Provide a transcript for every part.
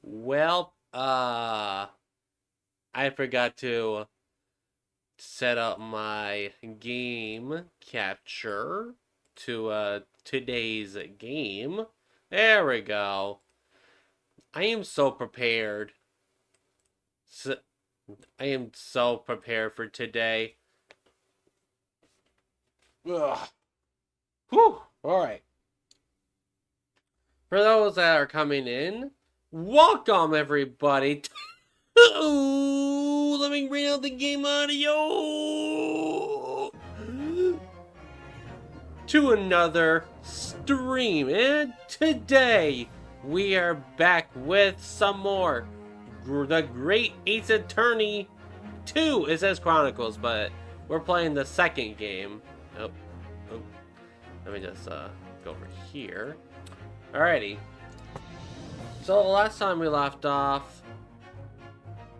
Well, I forgot to set up my game capture to today's game. There we go. I am so prepared. So, I am so prepared for today. Ugh. Whew. All right. For those that are coming in, welcome everybody. Ooh, let me bring out the game audio to another stream. And today we are back with some more The Great Ace Attorney 2. It says Chronicles, but we're playing the second game. Oh. Let me just go over here. Alrighty. So last time we left off,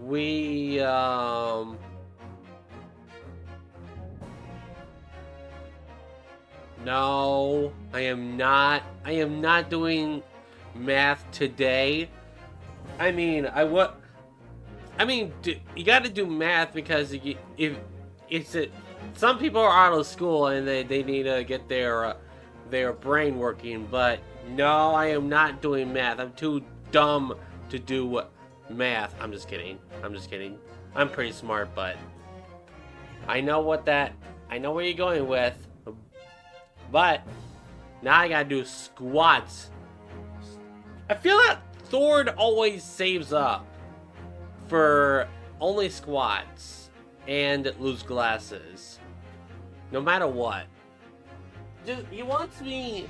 we no, I am not doing math today. I mean, you got to do math because if it's it, some people are out of school and they need to get their brain working, but no, I am not doing math. I'm too dumb to do math. I'm just kidding. I'm pretty smart, but I know where you're going with. But now I gotta do squats. I feel that Thord always saves up for only squats and loose glasses, no matter what. He wants me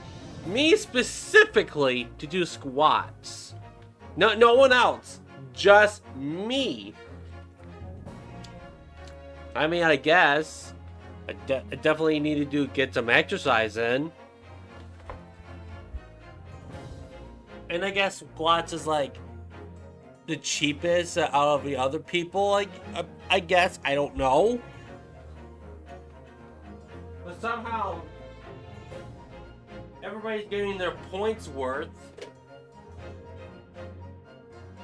specifically to do squats. No one else, just me. I mean, I guess I definitely need to get some exercise in. And I guess squats is like the cheapest out of the other people. Like, I guess, I don't know. But somehow everybody's getting their points worth.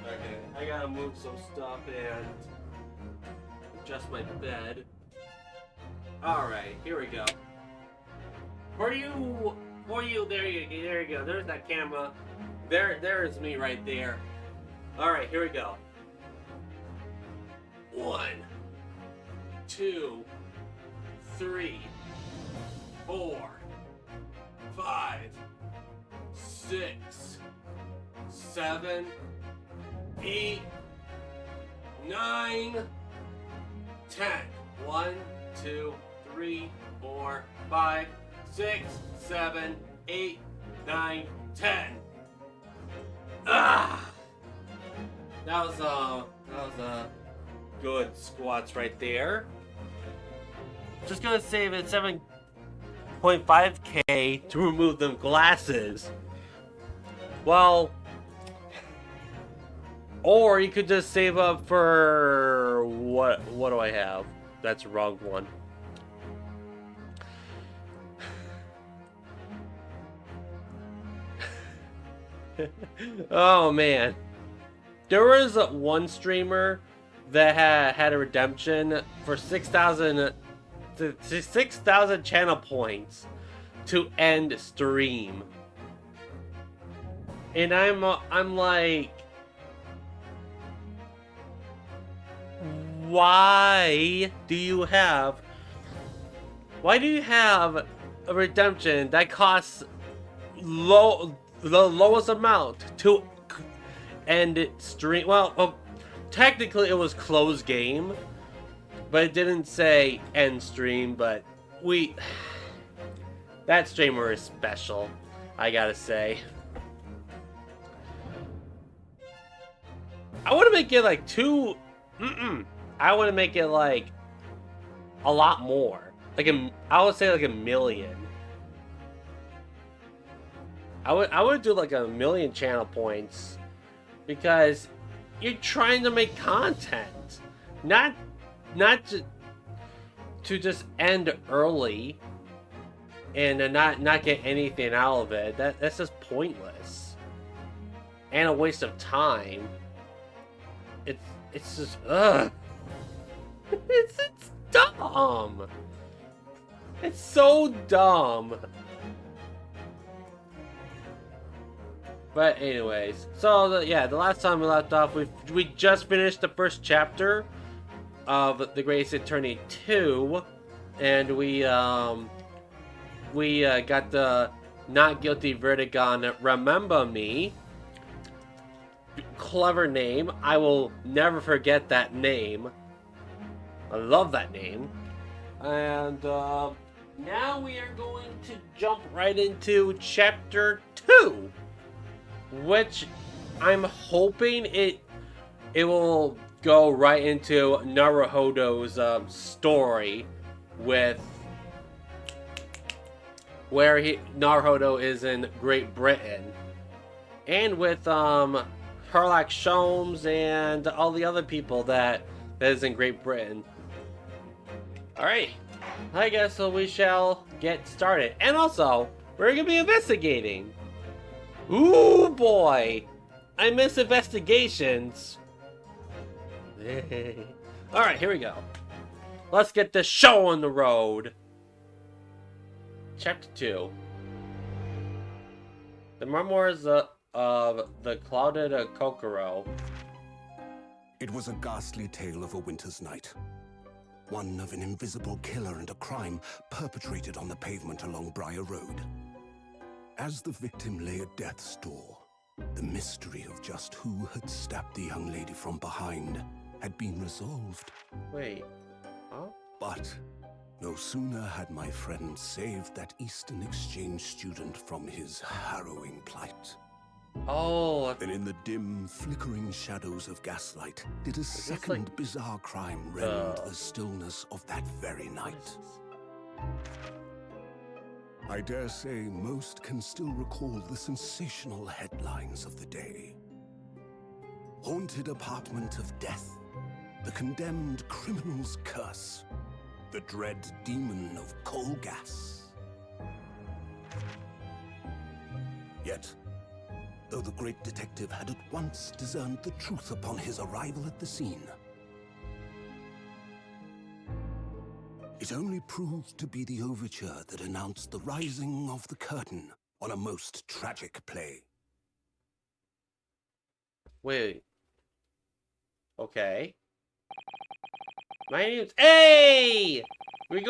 Okay, I gotta move some stuff and adjust my bed. Alright, here we go. For you, there you go. There's that camera. There is me right there. Alright, here we go. 1, 2, 3, 4, 5, 6, 7, 8, 9, 10. 1, 2, 3, 4, 5, 6, 7, 8, 9, 10. Ah! That was good squats right there. Just gonna save it 7.5k to remove them glasses. Well, or you could just save up for what do I have? That's the wrong one. Oh man. There was one streamer that had a redemption for 6,000 channel points to end stream. And I'm like, why do you have a redemption that costs the lowest amount to end stream? Well, technically it was closed game, but it didn't say end stream. But that streamer is special, I gotta say. I want to make it like I want to make it like a lot more. Like I would say like 1 million. I would do like 1 million channel points, because you're trying to make content, not to just end early and not get anything out of it. That's just pointless. and a waste of time. It's just ugh. It's dumb. It's so dumb. But anyways, so the last time we left off, we just finished the first chapter of The Greatest Attorney 2, and we got the not guilty verdict on Remember Me. Clever name. I will never forget that name. I love that name. And now we are going to jump right into chapter 2, which I'm hoping it will go right into Naruhodo's story with where Naruhodo is in Great Britain, and with Herlock Sholmes and all the other people that is in Great Britain. Alright, I guess so we shall get started. And also, we're gonna be investigating. Ooh boy, I miss investigations. Alright, here we go. Let's get the show on the road. Chapter 2. The Memoirs of the Clouded Kokoro. It was a ghastly tale of a winter's night. One of an invisible killer and a crime perpetrated on the pavement along Briar Road. As the victim lay at death's door, the mystery of just who had stabbed the young lady from behind had been resolved. Wait, huh? But no sooner had my friend saved that Eastern Exchange student from his harrowing plight, Oh, then in the dim, flickering shadows of gaslight did a second bizarre crime rend the stillness of that very night. I dare say most can still recall the sensational headlines of the day. Haunted apartment of death, the condemned criminal's curse, the dread demon of coal gas. Yet, though the great detective had at once discerned the truth upon his arrival at the scene, it only proved to be the overture that announced the rising of the curtain on a most tragic play. wait. Okay. My name's... Hey! We're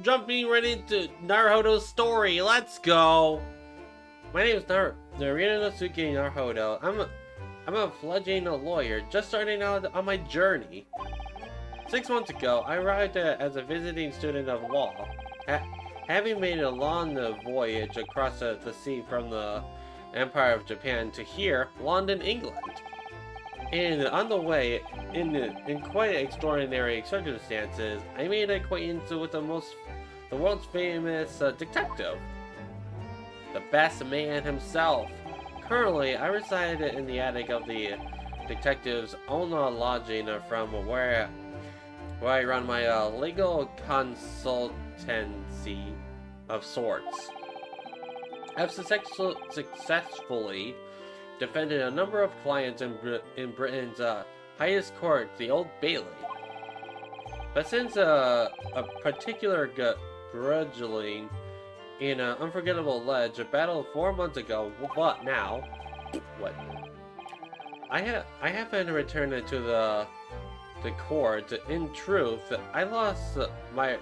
jumping right into Naruhodo's story. Let's go! My name is Naruhodo Naruhodo. I'm a fledgling lawyer, just starting out on my journey. 6 months ago, I arrived as a visiting student of law, having made a long voyage across the sea from the Empire of Japan to here, London, England. And on the way, in quite extraordinary circumstances, I made acquaintance with the world's famous detective, the best man himself. Currently, I reside in the attic of the detective's own lodging from where I run my legal consultancy of sorts. I've successfully defended a number of clients in Britain's highest court, the Old Bailey. But since a particular grudging in an unforgettable ledge, a battle 4 months ago, what now? What? I happened to return to the court. In truth, I lost my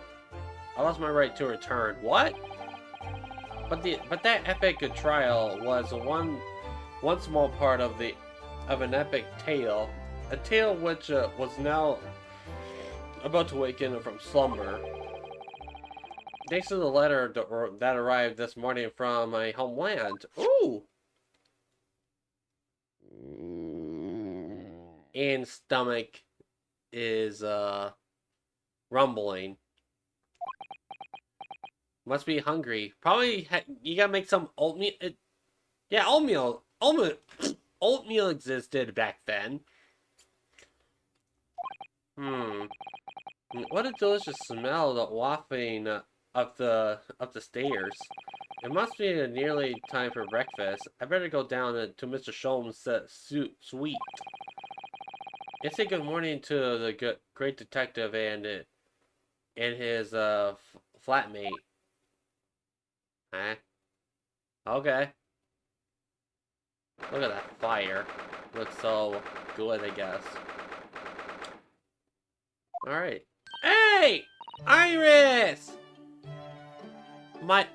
right to return. What? But that epic trial was one small part of an epic tale, a tale which was now about to waken from slumber. Thanks to the letter that arrived this morning from my homeland. Ooh! And stomach is rumbling. Must be hungry. Probably you gotta make some oatmeal. Yeah, oatmeal. Oatmeal existed back then. What a delicious smell, the wafting up the stairs. It must be nearly time for breakfast. I better go down to Mr. Sholmes' suite and say good morning to the great detective and his flatmate. Huh? Okay. Look at that fire. Looks so good, I guess. Alright. Hey! Iris! My...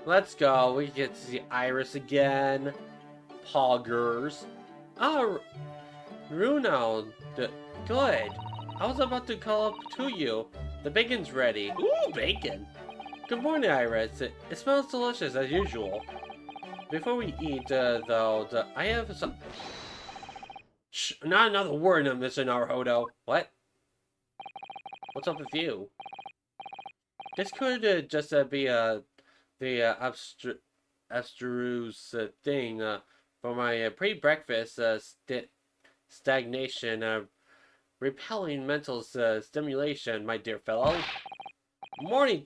Let's go. We get to see Iris again. Poggers. Oh, Runo. Good. I was about to call up to you. The bacon's ready. Ooh, bacon. Good morning, Iris. It smells delicious as usual. Before we eat, though, I have some... Shh, not another word, Mr. Naruhodo. What? What's up with you? This could just be the abstruse thing for my pre-breakfast stagnation, repelling mental stimulation, my dear fellow. Morning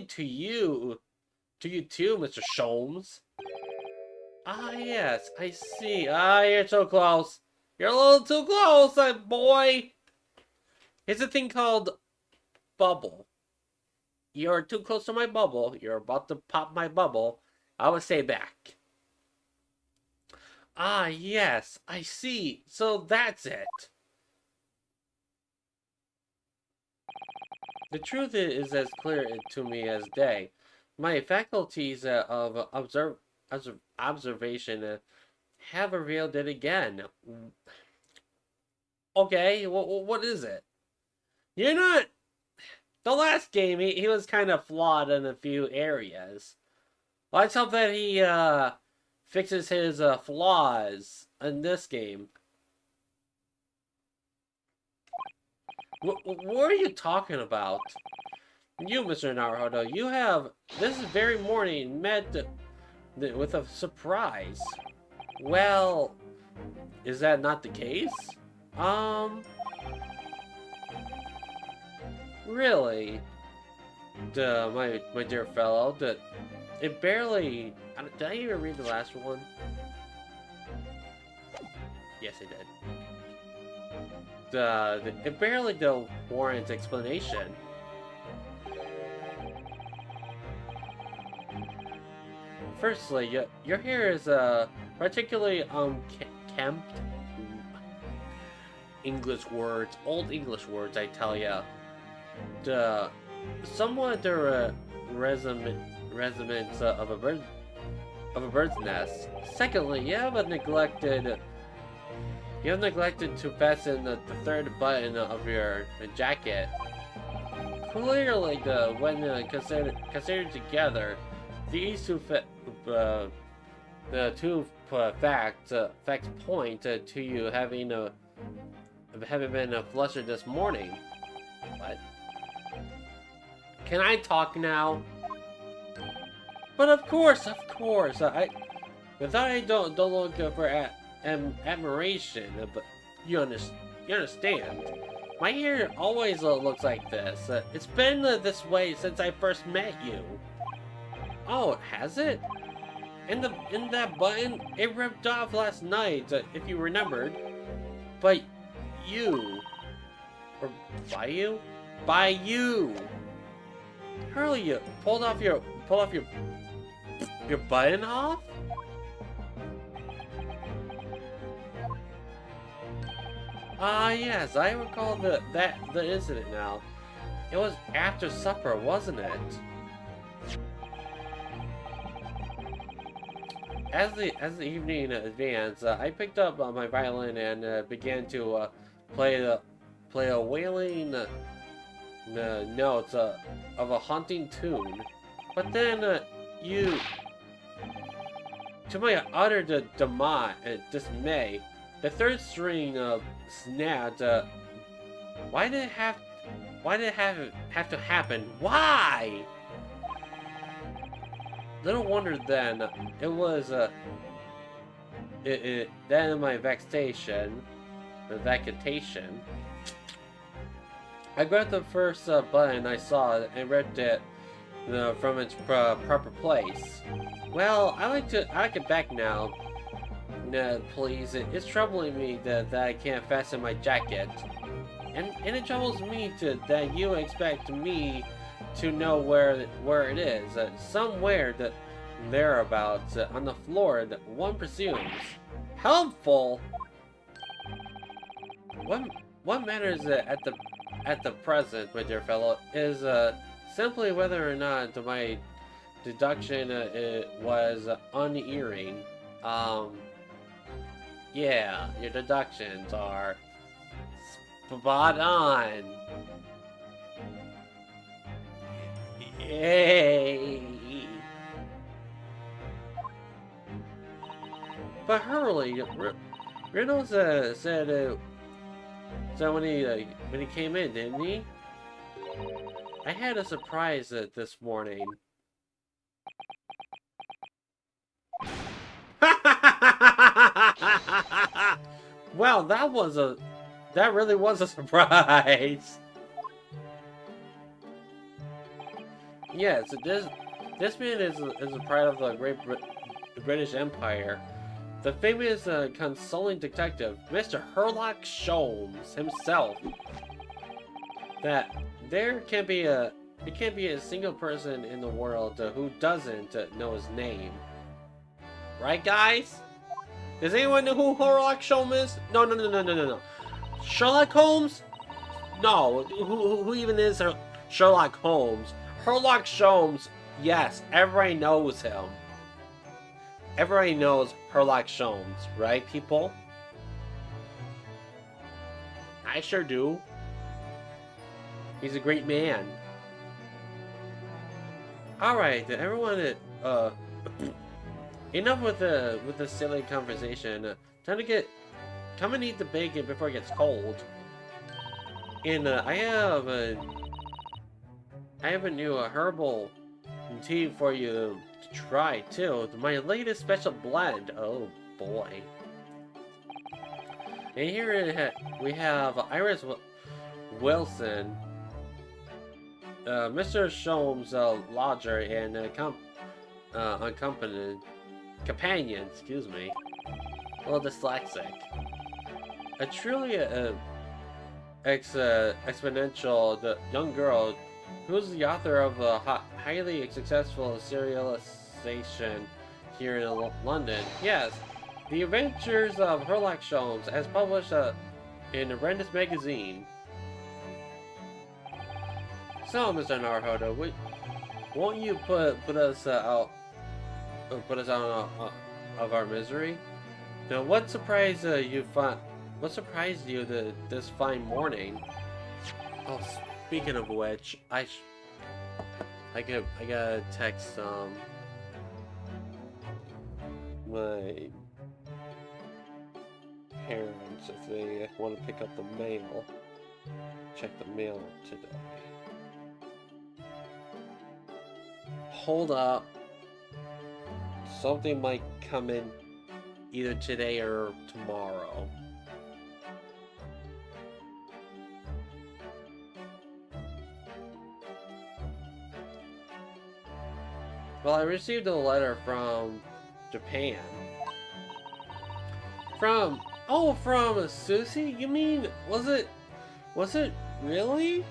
to you too, Mr. Sholmes. Ah, yes, I see. Ah, you're so close. You're a little too close, boy. Here's a thing called bubble. You're too close to my bubble. You're about to pop my bubble. I will say back. Ah, yes, I see. So that's it. The truth is as clear to me as day. My faculties of observation have revealed it again. Okay, what is it? You're not... The last game, he was kind of flawed in a few areas. Let's hope that he fixes his flaws in this game. What are you talking about? You, Mr. Naruhodo, you have this very morning met with a surprise. Well, is that not the case? Really? My dear fellow, it barely... Did I even read the last one? Yes, I did. It barely warrants explanation. Firstly, your hair is particularly kempt. English words, old English words, I tell ya. Somewhat resonance of a bird's nest. Secondly, you have neglected to fasten the third button of your jacket. Clearly, when considered together, these two facts point to you having been flustered this morning. What? Can I talk now? But of course. I thought I don't look for admiration, but you understand. My hair always looks like this. It's been this way since I first met you. Oh, has it? In that button, it ripped off last night, if you remembered. But you, or by you. Hurley, you pulled off your button off? Ah, yes, I recall the incident now. It was after supper, wasn't it? As the evening advanced, I picked up my violin and began to play a wailing notes of a haunting tune. But then you, to my utter dismay, the third string snapped. Why did it have to happen? Why? Little wonder then, it was, then my vexation, the vegetation, I grabbed the first button I saw and ripped it from its proper place. Well, I like it back now. No, please. It's troubling me that I can't fasten my jacket. And it troubles me that you expect me to know where it is. Somewhere thereabouts on the floor that one presumes. Helpful? What matters at the present, my dear fellow, is simply whether or not my deduction was unerring. Yeah, your deductions are spot on. Yay! But Hurley, Reynolds said when he came in, didn't he? I had a surprise this morning. Well, that really was a surprise. Yes, this man is a pride of the British Empire. The famous consoling detective, Mr. Sherlock Holmes himself. That there can't be a single person in the world who doesn't know his name. Right, guys? Does anyone know who Sherlock Holmes is? No. Sherlock Holmes? No. Who even is Sherlock Holmes? Sherlock Holmes, yes, everybody knows him. Everybody knows Sherlock Holmes, right, people? I sure do. He's a great man. Alright, everyone, enough with the silly conversation. Time to come and eat the bacon before it gets cold. And I have a new herbal tea for you to try too. My latest special blend. Oh boy. And here we have Iris Wilson, Mr. Sholmes' lodger and unaccompanied companion. Excuse me. A little dyslexic. A truly exponential young girl who's the author of a highly successful serialization here in London. Yes, The Adventures of Sherlock Holmes, as published in Horrendous Magazine. So, Mr. Naruhodo, won't you put us out of our misery? Now, what surprised you this fine morning? Oh, speaking of which, I gotta text my parents if they want to pick up the mail. Check the mail today. Hold up. Something might come in either today or tomorrow. Well, I received a letter from Japan. From Susie? You mean, was it really?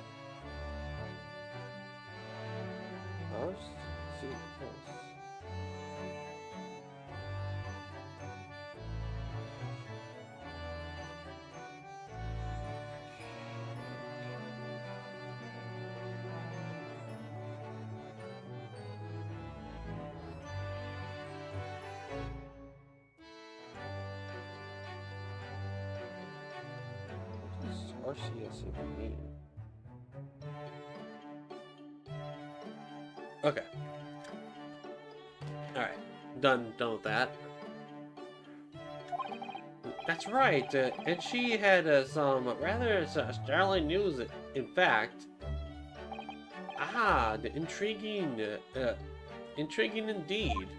RCS even mean? Okay. Alright. Done with that. That's right, and she had some rather startling news, in fact. Ah, intriguing indeed.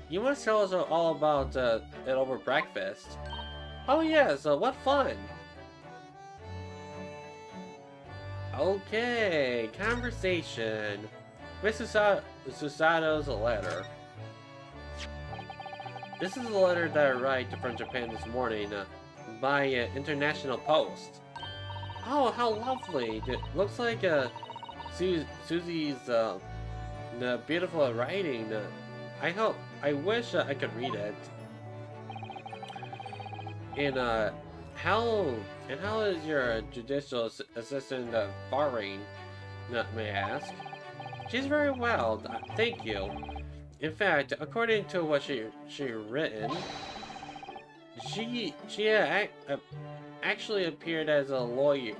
You must tell us all about it over breakfast. Oh yes, what fun! Okay, conversation. Mrs. Susato's letter. This is a letter that I write from Japan this morning by international post. Oh, how lovely! It looks like Susie's beautiful writing. I wish I could read it. And how how is your judicial assistant Bahrain? May I ask? She's very well, thank you. In fact, according to what she written, she actually appeared as a lawyer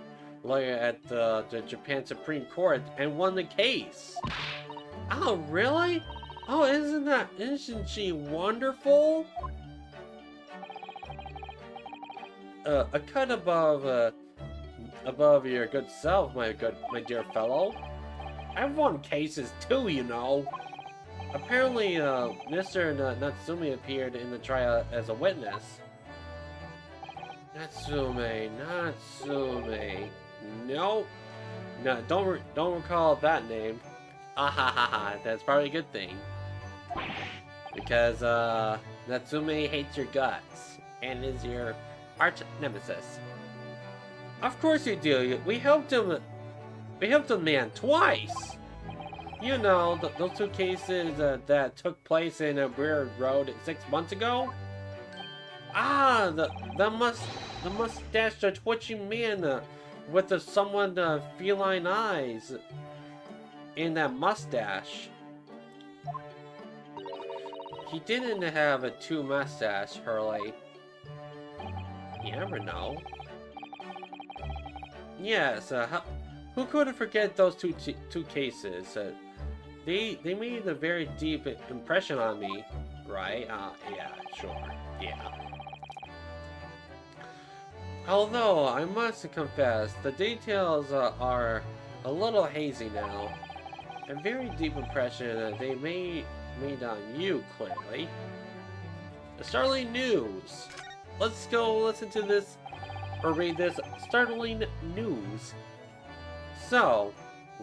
at the Japan Supreme Court and won the case. Oh, really? Oh, isn't she wonderful? A cut above your good self, my dear fellow. I've won cases too, you know. Apparently, Mr. Natsumi appeared in the trial as a witness. Natsume. Nope. No, don't recall that name. Ah ha ha ha. That's probably a good thing. Because Natsume hates your guts and is your arch nemesis. Of course you do. We helped him. We helped the man twice. You know, those two cases that took place in Breer Road 6 months ago. Ah, the mustache twitching man with the somewhat feline eyes in that mustache. He didn't have a two mustache, Hurley. You never know. Yes, who could forget those two cases? They made a very deep impression on me, right? Yeah, sure, yeah. Although, I must confess, the details are a little hazy now. A very deep impression they made on you, clearly. The startling news. Let's go listen to this, or read this startling news. So,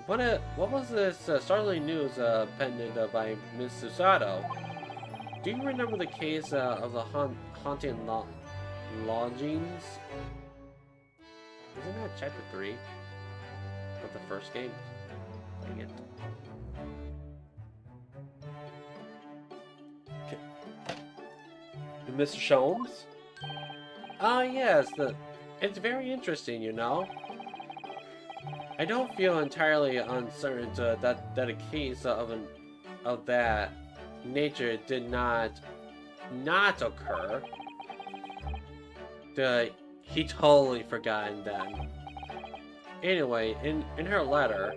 what was this startling news penned by Miss Susato? Do you remember the case of the haunting lodgings? Isn't that chapter 3 of the first game? Dang it. Okay. Mr. Sholmes? Ah, yes, it's very interesting, you know. I don't feel entirely uncertain that a case of that nature did not occur. He totally forgotten then. Anyway, in her letter,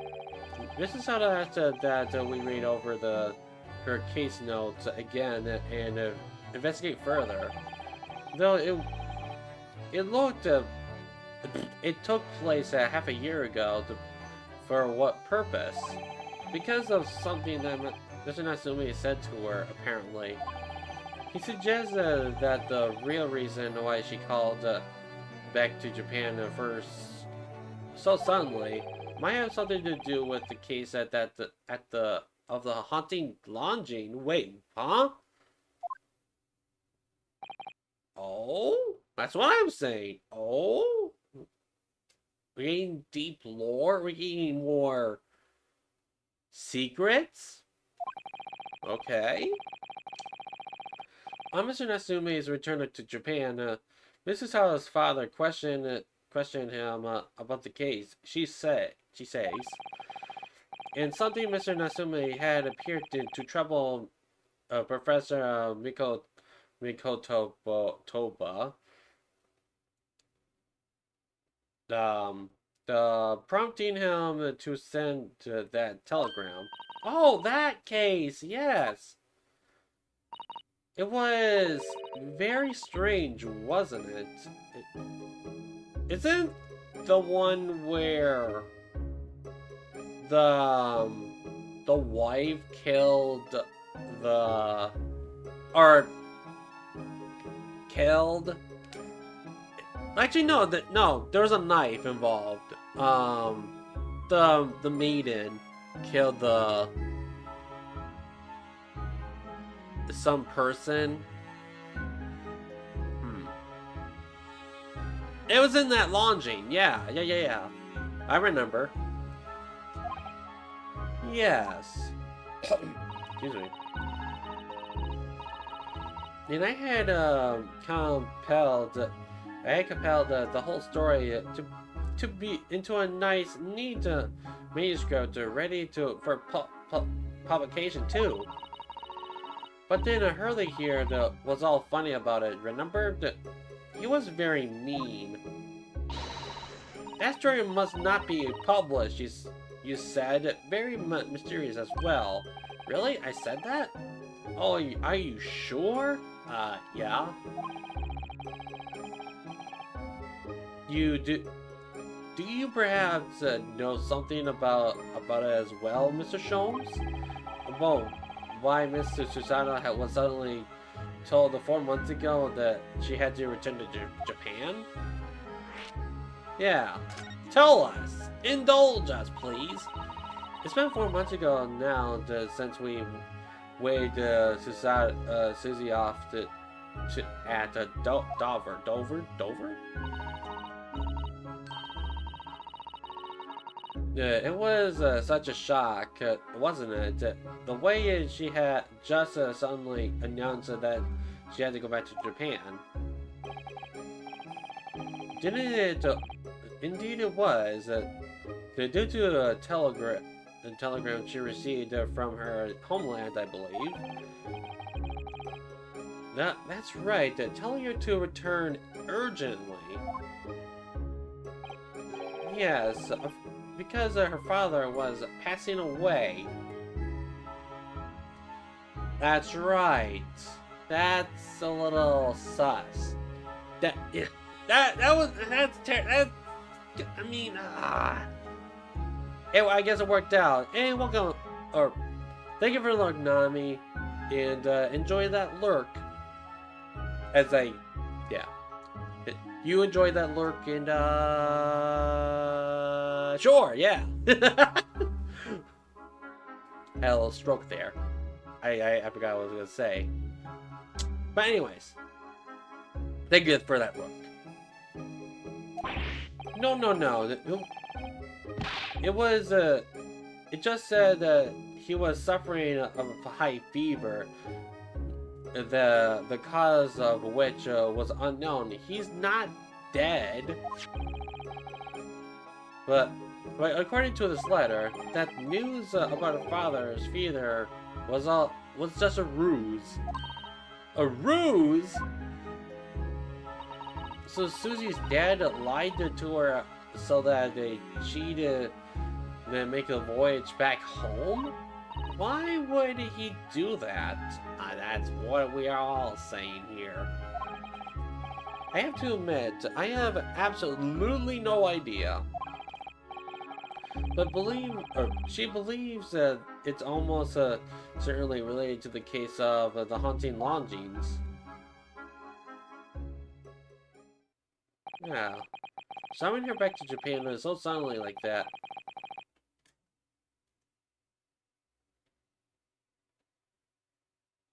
Mrs. Sada asked that we read over her case notes again and investigate further. Though it looked it took place half a year ago. For what purpose? Because of something that Mr. Natsumi said to her, apparently. He suggests that the real reason why she called back to Japan first so suddenly might have something to do with the case of the haunting lodging. Wait, huh? Oh, that's what I'm saying. Oh, we're getting deep lore. We're getting more secrets. Okay. On Mr. Natsume's return to Japan, Mrs. Hara's father questioned him about the case. She says, and something Mr. Natsume had appeared to trouble Professor Mikotoba. The prompting him to send that telegram. Oh, that case, yes. It was very strange, wasn't it? Isn't the one where the wife killed killed? Actually, no. There was a knife involved. the maiden killed some person. It was in that longing. Yeah. I remember. Yes. Excuse me. And I had compelled the whole story to be into a nice, neat manuscript ready for publication too. But then Hurley here was all funny about it. Remember? He was very mean. That story must not be published, you said. Very mysterious as well. Really? I said that? Oh, are you sure? Yeah. Do you perhaps know something about it as well, Mr. Sholmes? Well, why Mr. Susanna was suddenly told 4 months ago that she had to return to Japan? Yeah. Tell us! Indulge us, please! It's been 4 months ago now since we weighed Susie off at Dover? It was such a shock, wasn't it? The way she had just suddenly announced that she had to go back to Japan. Didn't it? Indeed it was. Due to a telegram she received from her homeland, I believe. That's right, telling her to return urgently. Yes, because her father was passing away. That's right. That's a little sus. That's terrible. I mean, anyway, I guess it worked out. And welcome, or thank you for lurking, Nami, and enjoy that lurk. You enjoyed that lurk, and sure, yeah. Had a little stroke there. I forgot what I was gonna say. But anyways, thank you for that lurk. No. It was it just said he was suffering of a high fever. The cause of which was unknown. He's not dead. But according to this letter, that news about her father's fever was just a ruse. A ruse? So Susie's dad lied to her so that she'd make a voyage back home? Why would he do that? That's what we are all saying here. I have to admit, I have absolutely no idea. But she believes that it's almost certainly related to the case of the haunting longings. Yeah. Summoning her back to Japan so suddenly like that.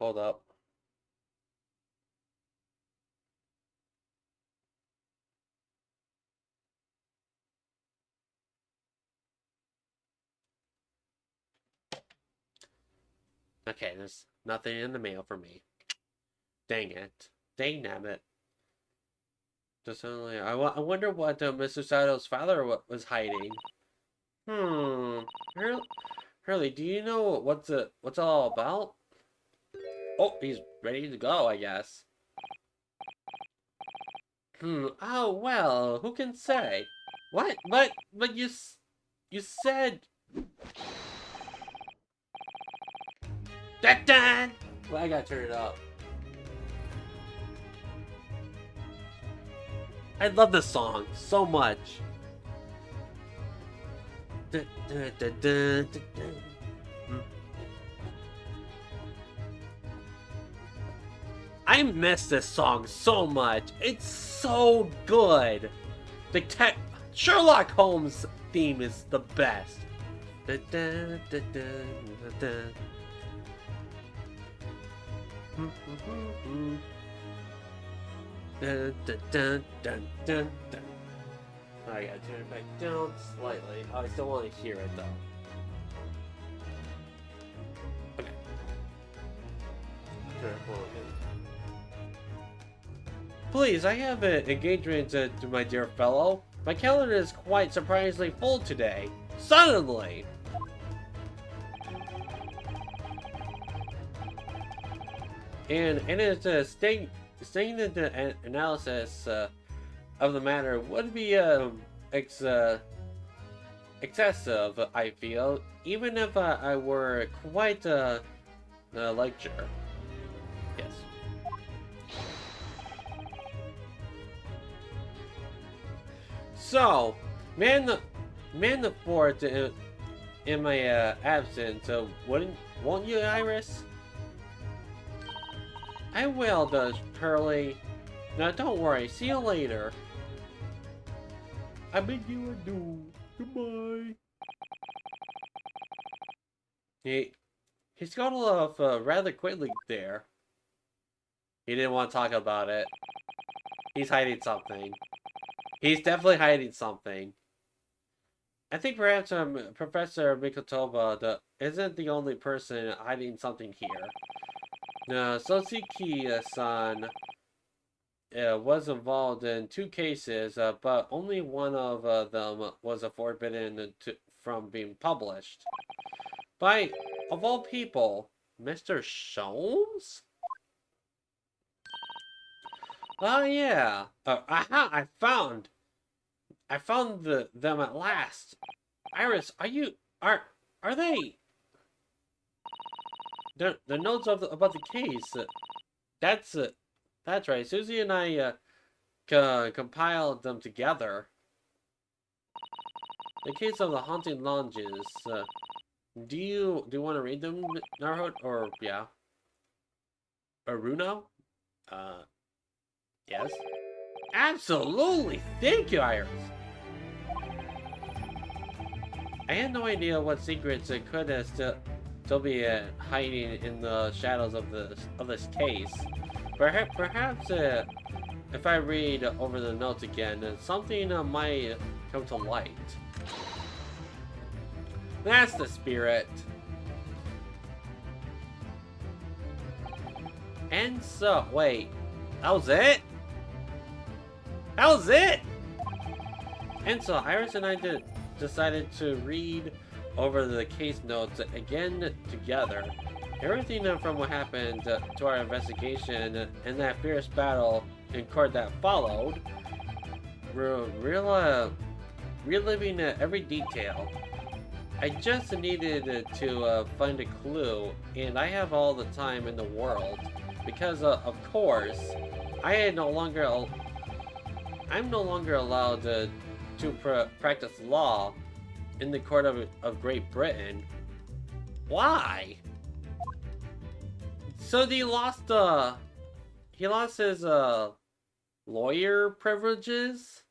Hold up. Okay, there's nothing in the mail for me. Dang it. Dang nabbit. Just suddenly, I wonder what Mr. Sato's father was hiding. Hurley, do you know what's it all about? Oh, he's ready to go, I guess. Oh, well, who can say? What? But you said... Dun! Well, I gotta turn it up. I love this song so much. I miss this song so much. It's so good. Sherlock Holmes theme is the best. Dun, dun, dun, dun, dun, dun. Dun, dun, dun, dun, dun, dun. I gotta turn it back down slightly. I still want to hear it though. Okay. Please, I have an engagement to my dear fellow. My calendar is quite surprisingly full today. Suddenly! And it's staying in the analysis of the matter would be excessive, I feel, even if I were quite a lecture. Yes. So, man the fort in my absence, won't you, Iris? I will, Curly. Now, don't worry. See you later. I bid you adieu. Goodbye. He scuttled off rather quickly there. He didn't want to talk about it. He's hiding something. He's definitely hiding something. I think perhaps Professor Mikotoba isn't the only person hiding something here. Sosiki-san was involved in 2 cases, but only one of them was forbidden from being published. By, of all people, Mr. Sholmes? Oh yeah. Aha! I found them at last. Iris, are they? The notes about the case. That's right. Susie and I compiled them together. The case of the haunting lounges. Do you want to read them, Naruhodo? Or yeah, Aruno? Yes. Absolutely. Thank you, Iris. I had no idea what secrets it could still be hiding in the shadows of this case. Perhaps if I read over the notes again, something might come to light. That's the spirit. And so, wait, that was it? That was it! And so Iris and I decided to read over the case notes again together. Everything from what happened to our investigation and that fierce battle in court that followed, reliving every detail. I just needed to find a clue, and I have all the time in the world, because of course, I'm no longer allowed to practice law in the court of Great Britain. Why? So he lost his lawyer privileges?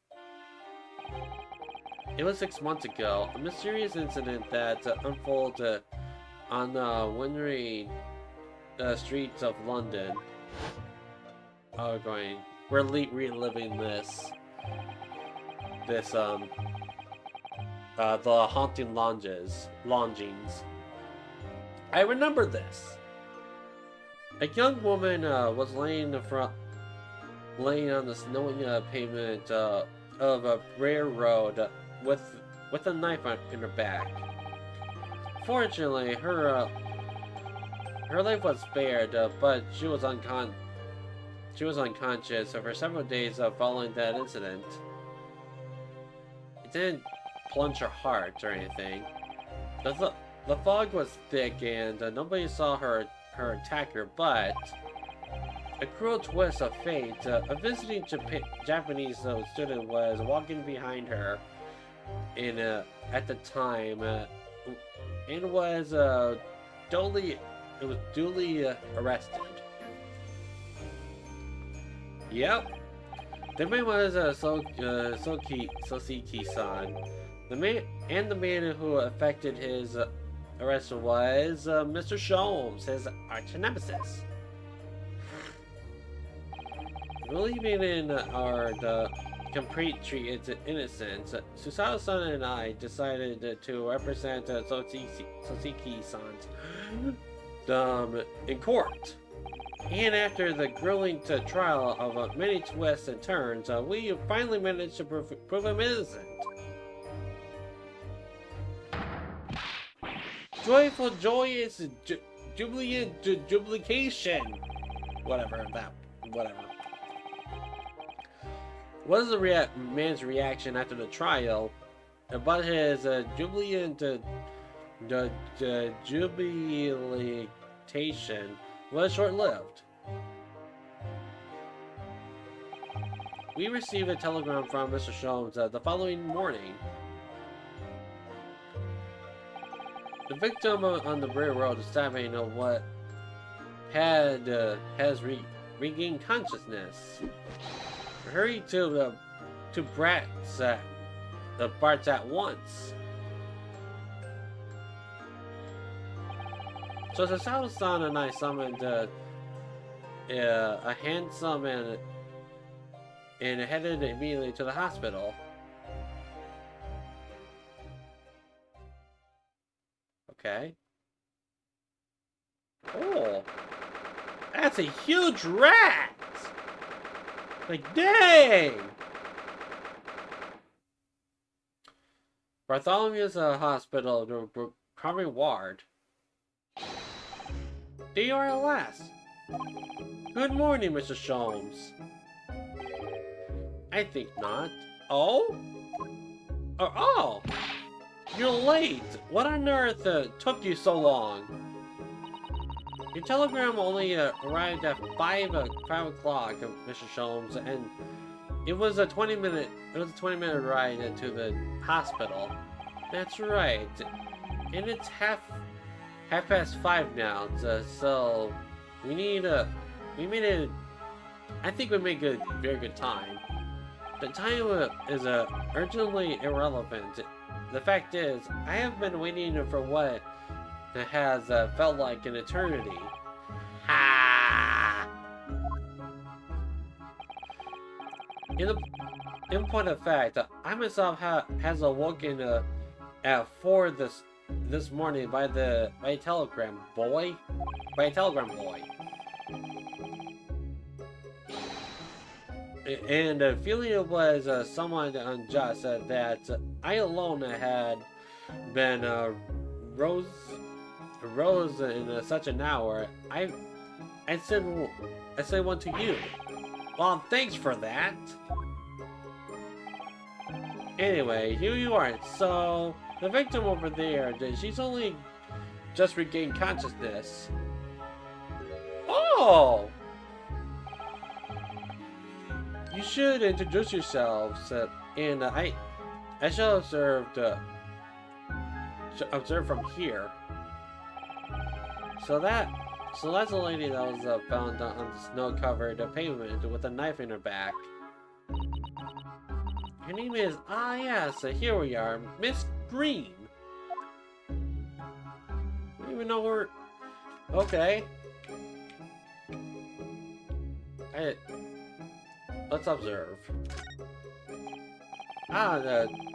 It was 6 months ago, a mysterious incident that unfolded on the wintry streets of London. We're reliving this, the haunting longings. I remember this. A young woman was laying on the snowy pavement of a rare road with a knife in her back. Fortunately, her life was spared, but she was unconscious for several days following that incident. It didn't plunge her heart or anything. The fog was thick and nobody saw her attacker, but a cruel twist of fate. A visiting Japanese student was walking behind her at the time and was duly arrested. Yep. The man was Sosiki-san. The man who affected his arrest was Mr. Sholmes, his arch nemesis. Believing in the complete treat its innocence, Susato-san and I decided to represent Sosiki-san in court. And after the grueling trial of many twists and turns, we finally managed to prove him innocent. Joyful, joyous, jubilant, jubilication. Whatever. What is the man's reaction after the trial? But his jubilant jubilation was short-lived. We received a telegram from Mr. Sholmes the following morning. The victim on the railroad stabbing of what has regained consciousness. Hurry to Bart's at once. So Susato-san and I summoned a handsome and headed immediately to the hospital. Okay. Oh, that's a huge rat! Like, dang! Bartholomew's hospital, the recovery ward. There you are at last. Good morning, Mr. Sholmes. I think not. Oh? Oh! You're late! What on earth took you so long? Your telegram only arrived at 5 o'clock, Mr. Sholmes, and it was a 20-minute ride to the hospital. That's right. And it's half past 5 now, so I think we made a very good time. The time is urgently irrelevant. The fact is, I have been waiting for what has felt like an eternity. Ha! In point of fact, I myself has awoken at 4 this morning by a telegram boy. And feeling it was somewhat unjust that I alone had been rose in such an hour. I said one to you. Well, thanks for that. Anyway, here you are. So the victim over there, she's only just regained consciousness. Oh! You should introduce yourselves, and I shall observe from here. So that's a lady that was found on the snow-covered pavement with a knife in her back. Her name is yes, here we are, Miss Green. I don't even know where. Okay. Let's observe.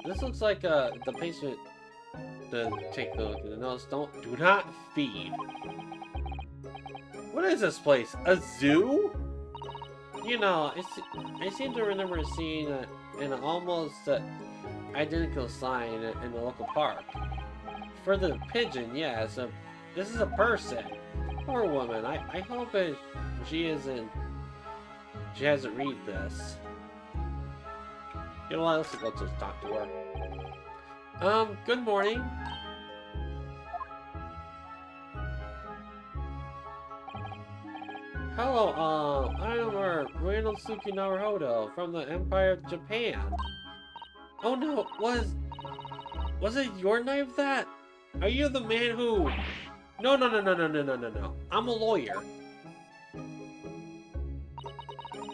This looks like the patient. Take the notes. Do not feed. What is this place? A zoo? You know, I seem to remember seeing an almost identical sign in the local park. For the pigeon, yes. This is a person or a woman. I hope she hasn't read this. You know what? Let's go to talk to her. Good morning. Hello, I'm Ranosuke Naruhodo from the Empire of Japan. Oh no, was it your knife that? Are you the man who... No. I'm a lawyer.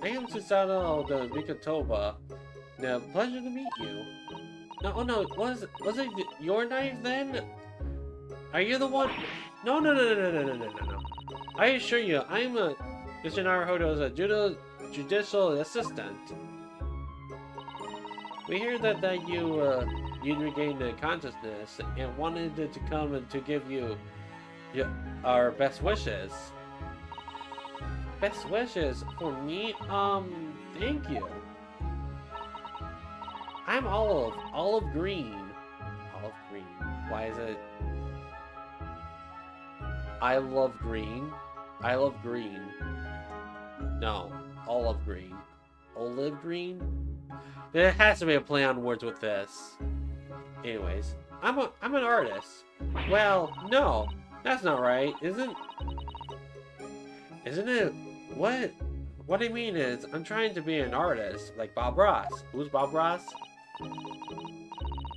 I am Susato the Mikotoba. Now, pleasure to meet you. No, oh no, was it your knife then? Are you the one? No, no, no, no, no, no, no, no, no. I assure you, I'm Mr. Naruhodo's a judicial assistant. We hear that you regained consciousness and wanted to come and to give you our best wishes. Best wishes for me? Thank you. I'm olive green. Olive green. Why is it? I love green. I love green. No, olive green. Olive green? There has to be a play on words with this. Anyways, I'm an artist. Well, no, that's not right. Isn't it? What I mean is, I'm trying to be an artist, like Bob Ross. Who's Bob Ross?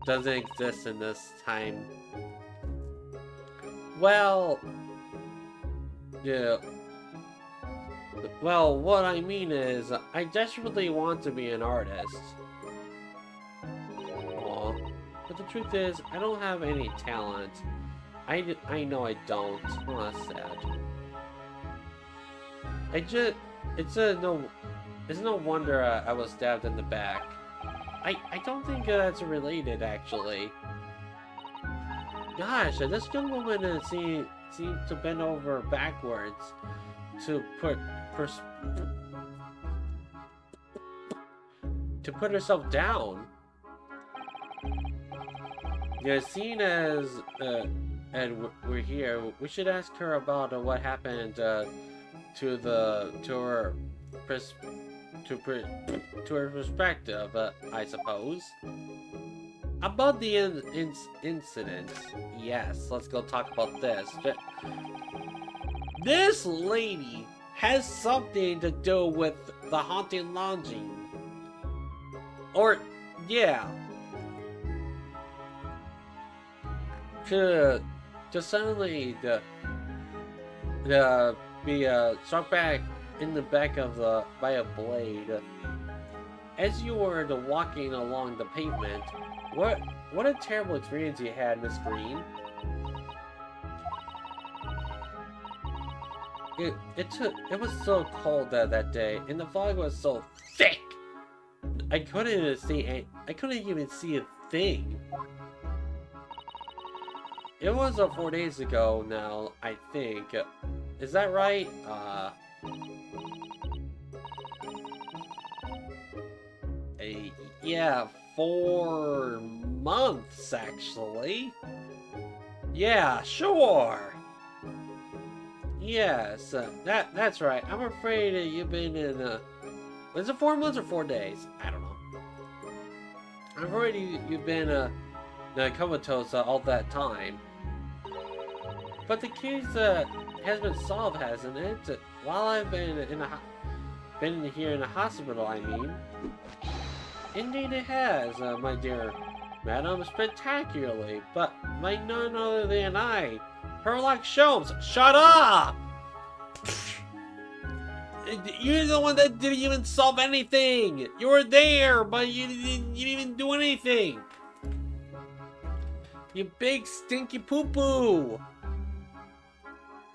Doesn't exist in this time. Well, yeah. Well, what I mean is, I desperately want to be an artist. Aw. But the truth is, I don't have any talent. I know I don't. Oh, that's sad. It's no wonder I was stabbed in the back. I don't think that's related, actually. Gosh, this young woman seemed to bend over backwards to put herself down. Yeah, seeing as and we're here, we should ask her about what happened to her perspective, I suppose. About the incident. Yes, let's go talk about this. This lady has something to do with the haunted lodging. Or, yeah. To suddenly be struck back in the back of by a blade. As you were walking along the pavement, what a terrible experience you had, Miss Green. It was so cold that day, and the fog was so thick. I couldn't even see a thing. It was 4 days ago now, I think. Is that right? Yeah, 4 months actually. Yeah, sure. Yes, that's right. I'm afraid you've been in. Is it 4 months or 4 days? I don't know. I'm afraid you've been comatose all that time. But the case has been solved, hasn't it? While I've been here in the hospital, I mean. Indeed it has, my dear madam, spectacularly. But by none other than I, Sherlock Holmes. Shut up! You're the one that didn't even solve anything. You were there, but you didn't even do anything. You big stinky poo-poo.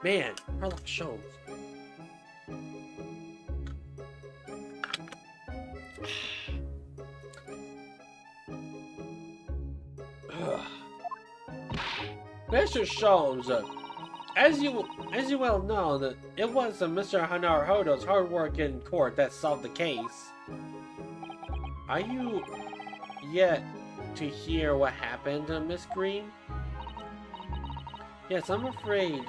Man, Sherlock Holmes. Mr. Holmes, as you well know, that it was Mr. Naruhodo's hard work in court that solved the case. Are you yet to hear what happened, Miss Green? Yes, I'm afraid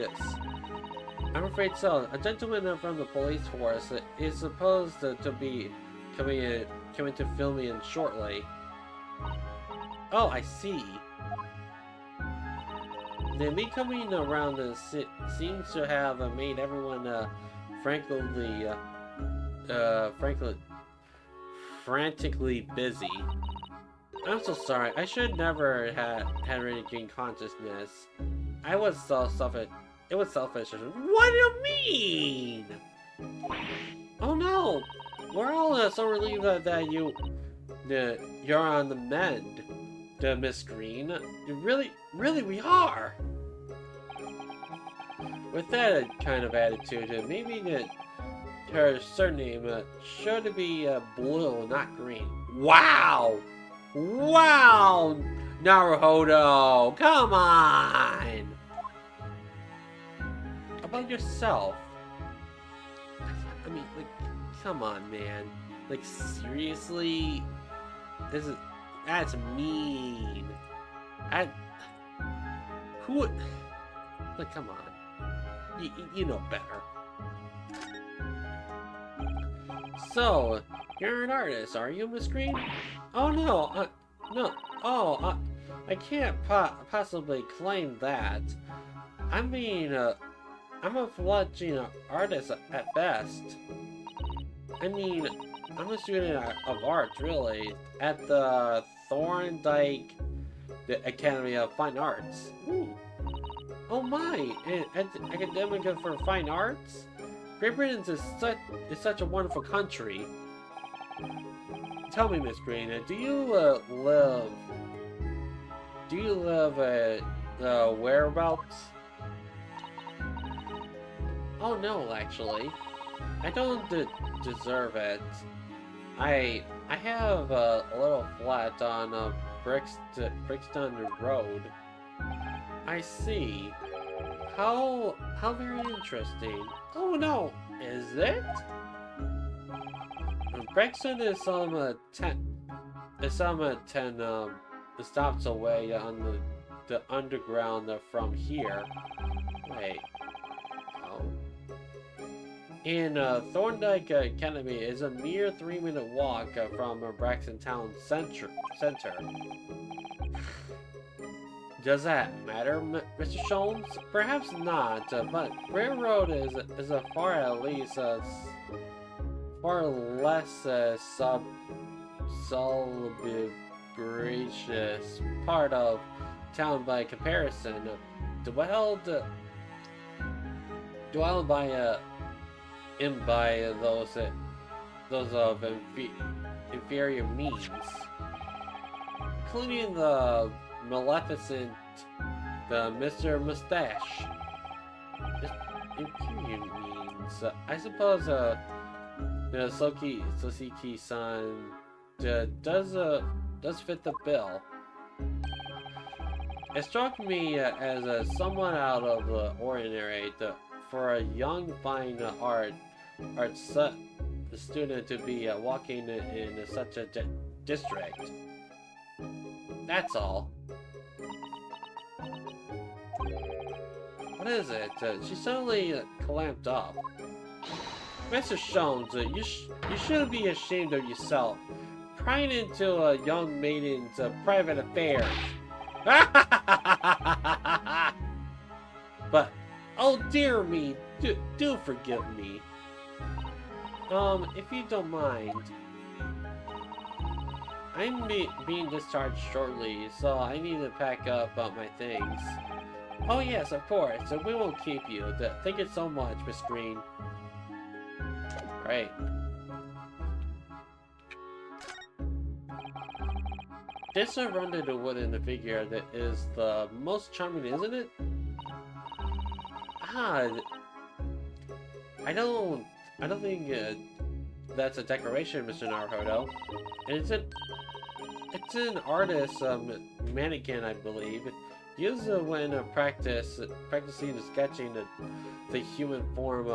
so. A gentleman from the police force is supposed to be coming to film me in shortly. Oh, I see. Then me coming around seems to have made everyone frantically busy. I'm so sorry. I should never had regained consciousness. I was so selfish. It was selfish. What do you mean? Oh no! We're all so relieved that you're on the mend. Miss Green. Really, we are. With that kind of attitude, maybe her surname should be blue, not green. Wow! Wow! Naruhodo, come on! About yourself. I mean, like, come on, man. Like, seriously? That's mean. Who would... Like, come on. You know better. So, you're an artist, are you, Miss Green? Oh, no. No. Oh, I can't possibly claim that. I mean, I'm a fledgling artist at best. I mean, I'm a student of art, really, at the Thorndike Academy of Fine Arts. Ooh. Oh my! Academic for Fine Arts? Great Britain is such a wonderful country. Tell me, Miss Green, do you live at whereabouts? Oh no, actually, I don't deserve it. I have a little flat on Brixton Road. I see. How very interesting. Oh no, is it? Brixton is some 10 stops away on the underground from here. Wait. Oh. In Thorndike Academy is a mere 3-minute walk from Braxton Town Center. Does that matter, Mr. Sholmes? Perhaps not, but Railroad is a far less suburbaceous part of town by comparison. Dwelled by those of inferior means, including the maleficent, the Mr. Mustache. Inferior means, I suppose, the Sosiki-san does fit the bill. It struck me as somewhat out of the ordinary for a young fine art student to be walking in such a district. That's all. What is it? She suddenly clamped up. Mr. Sholmes, you shouldn't be ashamed of yourself. Prying into a young maiden's private affairs. But, oh dear me, do forgive me. If you don't mind. I'm being discharged shortly, so I need to pack up my things. Oh yes, of course, we won't keep you. Thank you so much, Miss Green. Great. This rounded wooden figure that is the most charming, isn't it? Ah, I don't think that's a decoration, Mr. Naruhodo. And it's an artist's mannequin, I believe. Used when practicing sketching the human form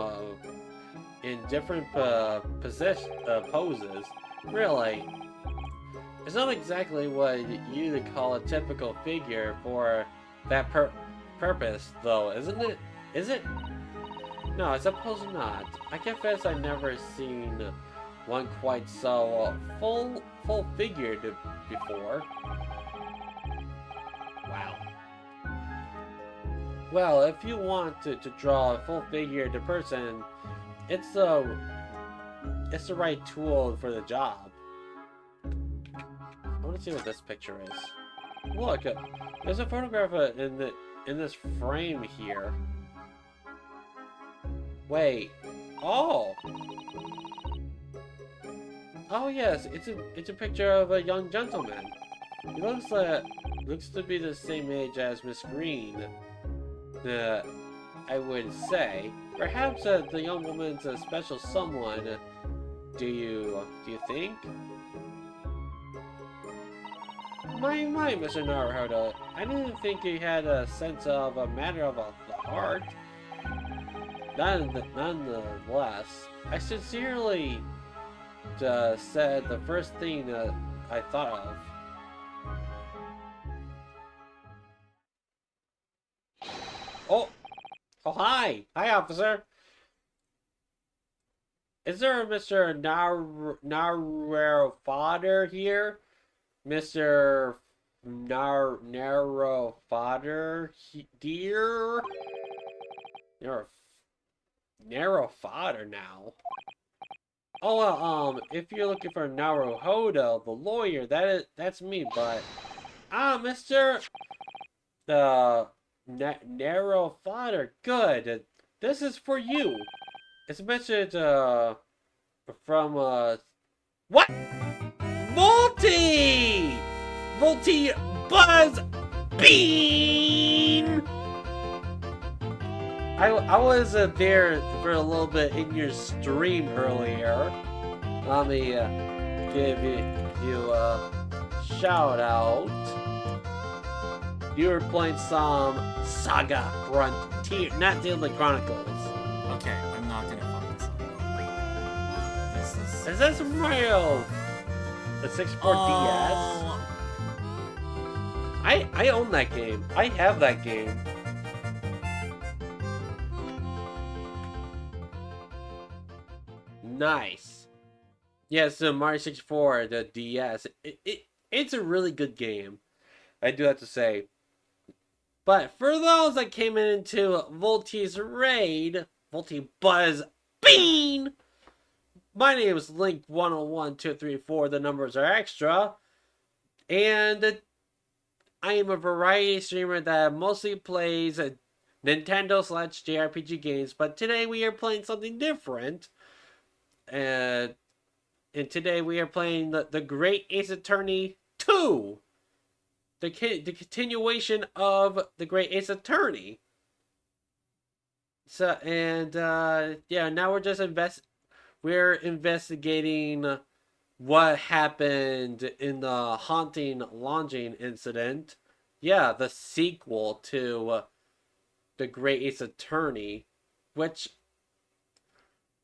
in different poses. Really, it's not exactly what you'd call a typical figure for that purpose, though, isn't it? Is it? No, I suppose not. I confess I've never seen one quite so full-figured before. Wow. Well, if you want to draw a full-figured person, it's the right tool for the job. I want to see what this picture is. Look, there's a photograph in this frame here. Wait. Oh. Oh yes, it's a picture of a young gentleman. He looks to be the same age as Miss Green. I would say. Perhaps the young woman's a special someone. Do you think? My, Mr. Naruhodo. I didn't think you had a sense of a matter of the heart. Nonetheless, I sincerely said the first thing that I thought of. Oh, oh, hi, officer. Is there a Mr. Naruhodo here? Mr. Naruhodo, dear? You're a narrow fodder now. Oh well, if you're looking for Naruhodo, the lawyer, that's me. But Mr. the narrow fodder, good. This is for you. It's a message from what? Multi Buzz Bean. I was there for a little bit in your stream earlier. Let me give you a shout out. You were playing some Saga Frontier, not Xenoblade Chronicles. Okay, I'm not gonna fuck this up. Is that some Mario? The 64 DS? I own that game. I have that game. Nice. Yes, the Mario 64, the DS. It's a really good game. I do have to say. But for those that came into Volti's raid, Volti Buzz Bean, my name is Link101234. The numbers are extra. And I am a variety streamer that mostly plays Nintendo/JRPG games. But today we are playing something different. And today we are playing the Great Ace Attorney 2. The continuation of the Great Ace Attorney. So yeah, now we're just we're investigating what happened in the haunting lodging incident. Yeah, the sequel to the Great Ace Attorney, which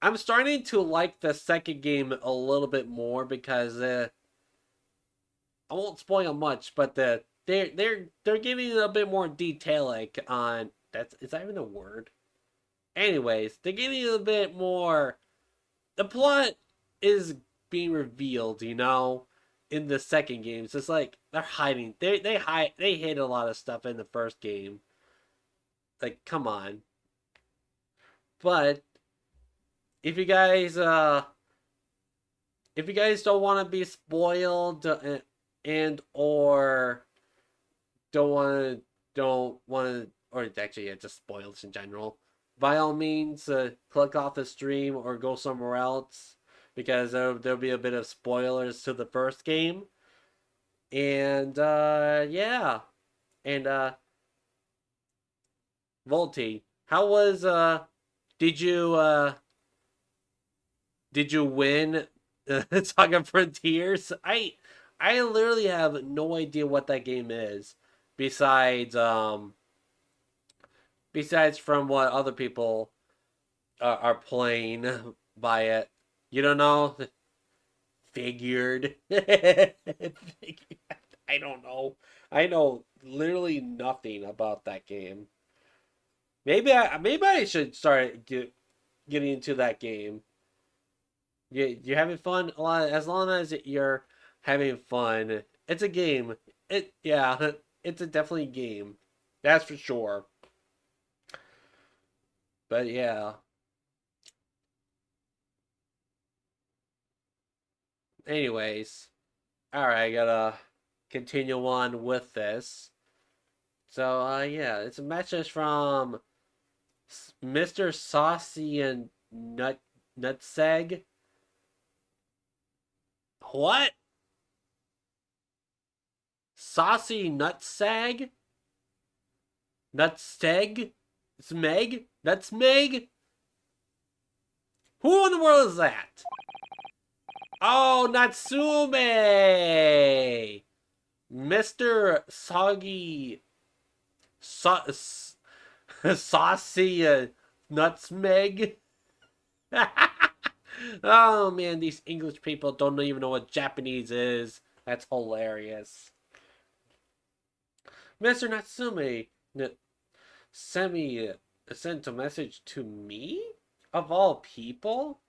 I'm starting to like the second game a little bit more because I won't spoil much, but they're getting a bit more detailing on is that even a word? Anyways, they're getting a bit more. The plot is being revealed, in the second game. It's just like they're hiding. They hid a lot of stuff in the first game. Like, come on. But if you guys don't want to be spoiled and or don't want to, or actually, yeah, just spoiled in general, by all means, click off the stream or go somewhere else because there'll be a bit of spoilers to the first game. And yeah, and Volti, how was did you win Saga Frontiers? I literally have no idea what that game is, besides from what other people are playing by it. You don't know? Figured. I don't know. I know literally nothing about that game. Maybe I should start getting into that game. You're having fun a lot. As long as you're having fun, it's a game. Yeah, it's a definitely game. That's for sure. But yeah. Anyways, all right, I gotta continue on with this. So yeah, it's a message from Mr. Saucy and Nutseg. What? Saucy Nutsag? Nutsteg? Smeg? Nutsmeg? Who in the world is that? Oh, Natsume! Mr. Soggy... Saucy Nutsmeg? Oh man, these English people don't even know what Japanese is. That's hilarious. Mr. Natsume sent a message to me? Of all people?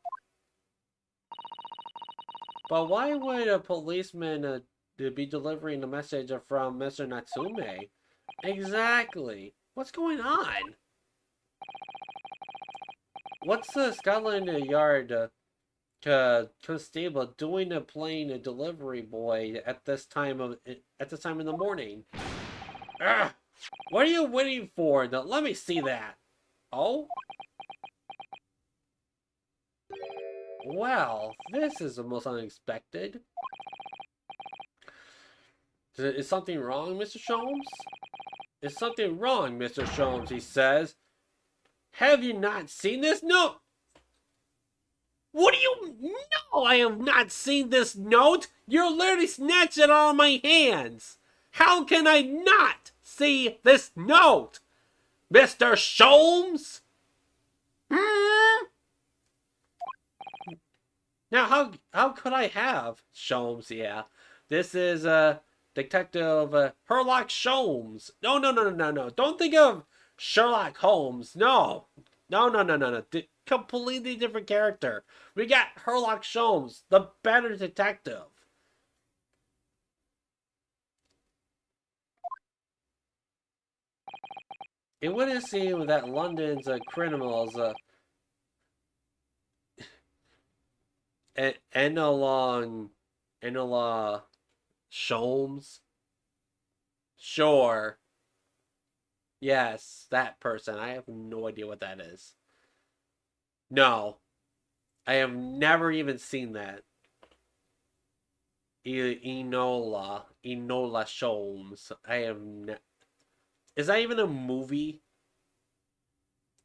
But why would a policeman be delivering a message from Mr. Natsume? Exactly. What's going on? What's the Scotland Yard constable doing playing a delivery boy at this time in the morning? Ugh! What are you waiting for? Now, let me see that. Oh? Well, this is the most unexpected. Is something wrong, Mr. Sholmes? Is something wrong, Mr. Sholmes, he says. Have you not seen this note? What do you... No, I have not seen this note! You literally snatched it out of my hands! How can I not see this note? Mr. Sholmes? Hmm? Now, how could I have? Sholmes, yeah. This is, Detective, Herlock Sholmes. No. Don't think of Sherlock Holmes. No. No. Completely different character. We got Herlock Sholmes, the better detective. It wouldn't seem that London's criminals, Enola Sholmes? Sure. Yes, that person. I have no idea what that is. No. I have never even seen that. Enola Sholmes. Is that even a movie?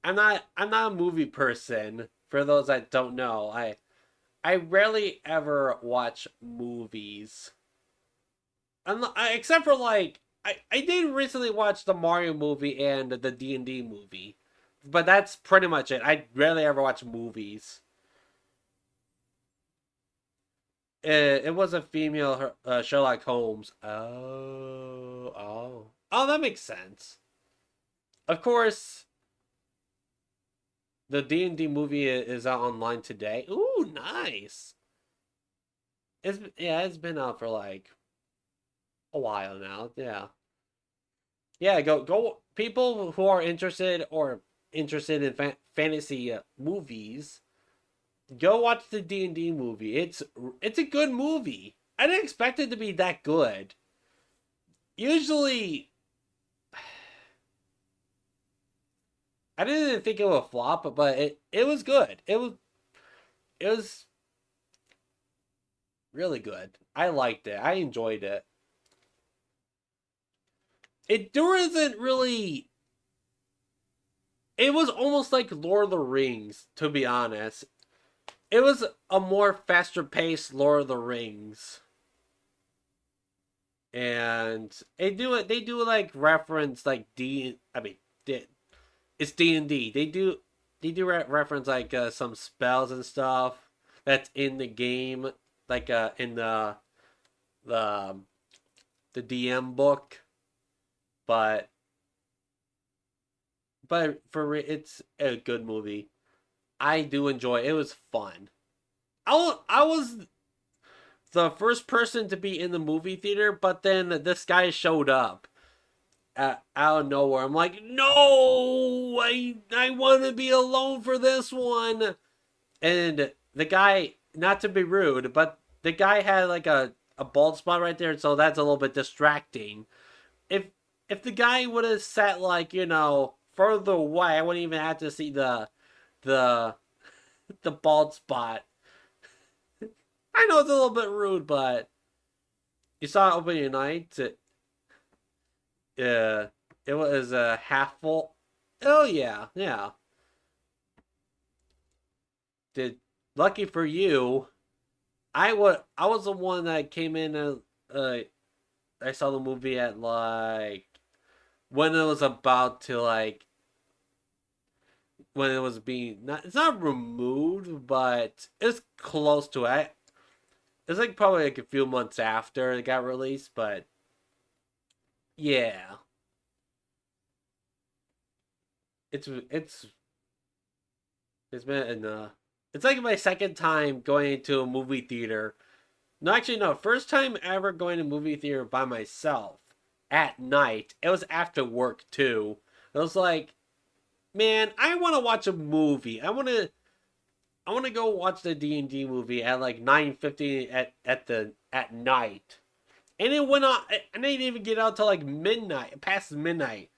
I'm not a movie person. For those that don't know, I rarely ever watch movies. Except for like I did recently watch the Mario movie and the D&D movie. But that's pretty much it. I rarely ever watch movies. It was a female Sherlock Holmes. Oh, that makes sense. Of course, the D&D movie is out online today. Ooh, nice. It's been out for like a while now. Yeah. Yeah, go people who are interested in fantasy movies, go watch the D&D movie. It's a good movie. I didn't expect it to be that good. Usually I didn't think it would flop, but it was good. It was really good. I liked it. I enjoyed it. There wasn't really. It was almost like Lord of the Rings, to be honest. It was a more faster paced Lord of the Rings. And they do like reference like it's D&D. They do reference like some spells and stuff that's in the game, like in the the DM book, but it's a good movie. I do enjoy it. It was fun. I was the first person to be in the movie theater, but then this guy showed up out of nowhere. I'm like, no, I want to be alone for this one. And the guy, not to be rude, but the guy had like a bald spot right there, so that's a little bit distracting. If if the guy would have sat like further away, I wouldn't even have to see the the bald spot. I know it's a little bit rude, but you saw opening night. uh, it was half full. Oh yeah, yeah. Did lucky for you, I was the one that came in. Uh, I saw the movie at like when it was about to like when it was being not it's not removed, but it's close to it. It's like probably like a few months after it got released, but yeah, it's it's been it's like my second time going to a movie theater. No, actually, no. First time ever going to movie theater by myself at night. It was after work too. It was like, man, I want to watch a movie. I want to go watch the D&D movie at like 9:50 at night. And it went on. And I didn't even get out till like midnight, past midnight.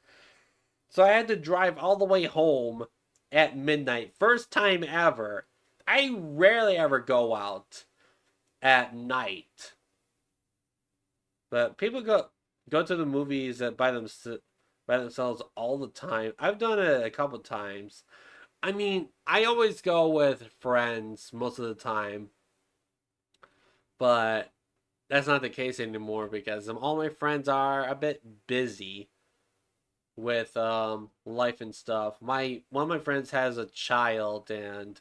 So I had to drive all the way home at midnight. First time ever. I rarely ever go out at night. But people go to the movies by themselves all the time. I've done it a couple times. I mean, I always go with friends most of the time, but that's not the case anymore because all my friends are a bit busy with life and stuff. My one of my friends has a child and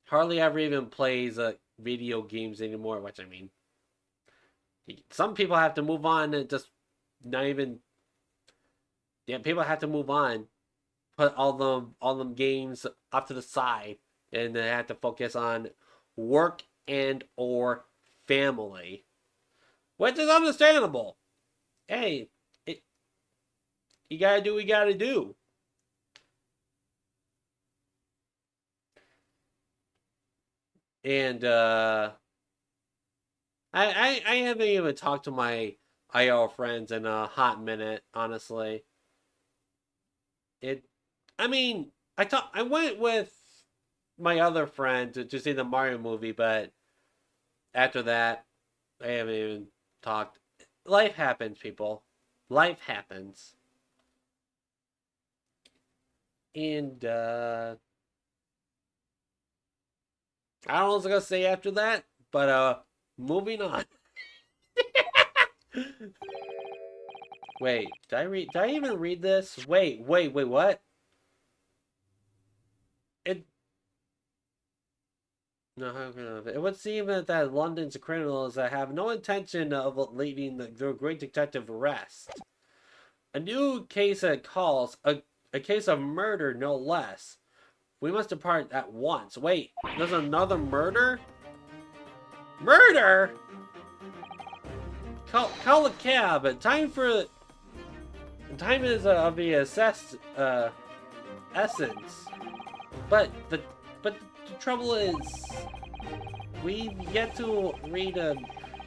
hardly ever even plays video games anymore, which I mean, some people have to move on and just not even yeah, people have to move on, put all them games up to the side, and they have to focus on work and or family, which is understandable. Hey, it, you gotta do what you gotta do. And I haven't even talked to my IO friends in a hot minute, honestly. It, I mean, I went with my other friend to see the Mario movie, but after that, I haven't even talked. Life happens, people. Life happens. And I don't know what I was gonna say after that, but moving on. Wait, did I even read this? Wait, what? It no, it would seem that London's criminals have no intention of leaving their great detective rest. A new case calls, a case of murder, no less. We must depart at once. Wait, there's another murder? Murder? Call a cab. Time is of the essence. But the trouble is, we've yet to read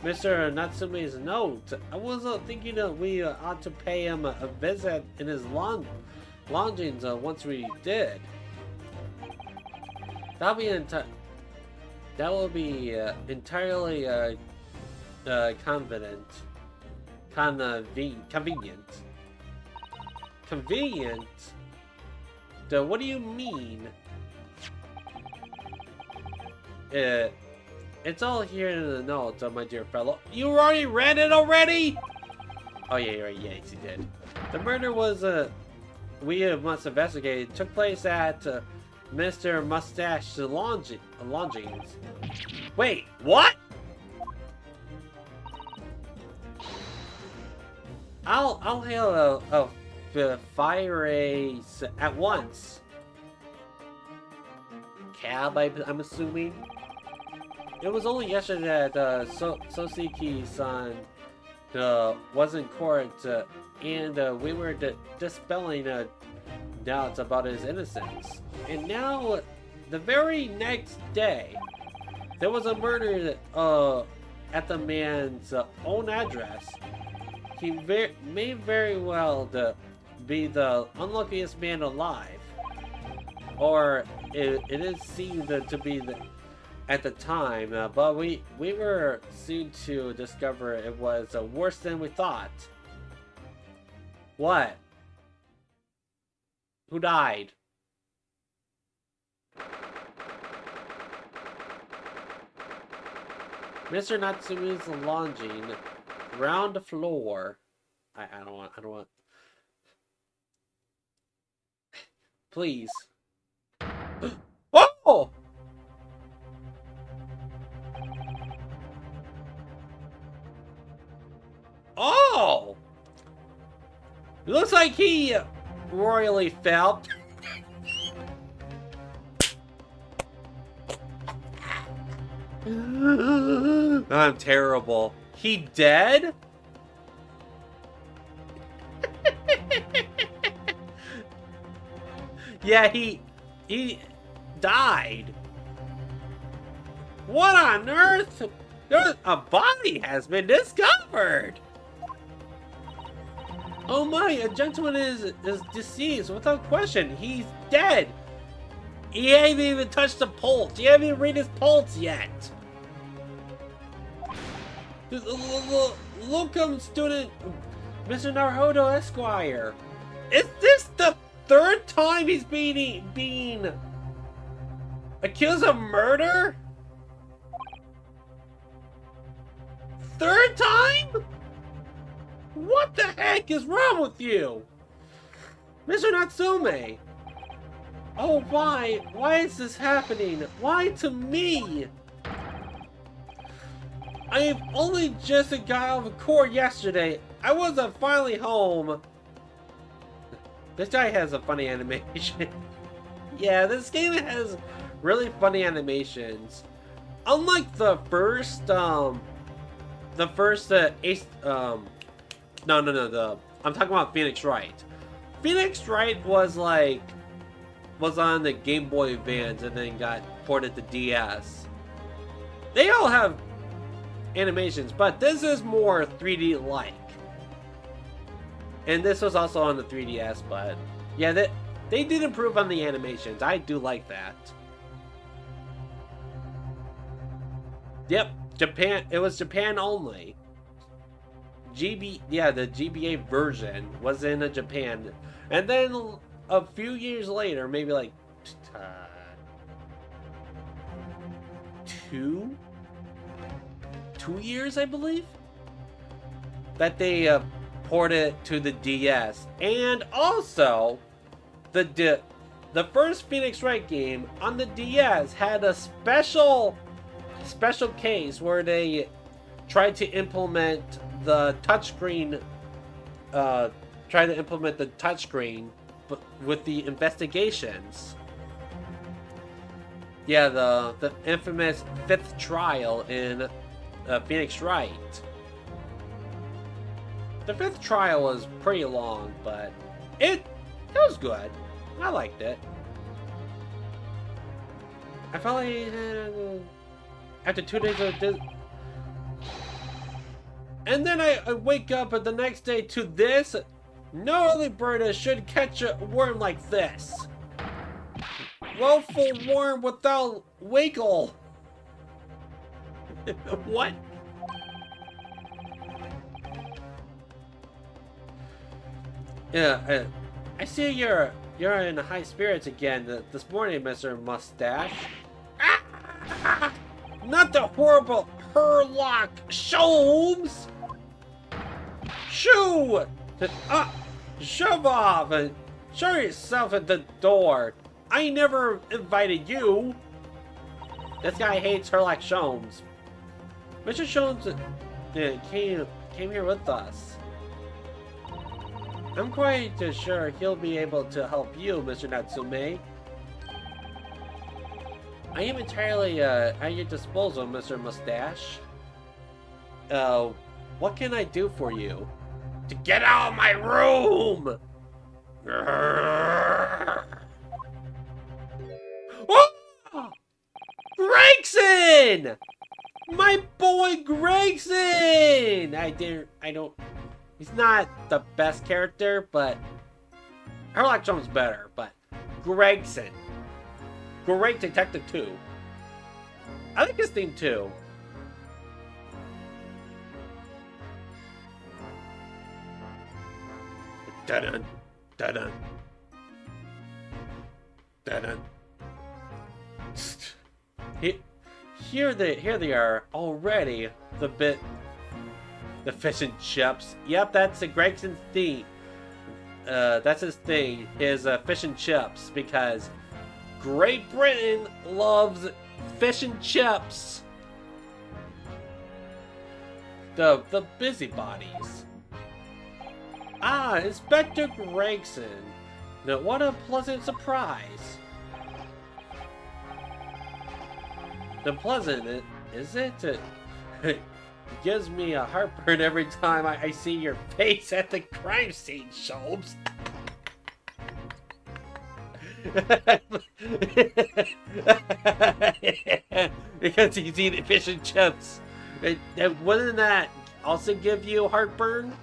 Mr. Natsume's note. I was thinking that we ought to pay him a visit in his lodgings once we did. That'll be that will be entirely convenient. Convenient. Convenient? What do you mean? It's all here in the notes, my dear fellow. You already read it already? Oh yeah, you're right. Yes, you did. The murder was we must investigate. Took place at Mr. Mustache's lodgings. Wait, what? I'll hail a fire race at once. Cab, I'm assuming. It was only yesterday that Sosiki-san was in court, and we were dispelling doubts about his innocence. And now, the very next day, there was a murder at the man's own address. He may very well be the unluckiest man alive. Or it is seen to be at the time, but we were soon to discover it was worse than we thought. What? Who died? Mr. Natsumi's lunging round the floor. I don't want. Please. Oh! Oh! It looks like he royally fell. I'm terrible. He dead? Yeah, he died. What on earth? A body has been discovered. Oh my, a gentleman is deceased without question. He's dead. He ain't even touched the pulse. He haven't even read his pulse yet. Locum student, Mr. Naruhodo Esquire. Is this the third time he's being accused of murder? Third time? What the heck is wrong with you? Mr. Natsume. Oh, why? Why is this happening? Why to me? I have only just got out of court yesterday. I wasn't finally home. This guy has a funny animation. Yeah, this game has really funny animations. Unlike the first, I'm talking about Phoenix Wright. Phoenix Wright was on the Game Boy Advance and then got ported to DS. They all have animations, but this is more 3D-like. And this was also on the 3DS, but yeah, they did improve on the animations. I do like that. Yep, Japan. It was Japan only. The GBA version was in Japan, and then a few years later, maybe like 2 years, I believe, that they ported it to the DS. And also, the first Phoenix Wright game on the DS had a special case where they tried to implement the touchscreen, but with the investigations. Yeah, the infamous 5th trial in Phoenix Wright. The 5th trial was pretty long, but it was good. I liked it. I felt like after 2 days of this, and then I wake up the next day to this. No early bird should catch a worm like this. Woeful worm without wiggle. What? Yeah, I see you're in high spirits again this morning, Mr. Mustache. Ah! Not the horrible Herlock Sholmes! Shoo! Shove off and show yourself at the door. I never invited you. This guy hates Herlock Sholmes. Mr. Sholmes came here with us. I'm quite sure he'll be able to help you, Mr. Natsume. I am entirely at your disposal, Mr. Mustache. What can I do for you? To get out of my room! Oh! Gregson! My boy Gregson! He's not the best character, but Herlock Sholmes better, but Gregson. Great detective too. I like his theme too. Dun-dun, dun-dun, dun-dun. Here they are already. The fish and chips. Yep, that's Gregson's thing. That's his thing. His fish and chips, because Great Britain loves fish and chips. The busybodies. Ah, Inspector Gregson. Now, what a pleasant surprise. The pleasant, is it? It gives me a heartburn every time I see your face at the crime scene, Sholmes. Because he's eating fish and chips. Wouldn't that also give you heartburn?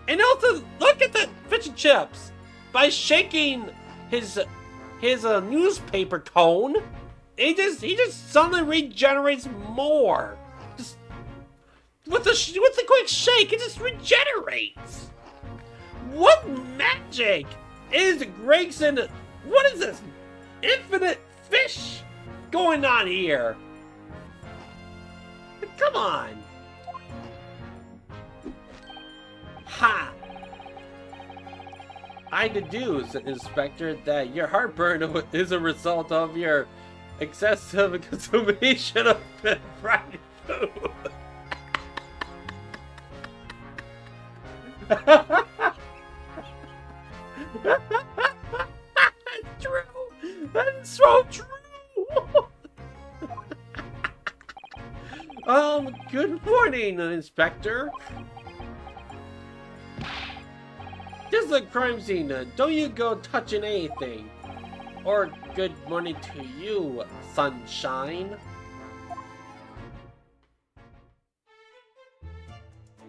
And also, look at the fish and chips. By shaking his newspaper cone, he just suddenly regenerates more. Just with the quick shake, it just regenerates. What magic is Gregson? What is this infinite fish going on here? Come on. Ha! I deduce, Inspector, that your heartburn is a result of your excessive consumption of fried food. That's true. That's so true. Good morning, Inspector. This is a crime scene. Don't you go touching anything. Or good morning to you, sunshine.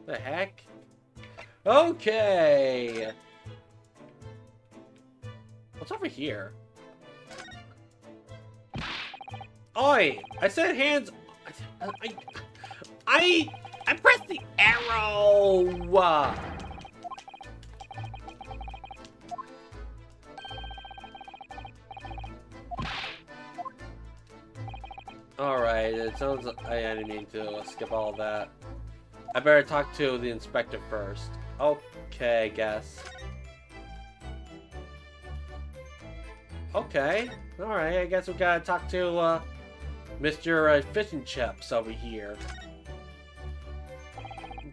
The heck? Okay. What's over here? Oi! I said hands. I pressed the arrow. Alright, it sounds like I didn't mean to skip all that. I better talk to the inspector first. Okay, I guess. Okay, alright, I guess we gotta talk to Mr. Fish and Chips over here.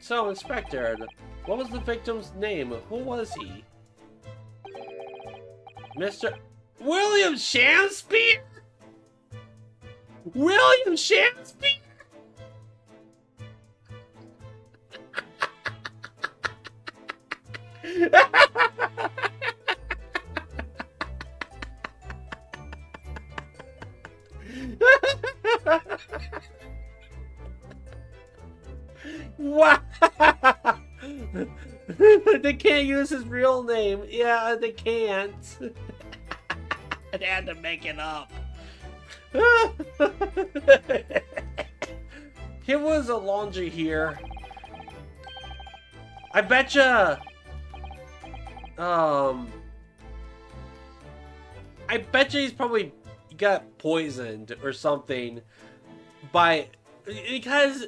So, Inspector, what was the victim's name? Who was he? Mr. William Shakespeare? William Shakespeare? Wow! They can't use his real name. Yeah, they can't. They had to make it up. Here was a laundry here. I betcha. I betcha he's probably got poisoned or something because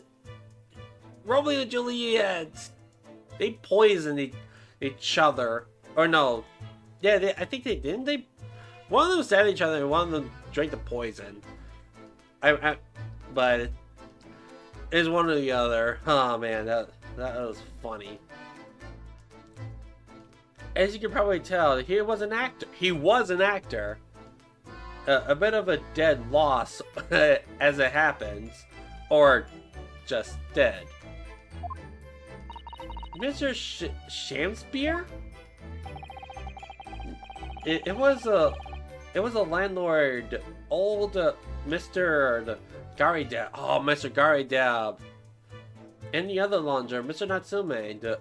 Romeo and Juliet, they poisoned each other, or no? Yeah, I think they didn't. One of them stabbed each other, and one of them drank the poison. But it's one or the other. Oh man, that was funny. As you can probably tell, he was an actor. He was an actor. A bit of a dead loss, as it happens, or just dead. Mr. Shakespeare? It was a landlord, old Mr. Garidab. Oh, Mr. Garidab. And the other laundry, Mr. Natsume,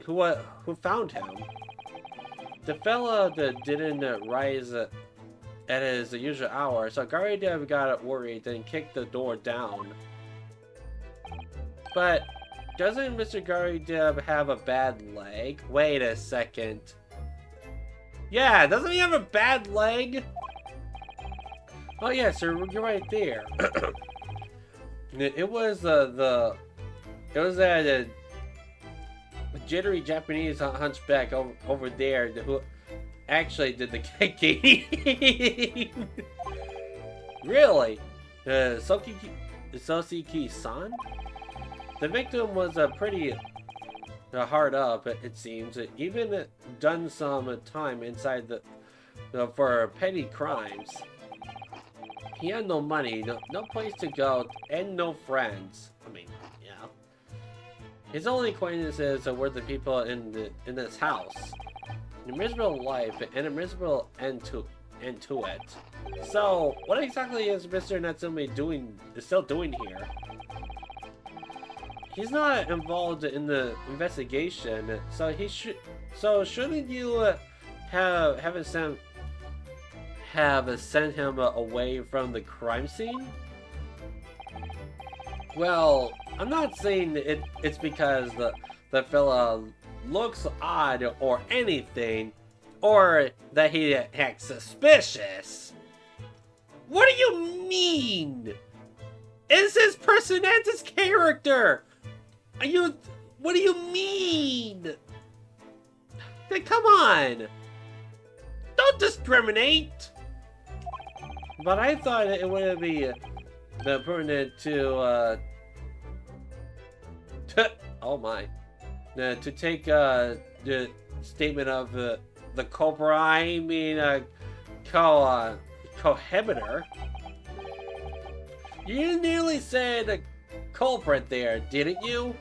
who found him. The fella that didn't rise at his usual hour, so Garidab got worried and kicked the door down. But doesn't Mr. Garidab have a bad leg? Wait a second. Yeah, doesn't he have a bad leg? Oh yeah, sir, you're right there. It was that jittery Japanese hunchback over there who actually did the game. Really? Sosiki-san? The victim was pretty hard up, it seems. Even done some time inside for petty crimes. He had no money, no place to go, and no friends. I mean, yeah. His only acquaintances were the people in this house. A miserable life and a miserable end to it. So, what exactly is Mr. Natsumi still doing here? He's not involved in the investigation, so shouldn't you have sent him away from the crime scene? Well, I'm not saying it's because the fella looks odd or anything, or that he acts suspicious. What do you mean? It's his person and his character. What do you mean? Then come on. Don't discriminate. But I thought it would be pertinent to oh my, to take the statement of the culprit. I mean, cohabitor. You nearly said culprit there, didn't you?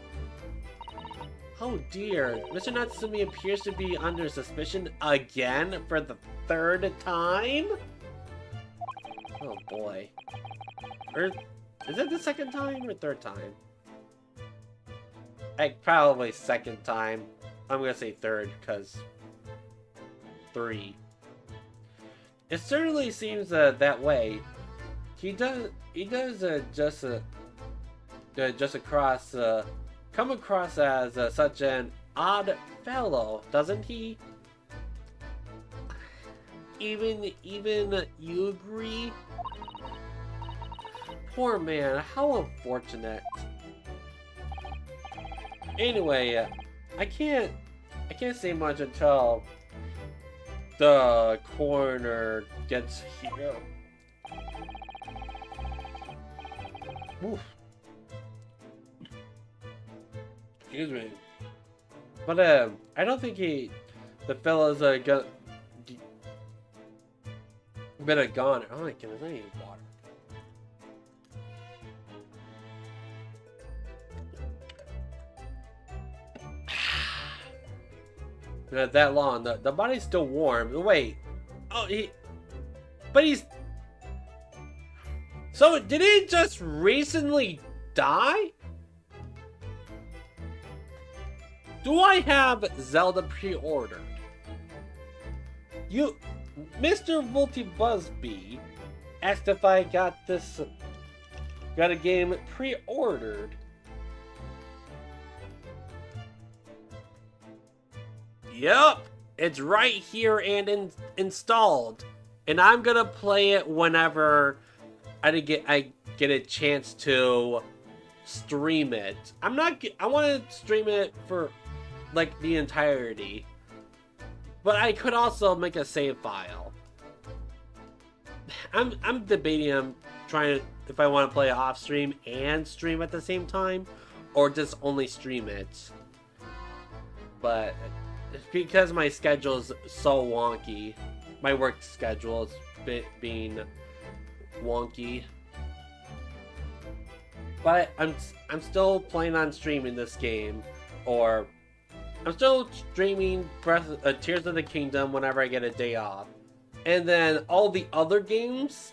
Oh dear, Mr. Natsumi appears to be under suspicion again for the third time? Oh boy. Or is it the second time or third time? Probably second time. I'm gonna say third, because 3. It certainly seems that way. He does come across as such an odd fellow, doesn't he? Even you agree? Poor man, how unfortunate. Anyway, I can't say much until the coroner gets here. Oof. Excuse me. But I don't think the fella's been a goner. Oh my goodness, I need water. Not that long. The body's still warm. Wait. Oh, but he's. So did he just recently die? Do I have Zelda pre-ordered? Mr. Volty Busby asked if I got a game pre-ordered. Yep, it's right here and installed, and I'm gonna play it whenever I get a chance to stream it. I want to stream it for like the entirety, but I could also make a save file. I'm debating if I want to play it off stream and stream at the same time, or just only stream it. But it's because my schedule is so wonky. My work schedule is being wonky. But I'm still planning on streaming this game, or I'm still streaming Tears of the Kingdom whenever I get a day off. And then all the other games,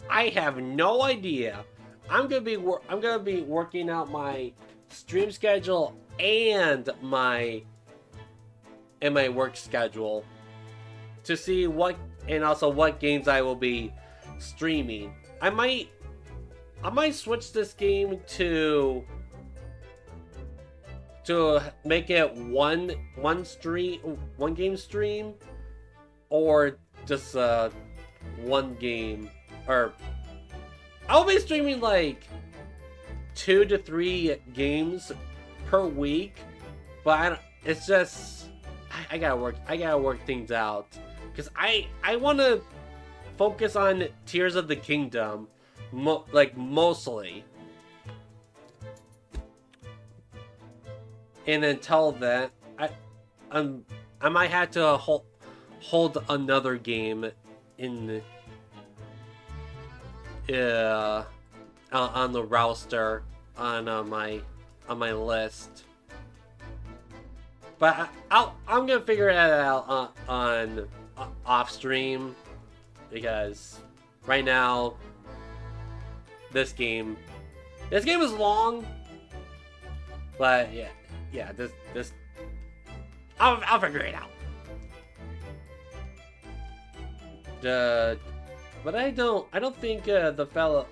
I have no idea. I'm gonna be working out my stream schedule and my work schedule to see what games I will be streaming. I might switch this game to make it one game stream, or just one game, or I'll be streaming like 2 to 3 games per week, but it's just I gotta work things out because I want to focus on Tears of the Kingdom, mostly, and until then, I might have to hold another game in on the roster on my list. But I'm gonna figure that out on off stream, because right now this game is long. But yeah, this I'll figure it out. But I don't think the fellas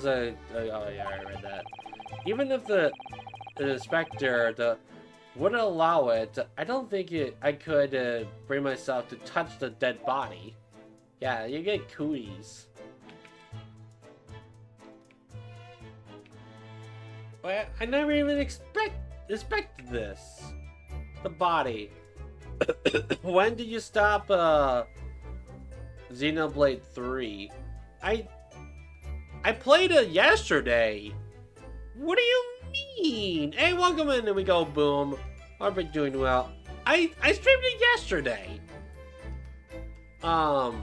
oh yeah, I read that. Even if the inspector would allow it, I don't think I could bring myself to touch the dead body. Yeah, you get cooties. Well, I never even expected this. The body. When did you stop Xenoblade 3? I played it yesterday. What do you mean? Hey, welcome in, and we go, boom. I've been doing well. I streamed it yesterday. I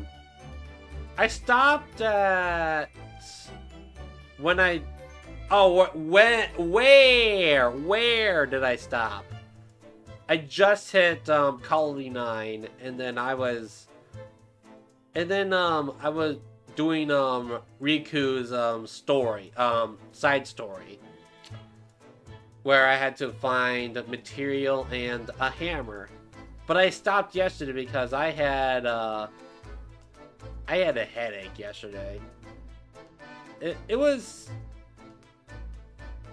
stopped at when I where did I stop? I just hit Colony 9, and then I was doing Riku's story, side story, where I had to find material and a hammer. But I stopped yesterday because I had a headache yesterday. It was,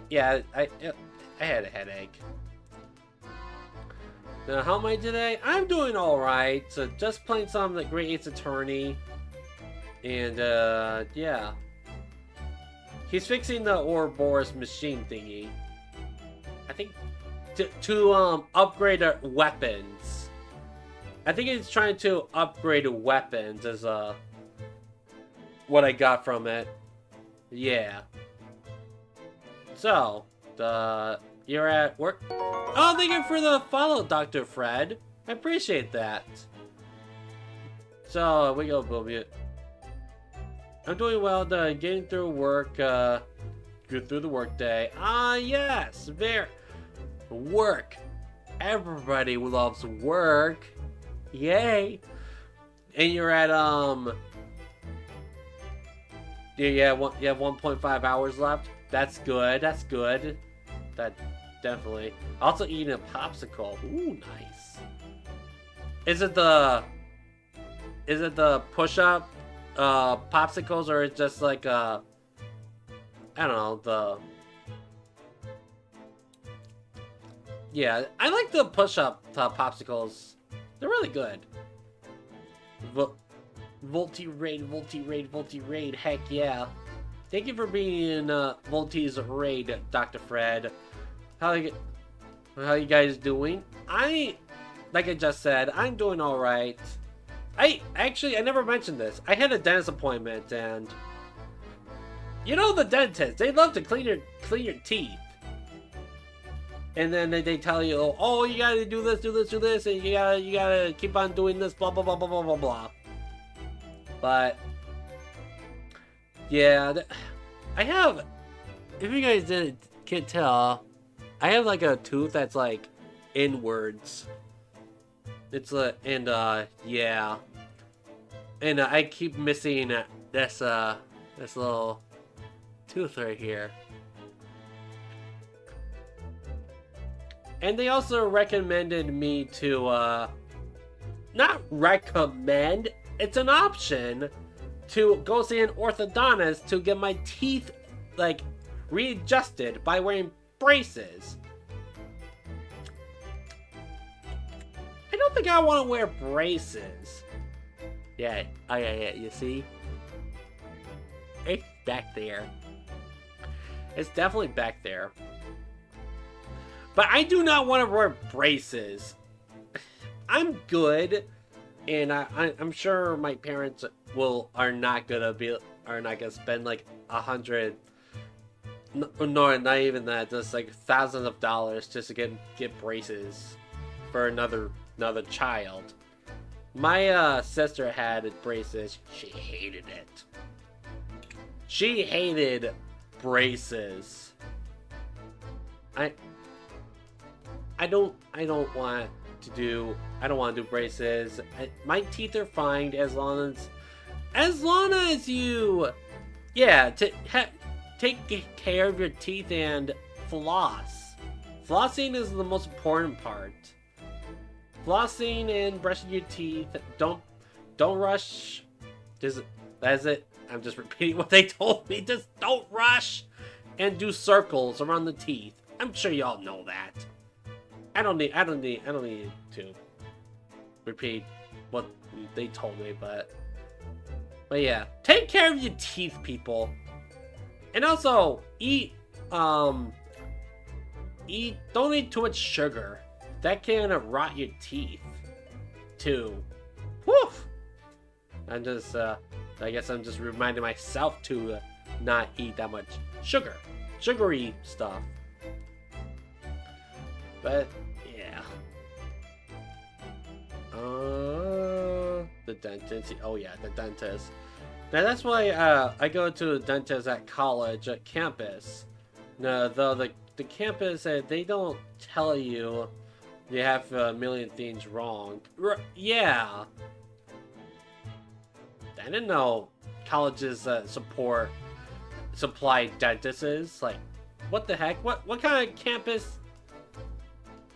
yeah, I had a headache. Now, how am I today? I'm doing alright. So just playing some like Great Ace Attorney. And yeah. He's fixing the Ouroboros machine thingy. I think to upgrade our weapons. I think he's trying to upgrade weapons as what I got from it. Yeah. So, you're at work. Oh, thank you for the follow, Dr. Fred. I appreciate that. So, we go, boom. I'm doing well, getting through work, go through the work day. Ah, yes, work. Everybody loves work. Yay. And you're at, you have 1.5 hours left. That's good, That, definitely. Also eating a popsicle. Ooh, nice. Is it the push-up popsicles, or it's just like I don't know, yeah, I like the push-up popsicles. They're really good. Volti-raid, heck yeah. Thank you for being in Volti's raid, Dr. Fred. How you guys doing? Like I just said, I'm doing alright. I never mentioned this. I had a dentist appointment, and you know the dentist, they love to clean your teeth. And then they tell you, oh, you gotta do this, and you gotta keep on doing this, blah blah blah blah blah blah blah. But yeah, I have. If you guys can't tell, I have like a tooth that's like inwards. It's yeah, and I keep missing this little tooth right here. And they also recommended me to not recommend, it's an option to go see an orthodontist to get my teeth like readjusted by wearing braces. I don't think I want to wear braces. Yeah. Oh, yeah. You see? It's back there. It's definitely back there. But I do not want to wear braces. I'm good, and I'm sure my parents are not gonna spend like no, not even that, just like thousands of dollars just to get braces for another child. My sister had braces. She hated it. She hated braces. I don't want to do braces. My teeth are fine as long as you take care of your teeth and floss. Flossing is the most important part. Flossing and brushing your teeth. Don't rush. That's it. I'm just repeating what they told me. Just don't rush and do circles around the teeth. I'm sure y'all know that. I don't need to repeat what they told me, but yeah, take care of your teeth, people, and also don't eat too much sugar. That can rot your teeth too. Whew. I guess I'm just reminding myself to not eat that much sugary stuff. But yeah. The dentist. Oh yeah, the dentist. Now that's why I go to the dentist at college at campus. No, though the campus they don't tell you have a million things wrong. Yeah. I didn't know colleges supply dentists. Like, what the heck? What kind of campus?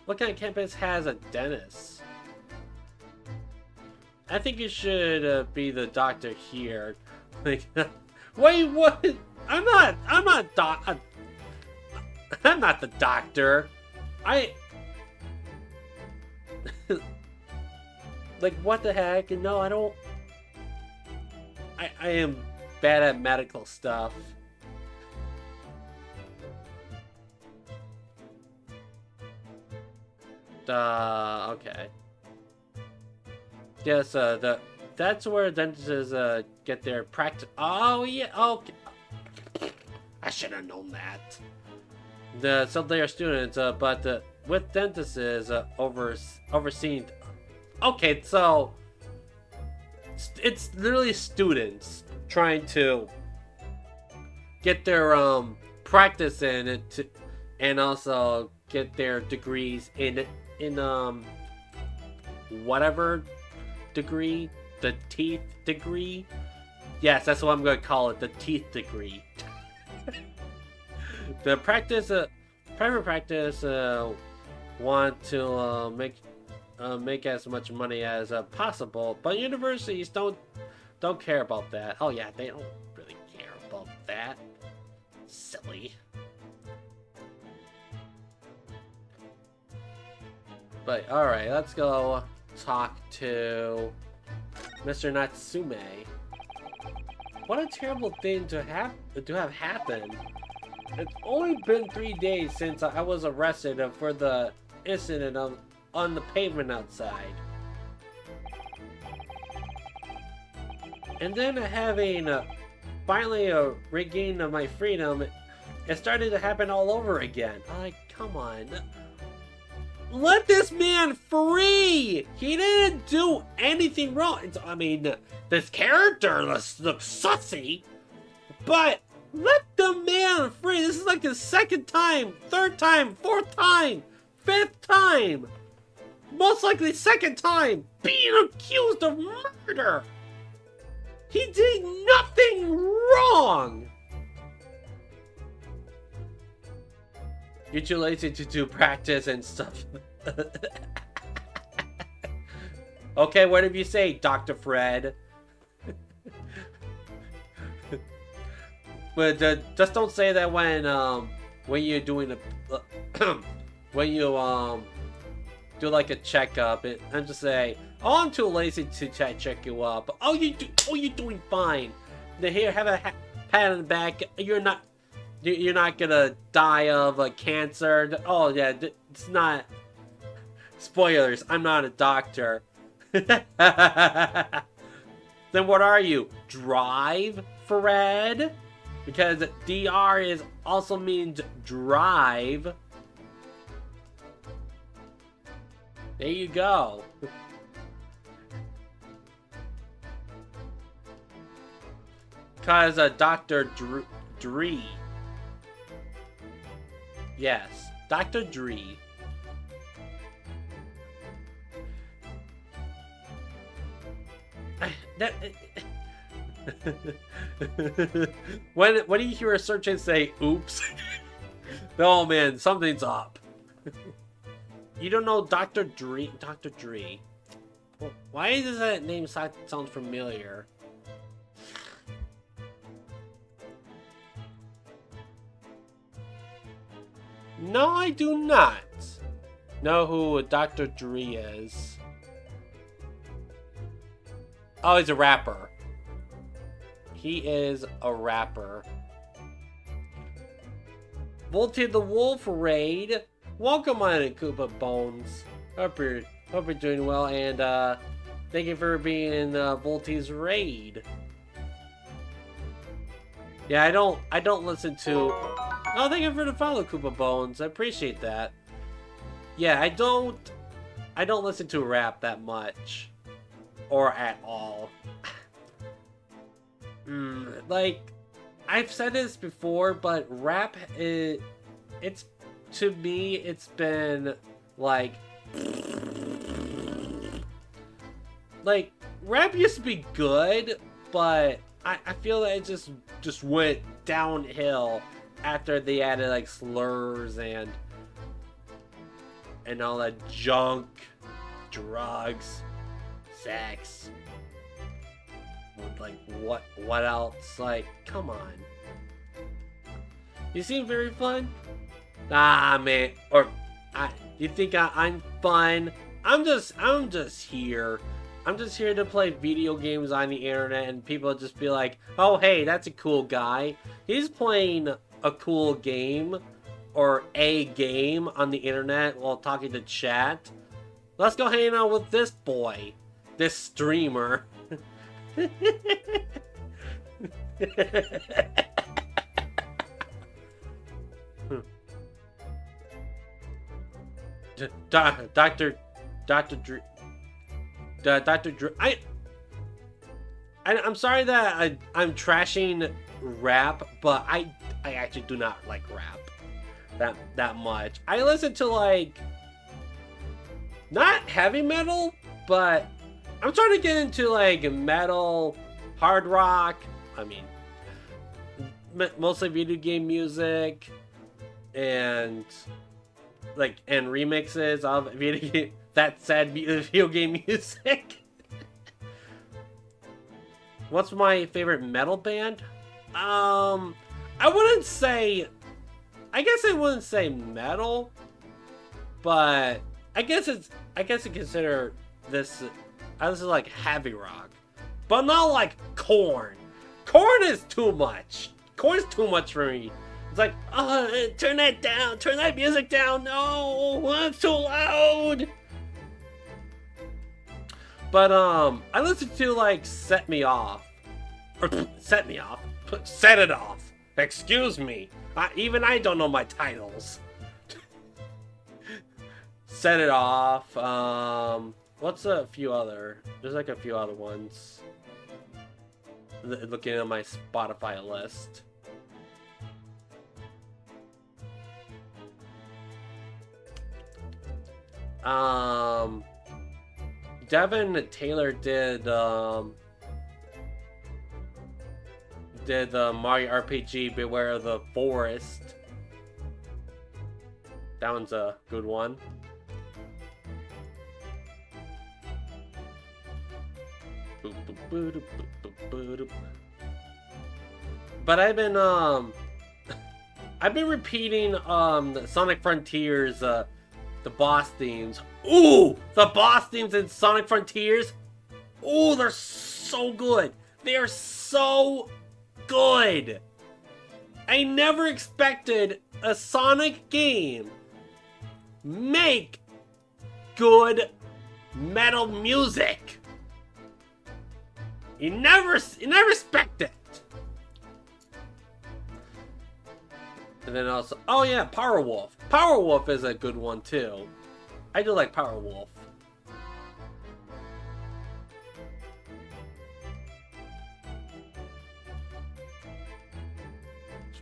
What kind of campus has a dentist? I think you should be the doctor here. Like, wait, what? I'm not the doctor. Like, what the heck? No, I don't. I am bad at medical stuff. Okay. Yes, that's where dentists get their practice. Oh yeah, okay. I should have known that. So they are students, but with dentists overseen. Okay, so it's literally students trying to get their practice in it, and also get their degrees in whatever degree, the teeth degree. Yes, that's what I'm going to call it, the teeth degree. The private practice want to make as much money as possible, but universities don't care about that. Oh yeah, they don't really care about that. Silly. But alright, let's go talk to Mr. Natsume. What a terrible thing to have happened. It's only been 3 days since I was arrested for the incident on the pavement outside. And then having finally regained my freedom, it started to happen all over again. Like, come on. Let this man free! He didn't do anything wrong. I mean, this character looks sussy, but let the man free. This is like the second time, third time, fourth time, fifth time. Most likely second time being accused of murder. He did nothing wrong. You're too lazy to do practice and stuff. Okay, whatever you say, Dr. Fred. But just don't say that when you're doing a when you do like a checkup and just say, "Oh, I'm too lazy to check you up. Oh, you're doing fine. Here, have a pat on the back. You're not gonna die of cancer. Oh yeah, it's not. Spoilers. I'm not a doctor. Then what are you? Drive, Fred? Because DR is also means drive. There you go. Because Dr. Dree. Yes, Dr. Dree. When you hear a search and say, oops. Oh man, something's up. You don't know Dr. Dree? Dr. Dree. Well, why does that name sound familiar? No, I do not know who Dr. Dree is. Oh, he's a rapper. He is a rapper. Volty the Wolf Raid. Welcome on in, Koopa Bones. Hope you're doing well, and thank you for being in Volty's raid. Yeah, I don't listen to. Oh, thank you for the follow, Koopa Bones. I appreciate that. Yeah, I don't listen to rap that much, or at all. Like, I've said this before, but rap it's to me, it's been like rap used to be good, but I feel that it just went downhill after they added like slurs and all that junk, drugs, sex. Like what else? Like, come on. You seem very fun. Ah, man. Or you think I'm fun? I'm just here. I'm just here to play video games on the internet, and people just be like, "Oh, hey, that's a cool guy. He's playing a cool game or a game on the internet while talking to chat. Let's go hang out with this boy, this streamer." Dr. Drew. I'm sorry that I'm trashing rap, but I actually do not like rap that much. I listen to like not heavy metal, but I'm trying to get into like metal, hard rock. I mean, mostly video game music and remixes of video game music. What's my favorite metal band? I wouldn't say. I guess I wouldn't say metal, but I guess I consider this. This is like heavy rock, but not like Korn. Korn is too much. Korn's too much for me. It's like, turn that down. Turn that music down. No, it's too loud. But I listen to like Set Me Off, or Set Me Off, Set It Off. Excuse me. Even I don't know my titles. Set It Off. What's a few other? There's like a few other ones. Looking at my Spotify list. Devin Taylor did the Mario RPG Beware of the Forest. That one's a good one. But I've been repeating Sonic Frontiers the boss themes. Ooh, the boss themes in Sonic Frontiers. Ooh, they're so good. They are so good. I never expected a Sonic game make good metal music. You never expect it. And then also, oh yeah, Power Wolf. Power Wolf is a good one too. I do like Power Wolf.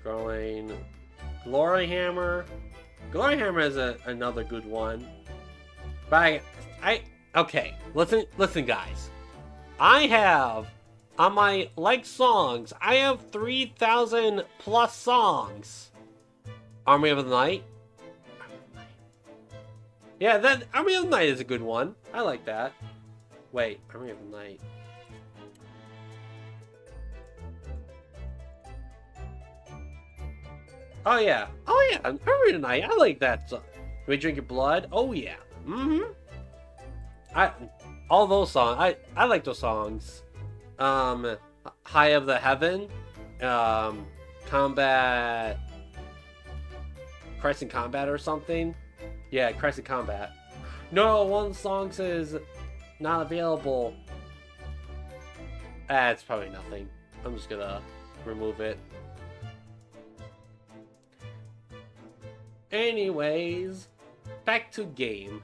Scrolling. Glory Hammer. Glory Hammer is another good one. But okay, listen guys. I have, on my like songs, I have 3,000 plus songs. Army of the Night. Yeah, that Army of the Night is a good one. I like that. Wait, Army of the Night. Oh yeah, Army of the Night. I like that song. We Drink Your Blood. Oh yeah. All those songs. I like those songs. High of the Heaven. Combat. Christ in Combat or something. Yeah, Christ in Combat. No, one of the songs is not available. It's probably nothing. I'm just gonna remove it. Anyways, back to game.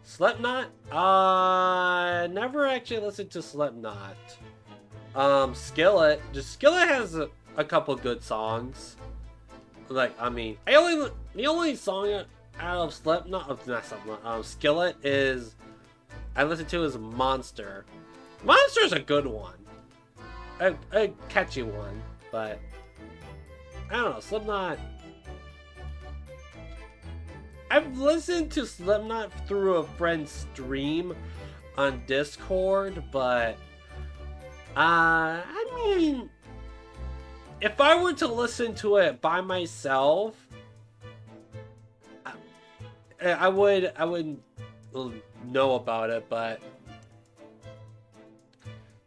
Slipknot? Never actually listened to Slipknot. Skillet. Skillet has a couple good songs. Like, I mean, the only song out of Slipknot, not Slipknot, Skillet is, I listen to is Monster. Monster's a good one. A catchy one, but I don't know, Slipknot. I've listened to Slipknot through a friend's stream on Discord, but I mean, if I were to listen to it by myself, I would know about it, but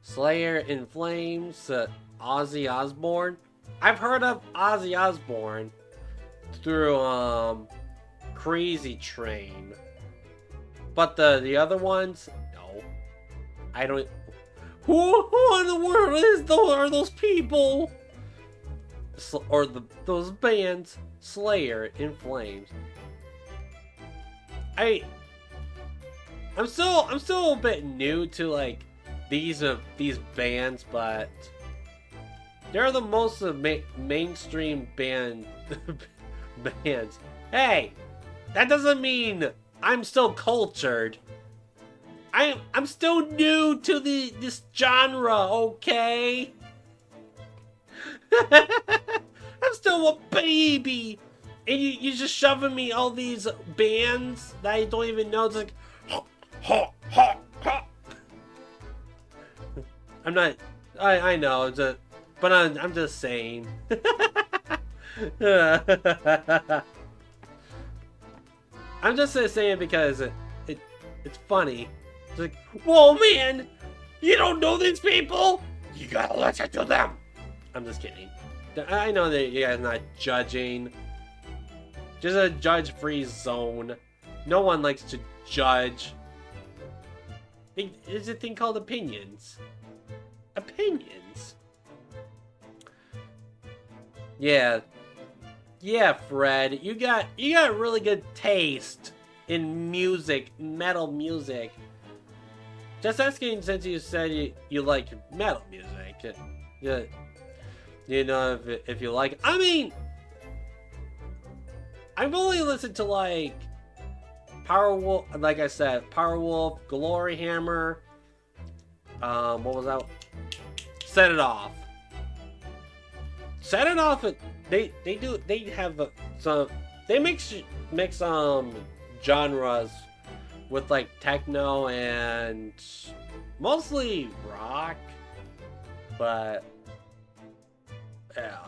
Slayer in Flames, Ozzy Osbourne. I've heard of Ozzy Osbourne through Crazy Train, but the other ones, no, I don't. Who in the world are those people? Or those bands? Slayer in Flames. I'm still a bit new to like these bands, but they're the most mainstream bands. Hey, that doesn't mean I'm still cultured. I'm still new to this genre, okay? I'm still a baby, and you just shoving me all these bands that I don't even know. It's like, I'm not. I know, but I'm just saying. I'm just saying because it's funny. It's like, whoa, man, you don't know these people? You gotta listen to them. I'm just kidding. I know that you guys are not judging. Just a judge-free zone. No one likes to judge. There's a thing called opinions. Opinions. Yeah, Fred. You got really good taste in music, metal music. Just asking, since you said you like metal music. Yeah. You know, if you like, I mean, I've only listened to like Power Wolf, like I said, Power Wolf, Glory Hammer. What was that? Set It Off. Set It Off. They have some. They mix genres with like techno and mostly rock, but yeah.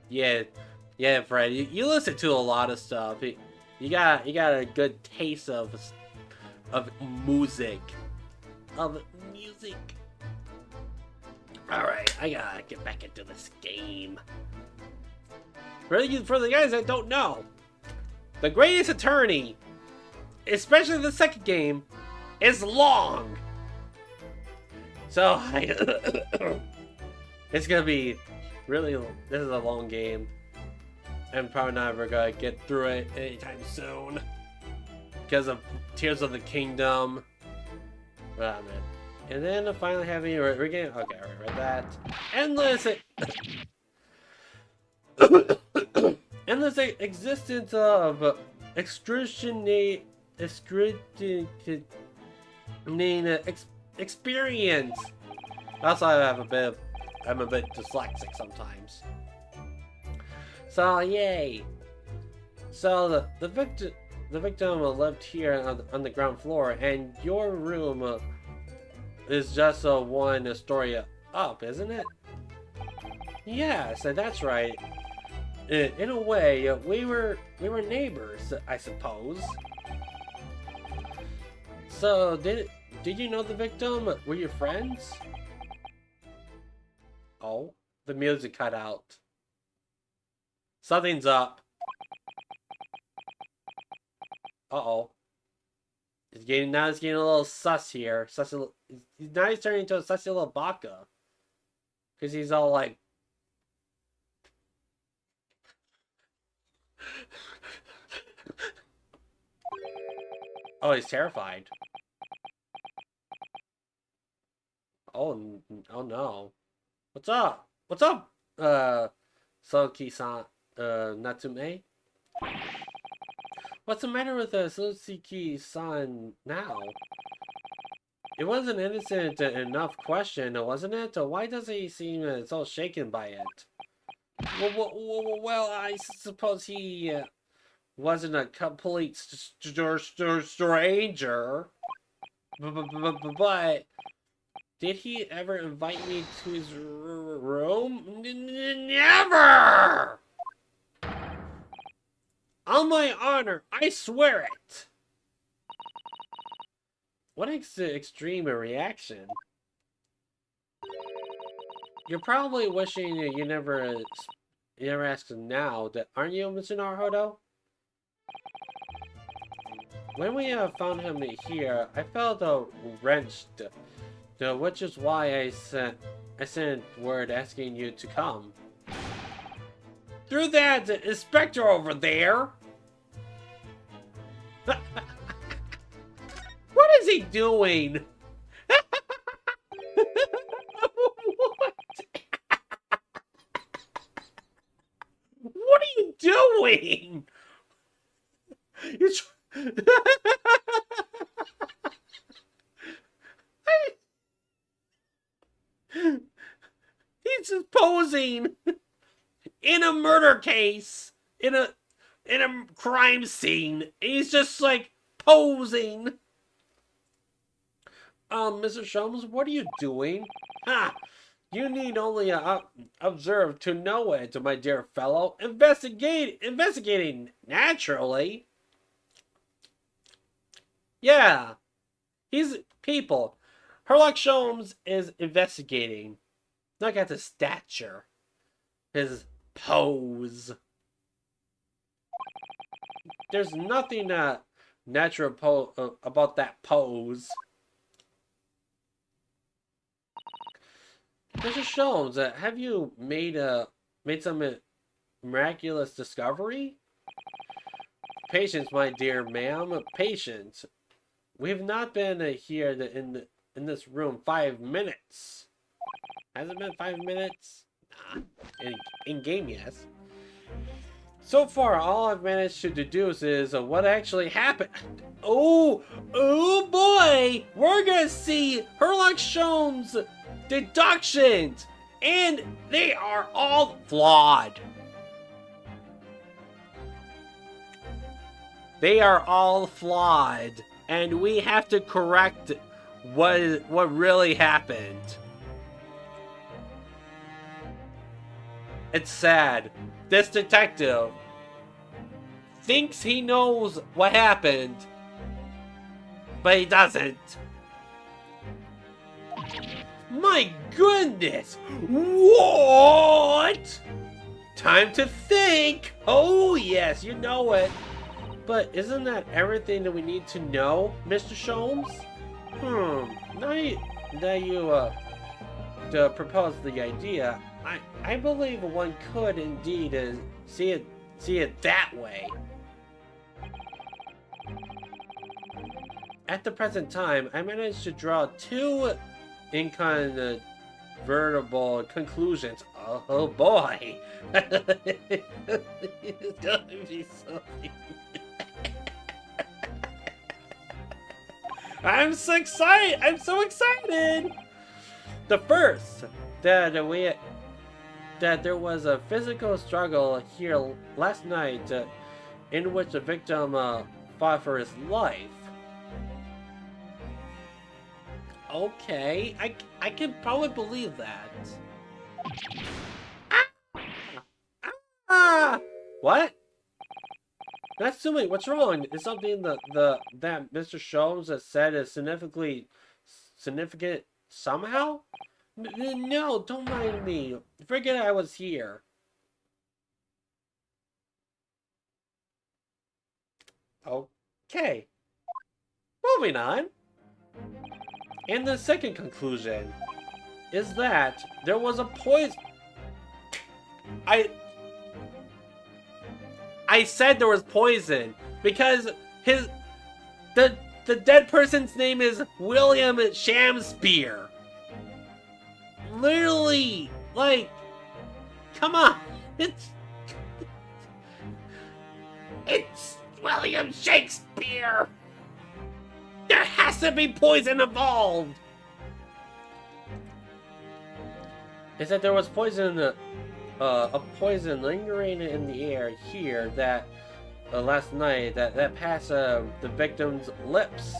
Yeah, yeah, Fred. You listen to a lot of stuff. You got a good taste of music. Of music. All right, I gotta get back into this game. For the guys that don't know, the Greatest Attorney, especially the second game, is long. So it's gonna be really. This is a long game. I'm probably not ever gonna get through it anytime soon because of Tears of the Kingdom. Ah, man. And then finally having we're getting okay. I read that. Endless. Endless existence of excruciating experience. Also, I'm a bit dyslexic sometimes. So yay. So the victim lived here on the ground floor, and your room is just one story up, isn't it? Yeah, so that's right. In a way, we were neighbors, I suppose. So did you know the victim? Were you friends? Oh, the music cut out. Something's up. Uh-oh. It's getting a little sus here. Now he's turning into a sussy little baka. Because he's all like... Oh, he's terrified. Oh no. What's up? What's up? Soki-san, Natsume? What's the matter with Soki-san now? It was an innocent enough question, wasn't it? Why does he seem so shaken by it? Well, I suppose he wasn't a complete stranger. But did he ever invite me to his room? Never! On my honor, I swear it! What extreme reaction? You're probably wishing you never asked him now, aren't you, Mr. Naruhodo? When we found him here, I felt wrenched, which is why I sent word asking you to come. Through that inspector over there! What is he doing? What are you doing? He's just posing in a murder case, in a crime scene. He's just like posing. Mr. Sholmes, what are you doing? Ha! You need only observe to know it, my dear fellow. Investigating naturally. Yeah, he's people. Herlock Sholmes is investigating. Look at his stature, his pose. There's nothing natural about that pose. Mr. Sholmes, have you made some miraculous discovery? Patience, my dear ma'am. Patience. We've not been here in this room 5 minutes. Has it been 5 minutes? Nah. In game, yes. So far, all I've managed to deduce is what actually happened. Oh boy! We're gonna see Herlock Sholmes' deductions, and they are all flawed. They are all flawed, and we have to correct what really happened. It's sad. This detective thinks he knows what happened, but he doesn't. My goodness! What? Time to think! Oh yes, you know it. But isn't that everything that we need to know, Mr. Sholmes? Now you propose the idea, I believe one could indeed see it that way. At the present time, I managed to draw two inconvertible conclusions. Oh boy! It's gonna be something. I'm so excited! I'm so excited! The first, that there was a physical struggle here last night in which the victim fought for his life. Okay, I can probably believe that. Ah! What? Natsumi, what's wrong? Is something that Mr. Sholmes has said is significant somehow? No, don't mind me. Forget I was here. Okay. Moving on. And the second conclusion is that there was a poison. I said there was poison because the dead person's name is William Shamspeare. Literally, like, come on, it's William Shakespeare. There has to be poison involved. It said there was poison, a poison lingering in the air here that last night that passed the victim's lips.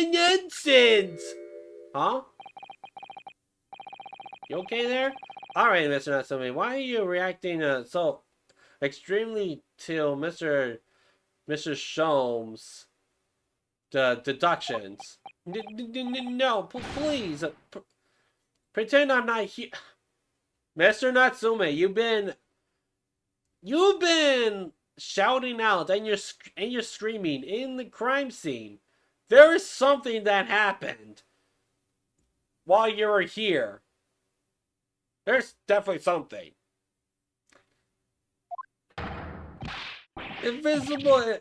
Nonsense! Huh? You okay there? Alright, Mr. Natsumi, why are you reacting so extremely to Mr. Sholmes' deductions? No, please. Pretend I'm not here. Mr. Natsume, you've been shouting out and you're screaming in the crime scene. There is something that happened while you were here. There's definitely something. Invisible,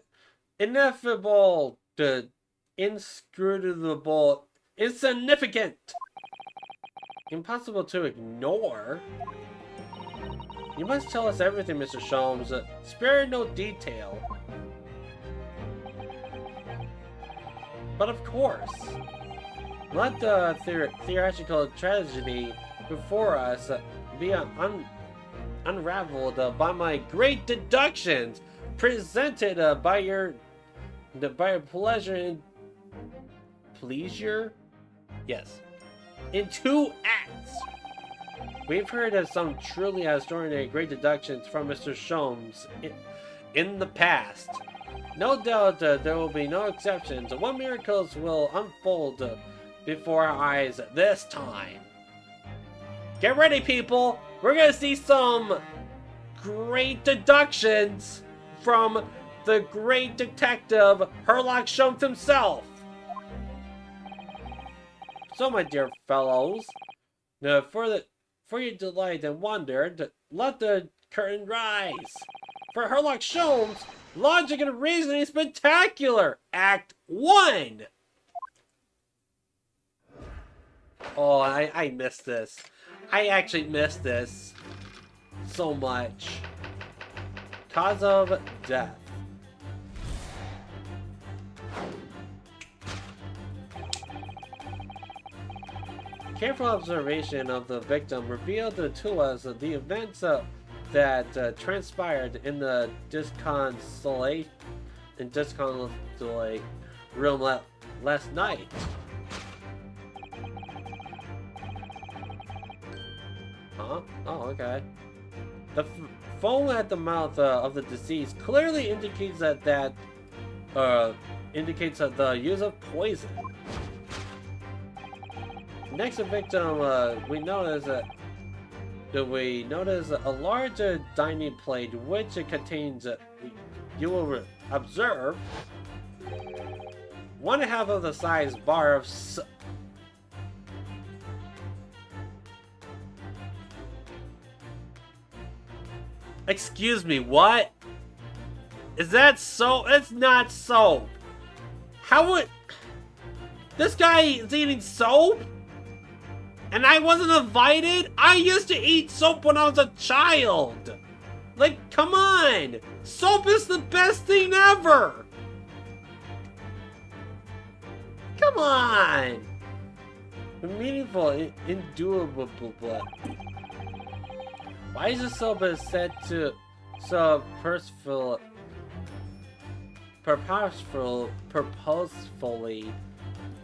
ineffable, inscrutable, insignificant, impossible to ignore. You must tell us everything, Mr. Sholmes. Spare no detail. But of course, let the theatrical tragedy before us be unraveled by my great deductions, presented by your pleasure and pleasure. Yes, in 2 acts. We've heard of some truly extraordinary great deductions from Mr. Sholmes in the past. No doubt there will be no exceptions. What miracles will unfold before our eyes this time? Get ready, people! We're gonna see some great deductions from the great detective Sherlock Sholmes himself. So, my dear fellows, for your delight and wonder, let the curtain rise. For Sherlock Sholmes, Logic and Reasoning Spectacular, Act 1. Oh, I missed this. I actually missed this so much. Cause of death. Careful observation of the victim revealed to us the events that transpired in the disconsolate room last night. Huh? Huh? Oh, okay. The foam at the mouth of the deceased clearly indicates that the use of poison. Next victim, we notice a large dining plate which contains, you will observe, 1/2 of the size bar of Excuse me, what? Is that soap? It's not soap. How would... This guy is eating soap? And I wasn't invited? I used to eat soap when I was a child. Like, come on. Soap is the best thing ever. Come on. Meaningful, indubitable. Why is the soap said to so purposefully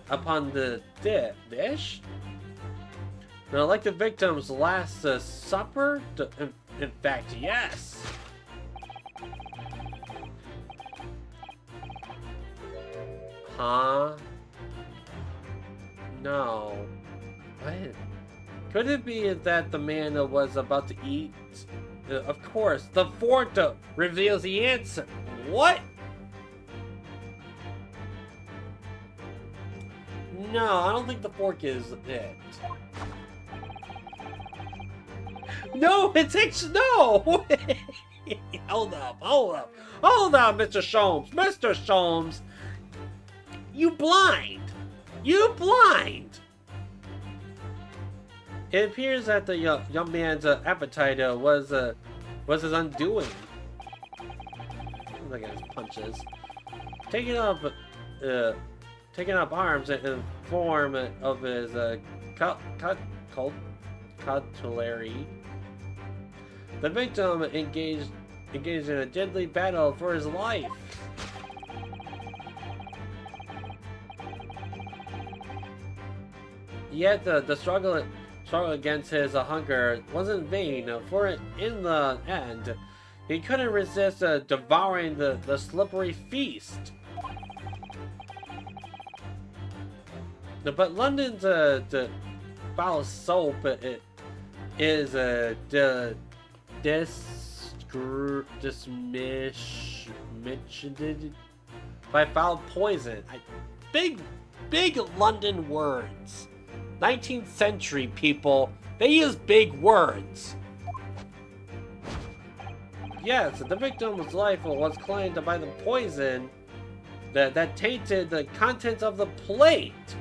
upon the dish? Now, like the victim's last supper? In fact, yes. Huh? No. What? Could it be that the man was about to eat? Of course, the fork reveals the answer. What? No, I don't think the fork is it. No, it's actually no. Hold up, Mr. Sholmes, Mr. Sholmes. You blind. It appears that the young man's appetite was his undoing. Look at his punches. Taking up arms in form of his cutlery. The victim engaged in a deadly battle for his life. Yet the struggle against his hunger wasn't vain, for in the end, he couldn't resist devouring the slippery feast. But London's the foul soap is dismissed by foul poison. Big London words. 19th century people, they use big words. Yes, the victim's life was claimed by the poison that tainted the contents of the plate.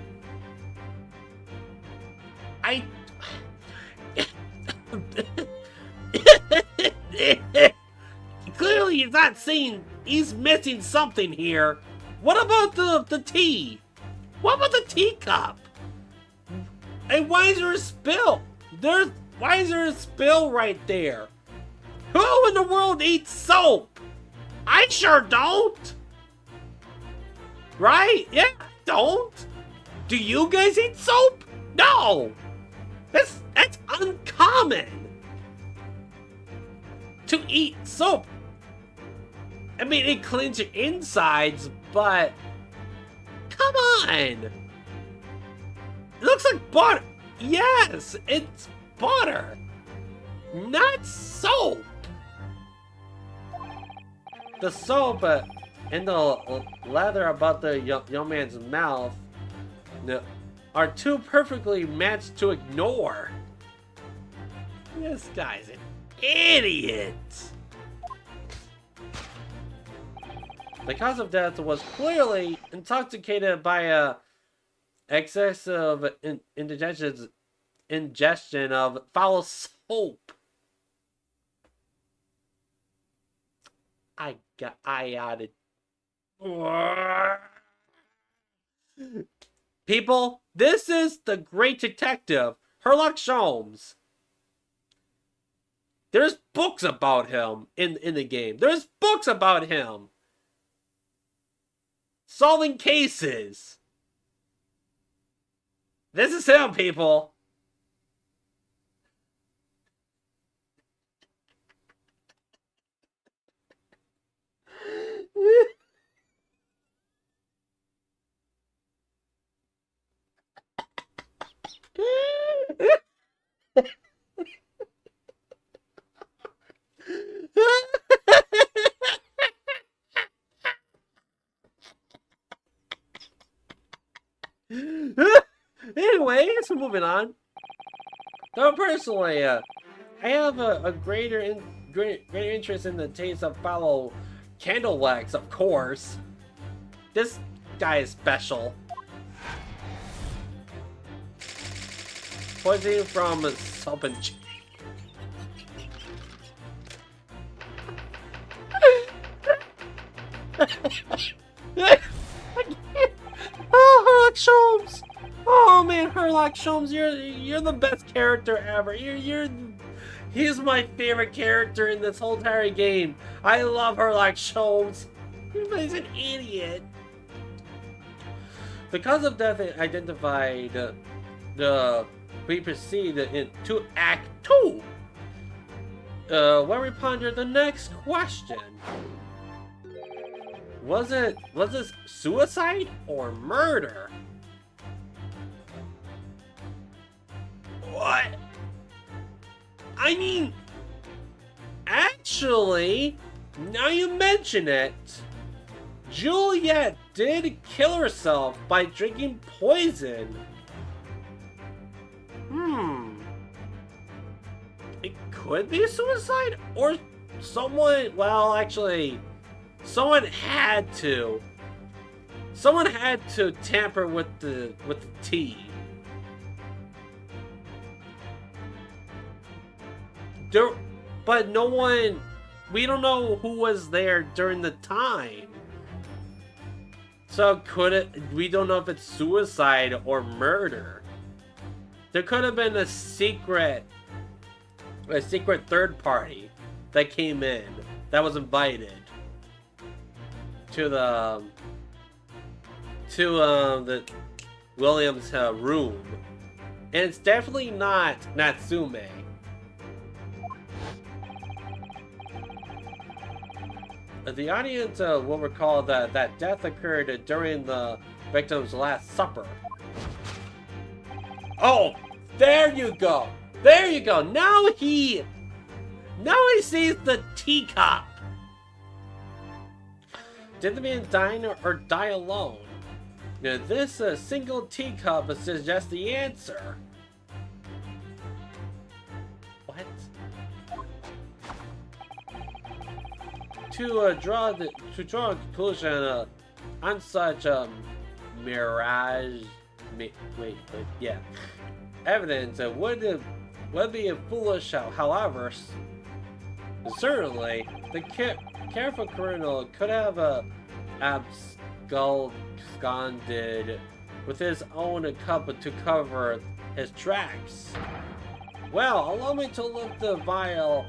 Clearly he's not seeing, he's missing something here. What about the tea? What about the teacup? And why is there a spill? Why is there a spill right there? Who in the world eats soap? I sure don't. Right? Yeah, I don't. Do you guys eat soap? No. That's uncommon to eat soap. I mean, it cleans your insides, but come on. It looks like butter. Yes, it's butter, not soap. The soap and the leather about the young man's mouth are too perfectly matched to ignore. This guy's an idiot. The cause of death was clearly intoxicated by excessive ingestion of foul soap. I ought to... People, this is the great detective, Sherlock Holmes. There's books about him in the game. There's books about him. Solving cases. This is him, people. Anyway, so moving on. Though personally, I have a greater interest in the taste of follow candle wax, of course. This guy is special. Poisoning from soap and Oh, Herlock Sholmes! Oh man, Herlock Sholmes, you're the best character ever. He's my favorite character in this whole entire game. I love Herlock Sholmes. He's an idiot. The cause of death identified. We proceed into Act 2. Where we ponder the next question. Was this suicide or murder? What? I mean, actually, now you mention it, Juliet did kill herself by drinking poison. It could be suicide or someone, well, actually, someone had to tamper with the tea. But no one, we don't know who was there during the time. So we don't know if it's suicide or murder. There could have been a secret third party that came in, that was invited to the Williams' room, and it's definitely not Natsume. The audience will recall that death occurred during the victim's last supper. Oh, there you go. There you go. Now he sees the teacup. Did the man dine or die alone? Now this single teacup suggests the answer. What? To draw a conclusion on such evidence would be foolish. However, certainly the careful criminal could have absconded with his own cup to cover his tracks. Well, allow me to lift the vial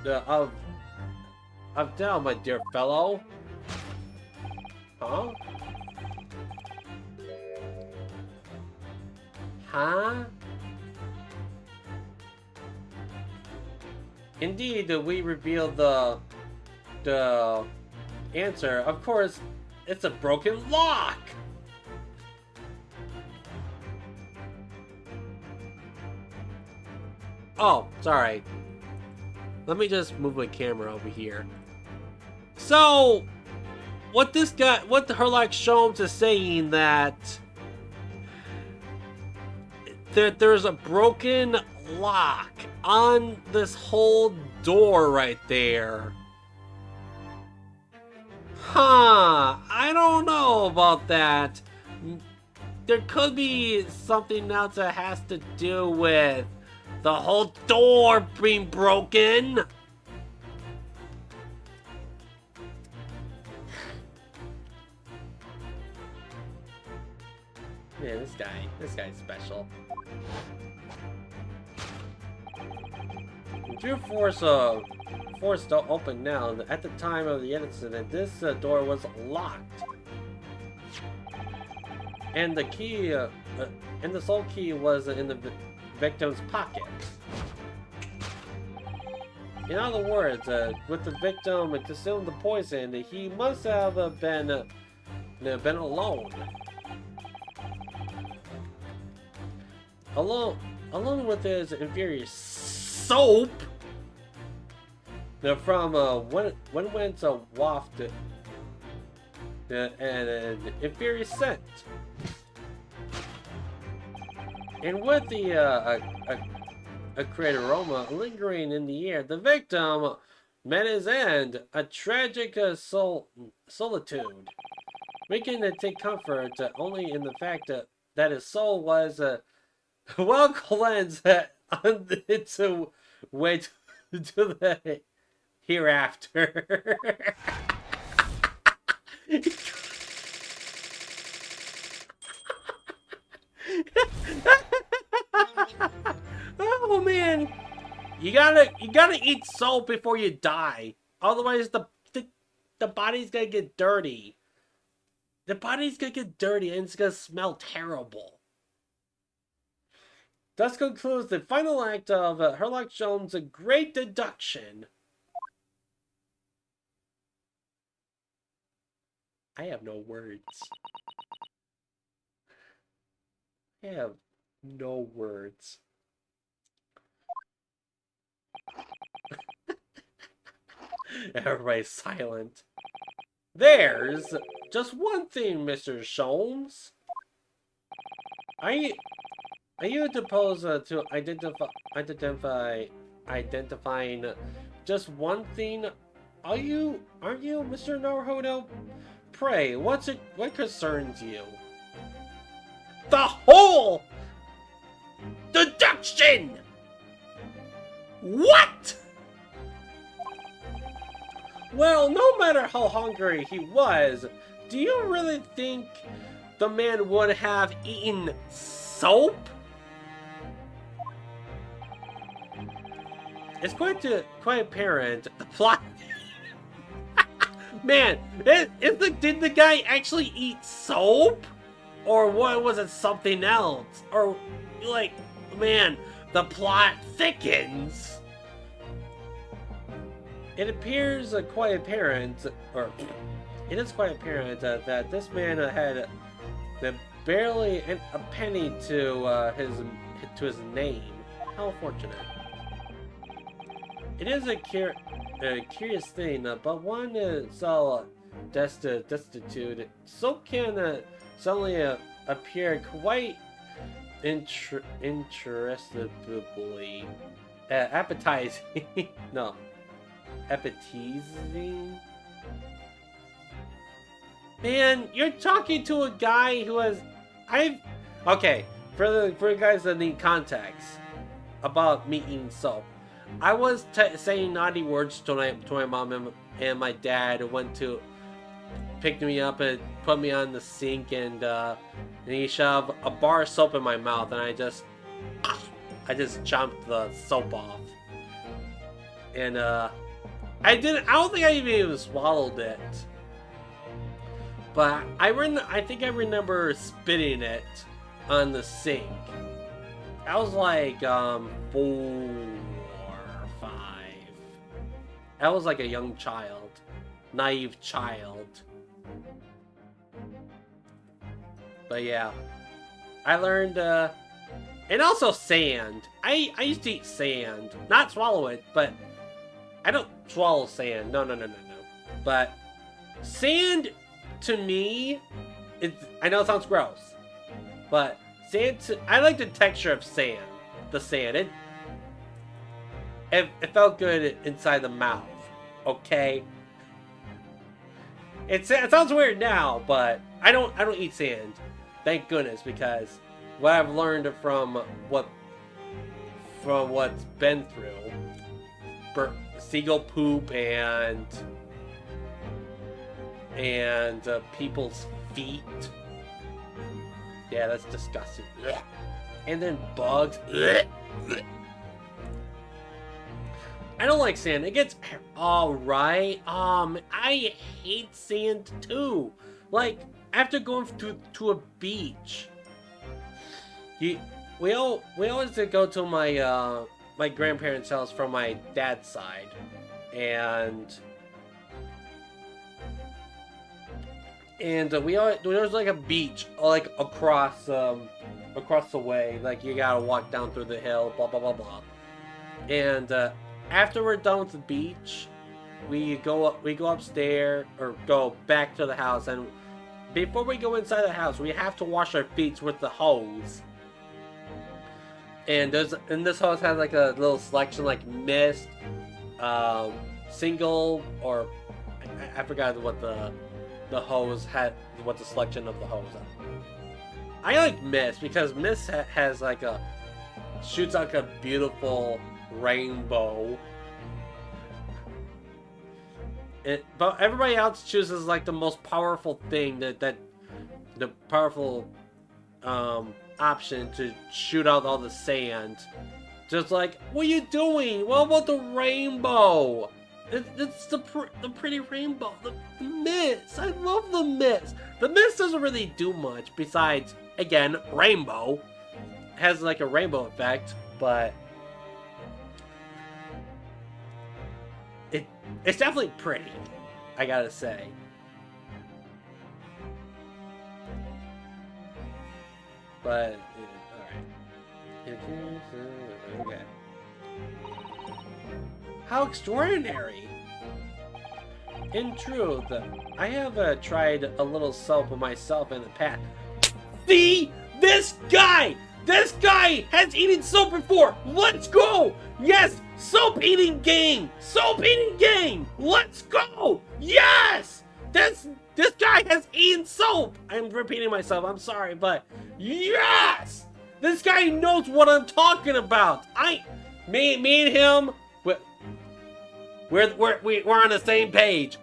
of down, my dear fellow. Huh? Huh? Indeed, we revealed the answer. Of course, it's a broken lock! Oh, sorry. Let me just move my camera over here. So, what the Herlock Sholmes is saying that there's a broken lock on this whole door right there. Huh, I don't know about that. There could be something else that has to do with the whole door being broken. Man, this guy's special. Due force to open now. At the time of the incident, this door was locked, and the key, and the sole key was in the victim's pocket. In other words, with the victim consumed the poison, he must have been alone. Alone with his inferior soap. Now from when went wafted and an inferior scent. And with the acrid aroma lingering in the air, the victim met his end, a tragic solitude, making it take comfort only in the fact that his soul was well cleansed on its way to the hereafter. Oh man, you gotta eat salt before you die. Otherwise, the body's gonna get dirty. The body's gonna get dirty and it's gonna smell terrible. Thus concludes the final act of Sherlock Holmes' Great Deduction. I have no words. I have no words. Everybody's silent. There's just one thing, Mr. Sholmes. Are you supposed to identifying just one thing? Aren't you, Mr. Naruhodo? Pray, what concerns you? The whole deduction! What? Well, no matter how hungry he was, do you really think the man would have eaten soap? It's quite apparent the plot. Man, did the guy actually eat soap? Or what, was it something else? Or, like, man, the plot thickens. It appears quite apparent, or it is quite apparent that this man had barely a penny to his name. How fortunate! It is a curious thing, but one so destitute, so can suddenly appear quite interestingly appetizing. No. Appetizing? Man, you're talking to a guy who has... Okay, for the guys that need context about me eating soap, I was saying naughty words to my mom and my dad went to pick me up and put me on the sink and he shoved a bar of soap in my mouth and I just chomped the soap off. And I don't think I even swallowed it. But I think I remember spitting it on the sink. I was like 4 or 5. I was like a young child. Naive child. But yeah. I learned and also sand. I used to eat sand. Not swallow it, but I don't swallow sand. No. But sand, to me, I know it sounds gross, but sand, I like the texture of sand. The sand. It felt good inside the mouth. Okay. It sounds weird now, but I don't eat sand. Thank goodness, because what I've learned from what's been through. Seagull poop and people's feet. Yeah, that's disgusting. Ugh. And then bugs. Ugh. I don't like sand. It gets alright. I hate sand too. Like after going to a beach, we always did go to my my grandparents' house from my dad's side, and there was like a beach like across the way, like you gotta walk down through the hill, blah blah blah blah. And after we're done with the beach, we go upstairs or go back to the house, and before we go inside the house, we have to wash our feet with the hose. And this hose has like a little selection like mist, single, or I forgot what the hose had, what the selection of the hose. I like mist because mist has like shoots like a beautiful rainbow. But everybody else chooses like the most powerful thing that the powerful option to shoot out all the sand. Just like, what are you doing? What about the rainbow? It's the pretty rainbow. The mist. I love the mist. The mist doesn't really do much besides, again, rainbow. It has like a rainbow effect, but it's definitely pretty, I gotta say. But, alright. Okay. How extraordinary! In truth, I have tried a little soap myself in the past. See? This guy! This guy has eaten soap before! Let's go! Yes! Soap eating game! Soap eating game! Let's go! Yes! This guy has eaten soap! I'm repeating myself, I'm sorry, but yes! This guy knows what I'm talking about! Me and him, we're on the same page.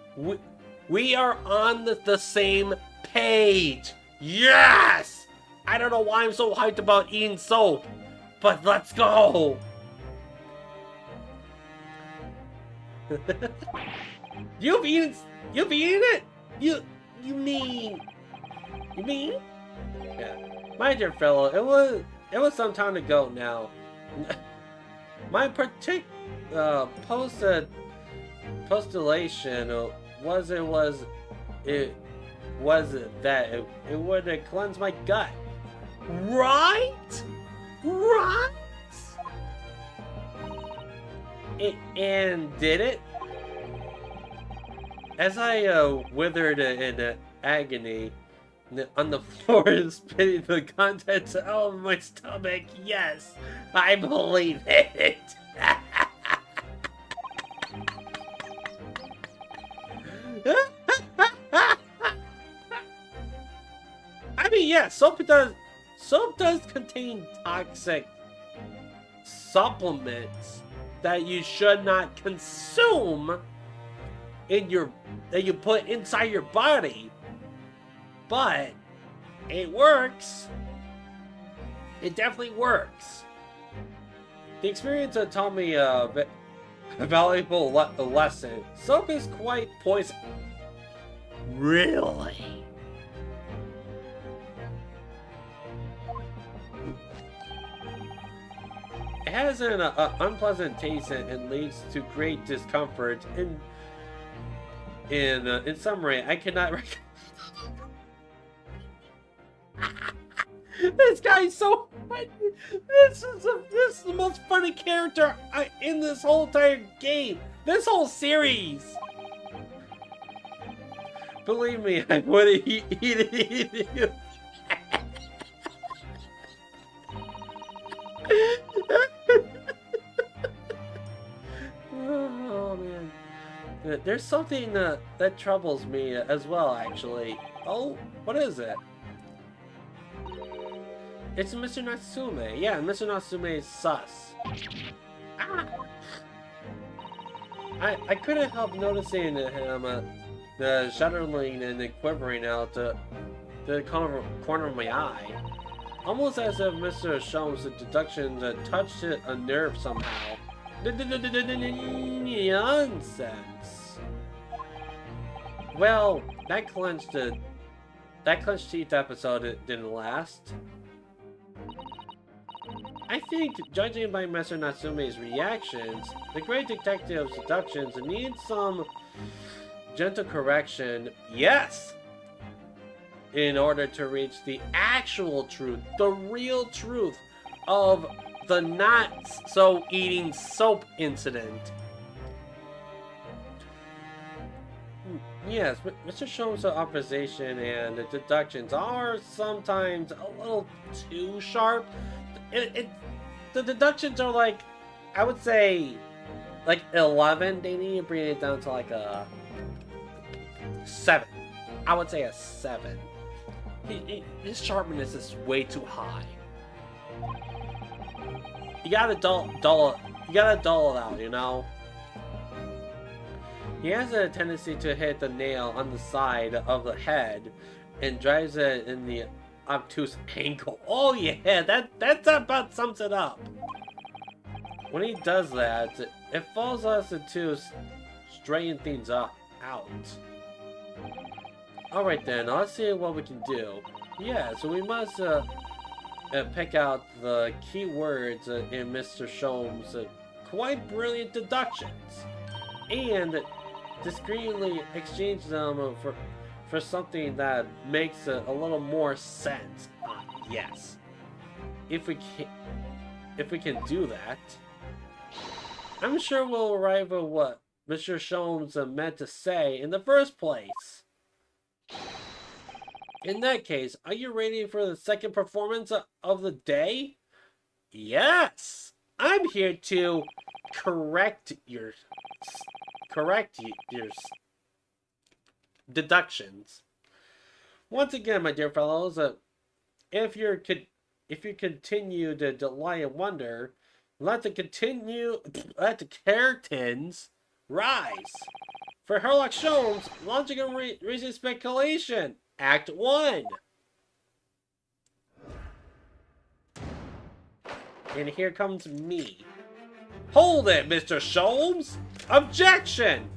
We are on the same page. Yes! I don't know why I'm so hyped about eating soap, but let's go! You've eaten it? You mean? Yeah. My dear fellow, it was some time ago now. My postulation was that it would cleanse my gut. Right? And did it? As I withered in agony on the floor, spitting the contents out of my stomach, yes, I believe it. I mean, yeah, soap does contain toxic supplements that you should not consume that you put inside your body, but it works. It definitely works. The experience taught me a valuable lesson. Soap is quite poison. Really? It has an unpleasant taste and leads to great discomfort. In summary, I cannot recommend. This guy's so funny. This is the most funny character in this whole entire game. This whole series. Believe me, I wouldn't eat it. Oh man. There's something that troubles me as well, actually. Oh, what is it? It's Mr. Natsume. Yeah, Mr. Natsume is sus. Ah! I couldn't help noticing him shuddering and quivering out the corner of my eye. Almost as if Mr. Sholmes' deductions touched a nerve somehow. Nonsense. Well, that clenched teeth episode didn't last. I think, judging by Mr. Natsume's reactions, the great detective's deductions need some gentle correction. Yes! In order to reach the actual truth, the real truth of the not-so-eating soap incident. Yes, Mr. Sholmes' observation and the deductions are sometimes a little too sharp. The deductions are like, I would say, like 11. They need to bring it down to like a 7. I would say a 7. His sharpness is way too high. You gotta you gotta dull it out, you know? He has a tendency to hit the nail on the side of the head and drives it in the obtuse angle. Oh yeah, that about sums it up. When he does that, it falls us into straighten things out. Alright then, let's see what we can do. Yeah, so we must pick out the key words in Mr. Sholmes' quite brilliant deductions. And discreetly exchange them for something that makes a little more sense. Yes. If we can do that, I'm sure we'll arrive at what Mr. Sholmes meant to say in the first place. In that case, are you ready for the second performance of the day? Yes! I'm here to correct your deductions. Once again, my dear fellows, if you continue to delight and wonder, let the curtains rise. For Herlock Sholmes, launching and raising speculation. Act 1. And here comes me. Hold it, Mr. Sholmes! Objection!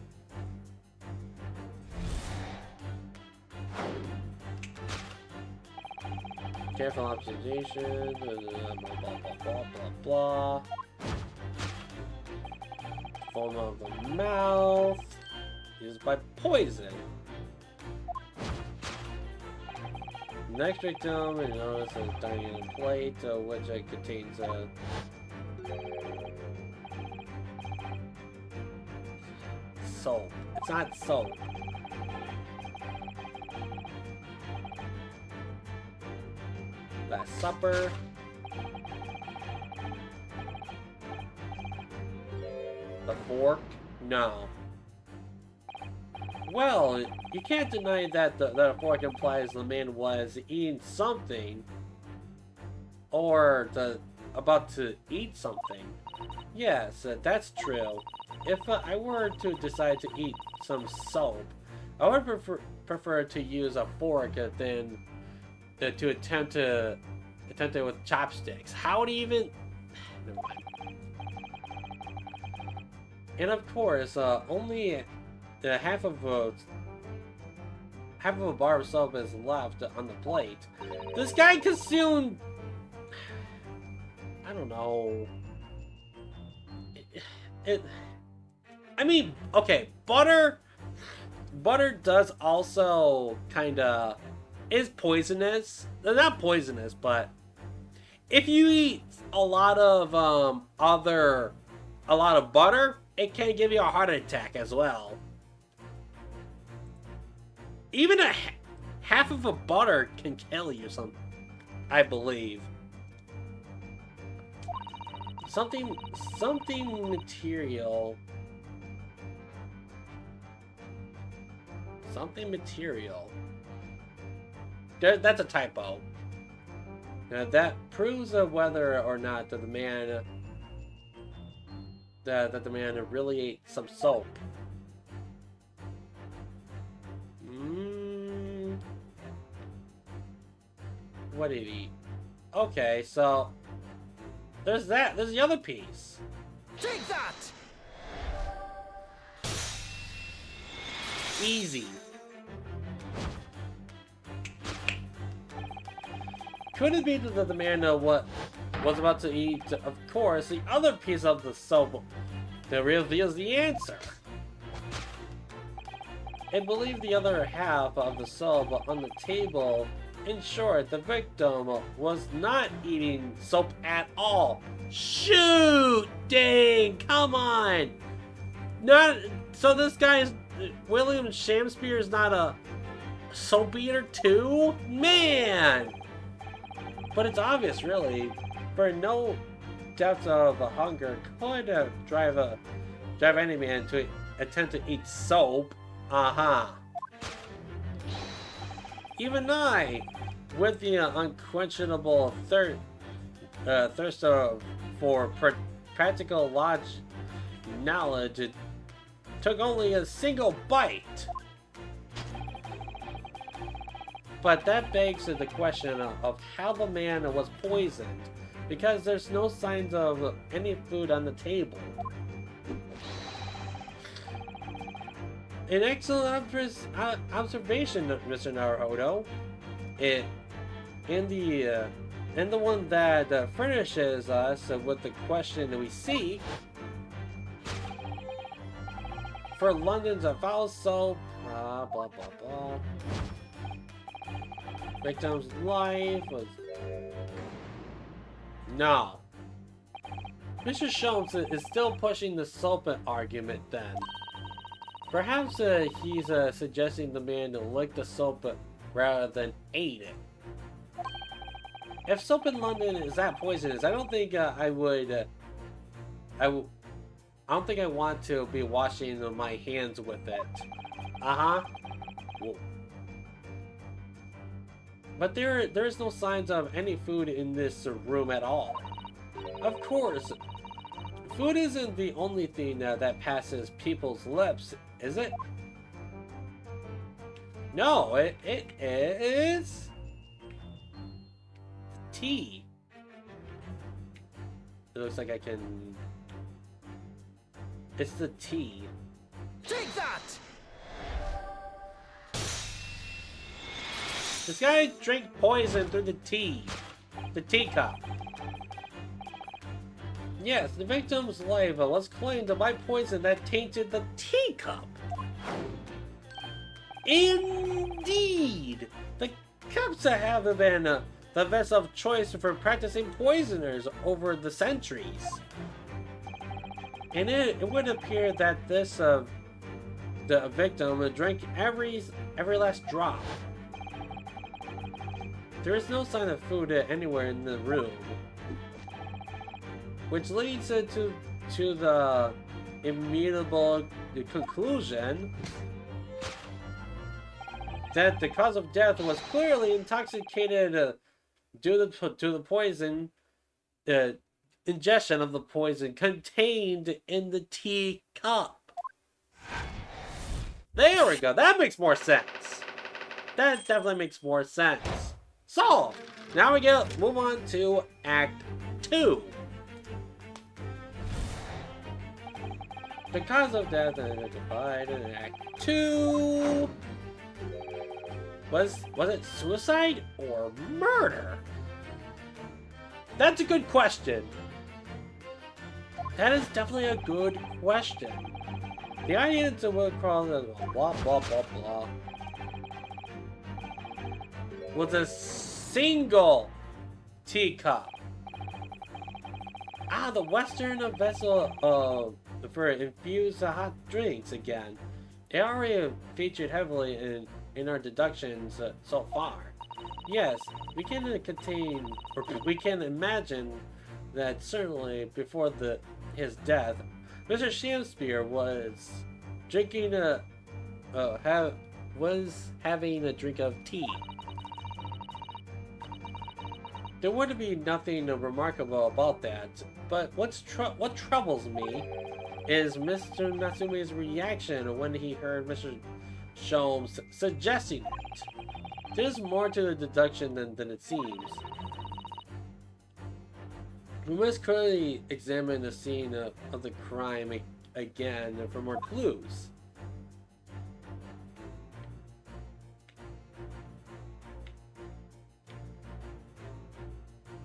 Careful observation, blah, blah, blah, blah, blah. Form of the mouth. Used by poison. Next victim, you notice a dining plate, which contains soap. It's not soap. Last Supper. The fork? No. Well, you can't deny that the fork implies the man was eating something, or about to eat something. Yes, that's true. If I were to decide to eat some soap, I would prefer to use a fork than to attempt it with chopsticks. How would he even? Never mind. And of course, only half of a bar of soap is left on the plate. This guy consumed, I don't know. I mean, okay, butter does also kinda is poisonous. They're not poisonous, but if you eat a lot of butter, it can give you a heart attack as well. Even half of a butter can kill you, I believe. Something material. Something material. That's a typo. Now that proves whether or not that the man really ate some soap. What did he eat? Okay, so there's that. There's the other piece. Take that! Easy. Could it be that the man what was about to eat, of course, the other piece of the soap that reveals the answer? And believe the other half of the soap on the table. In short, the victim was not eating soap at all. Shoot! Dang! Come on! Not so. This guy William Shakespeare is not a soap eater too? Man! But it's obvious, really. For no depth of hunger could drive any man to attempt to eat soap. Even I, with the unquenchable thirst for practical knowledge, it took only a single bite. But that begs the question of how the man was poisoned, because there's no signs of any food on the table. An excellent observation, Mr. Naruhodo. And the one that furnishes us with the question that we seek. For London's foul soap, blah blah blah. Victim's life was... No. Mr. Sholmes is still pushing the soap argument then. Perhaps he's suggesting the man to lick the soap rather than eat it. If soap in London is that poisonous, I don't think I don't think I want to be washing my hands with it. Whoa. But there is no signs of any food in this room at all. Of course, food isn't the only thing that passes people's lips, is it? No, it is tea. It looks like I can... It's the tea. Take that! This guy drank poison through the tea. The teacup. Yes, the victim's life was claimed by poison that tainted the teacup. Indeed! The cups have been the vessel of choice for practicing poisoners over the centuries. And it would appear that this the victim drank every last drop. There is no sign of food anywhere in the room, which leads to the immutable conclusion that the cause of death was clearly intoxicated due to the poison, ingestion of the poison contained in the teacup. There we go. That makes more sense. That definitely makes more sense. So, now we move on to Act 2. The cause of death identified in Act 2. Was it suicide or murder? That's a good question. That is definitely a good question. The audience will call it blah blah blah blah. Was a single teacup. The Western vessel for infused hot drinks again. It already featured heavily in our deductions so far. Yes, we can imagine that certainly before his death, Mr. Shakespeare was drinking having a drink of tea. There would be nothing remarkable about that, but what troubles me is Mr. Natsume's reaction when he heard Mr. Sholmes suggesting it. There's more to the deduction than it seems. We must clearly examine the scene of the crime again for more clues.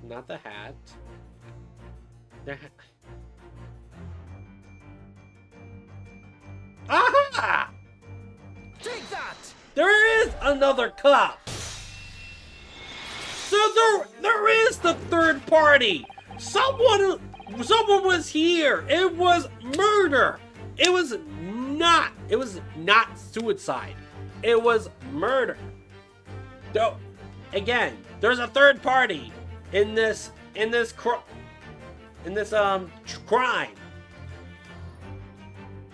Not the hat. Aha! Take that! There is another cup! So there is the third party! Someone was here! It was murder! It was not. It was not suicide. It was murder. Though, again, there's a third party in this crime.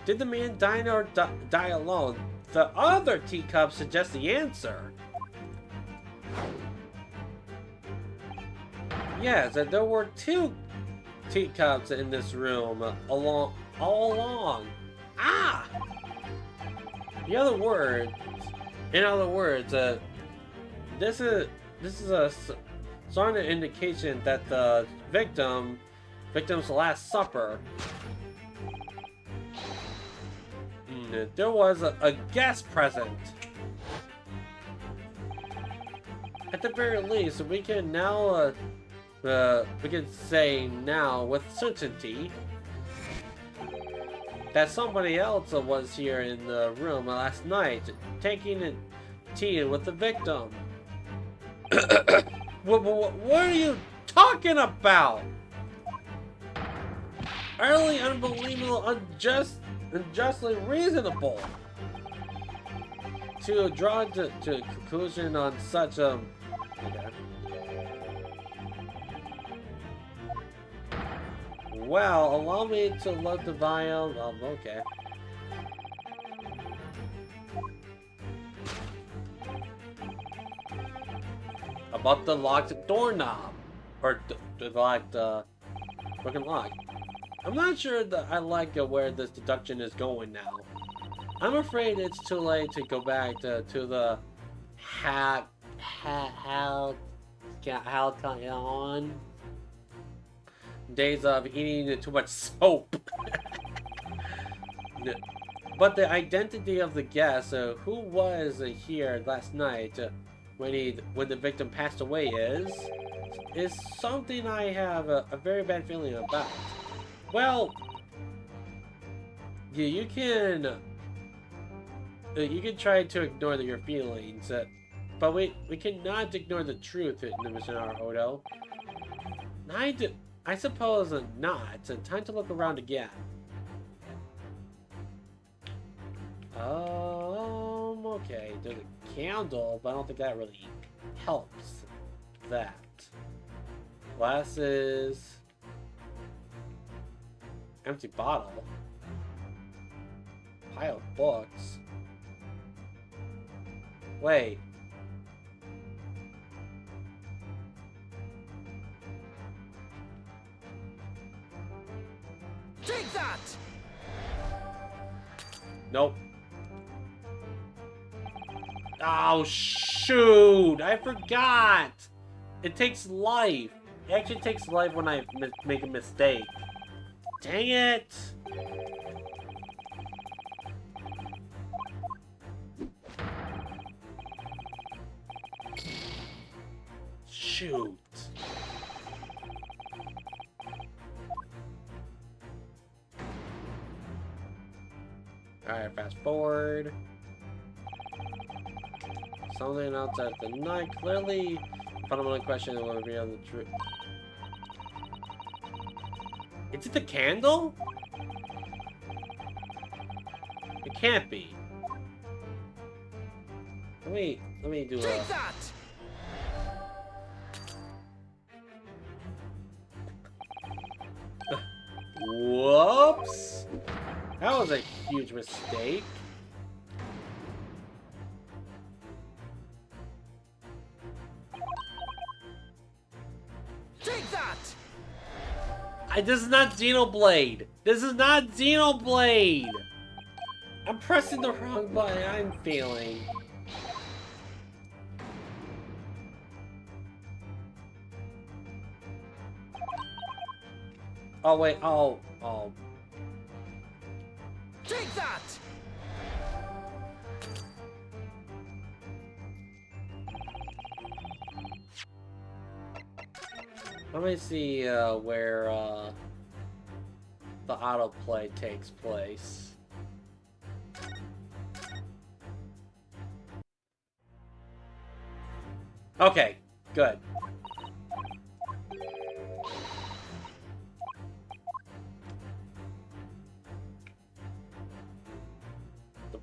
Did the man die or die alone? The other teacup suggests the answer. Yes, and there were 2 teacups in this room all along. Ah! In other words, this is a strong indication that the victim's last supper. There was a guest present. At the very least, we can now we can say now with certainty that somebody else was here in the room last night, taking tea with the victim. What are you talking about? Utterly unbelievable, unjustly reasonable to draw to a conclusion on such okay. Well, allow me to load the vial. Okay. About the locked doorknob. Or the locked, broken lock. I'm not sure that I like where this deduction is going now. I'm afraid it's too late to go back to the on days of eating too much soap. But the identity of the guest who was here last night when the victim passed away is something I have a very bad feeling about. Well, yeah, you can try to ignore your feelings, but we cannot ignore the truth, Mr. Naruhodo. I suppose not. Time to look around again. Okay. There's a candle, but I don't think that really helps. That. Glasses. Empty bottle. Pile of books. Wait. Take that! Nope. Oh, shoot! I forgot! It takes life. It actually takes life when I make a mistake. Dang it! Shoot. Alright, fast forward. Something outside the night. Clearly, fundamental question will reveal the truth. Is it the candle? It can't be. Let me do Take that! Whoops! That was a huge mistake. Take that! This is not Xenoblade. This is not Xenoblade. I'm pressing the wrong button. I'm failing. Oh wait. Oh. Take that! Let me see where the autoplay takes place. Okay, good.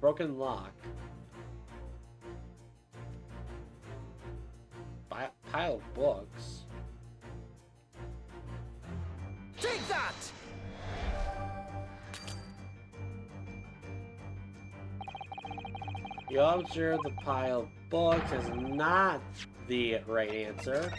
broken lock. Pile of books. Take that! You observe the pile of books is not the right answer.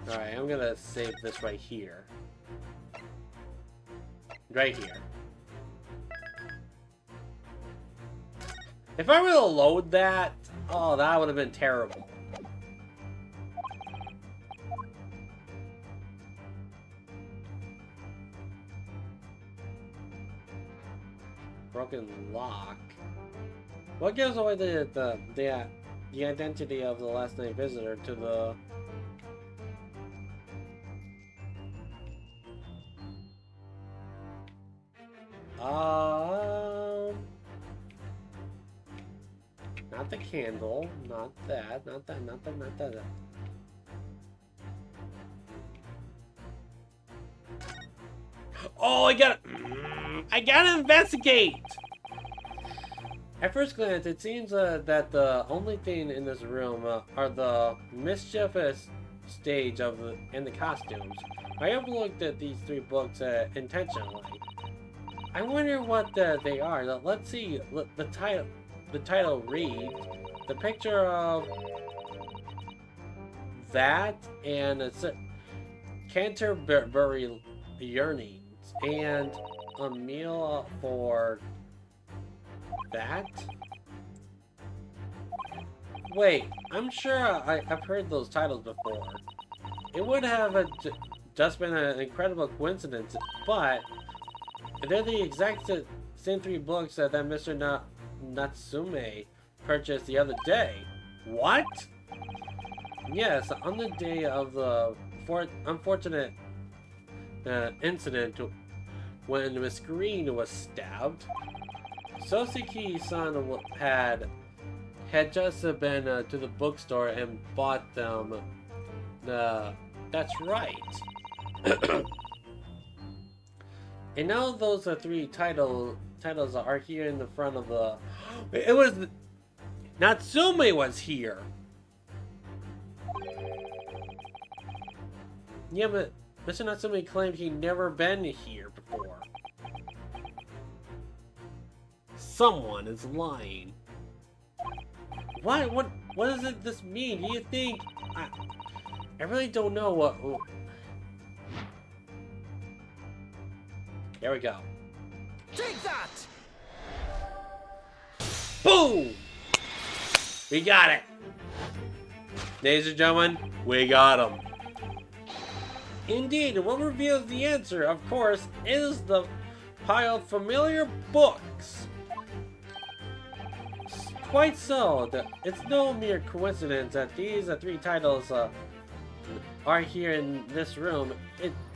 Alright, I'm gonna save this right here. Right here. If I were to load that, oh, that would have been terrible. Broken lock. What gives away the identity of the last night visitor to the... Not the candle, not that, not that, not that, not that. Oh, I gotta investigate! At first glance, it seems that the only thing in this room are the mischievous stage of and the costumes. I overlooked these 3 books intentionally. I wonder what they are. Let's see. The title reads, the picture of that and Canterbury yearnings and a meal for that. Wait, I'm sure I've heard those titles before. It would have just been an incredible coincidence, but they're the exact same 3 books that Mr. Natsume purchased the other day. What? Yes, on the day of the unfortunate incident when Miss Green was stabbed, Soseki-san had just been to the bookstore and bought them. That's right. And now those 3 titles are here in the front of the... It was... Natsume was here! Yeah, but Mr. Natsume claimed he'd never been here before. Someone is lying. What does this mean? Do you think... I really don't know what... There we go. Take that! Boom! We got it! Ladies and gentlemen, we got him. Indeed, what reveals the answer, of course, is the pile of familiar books. Quite so. It's no mere coincidence that these 3 titles are here in this room.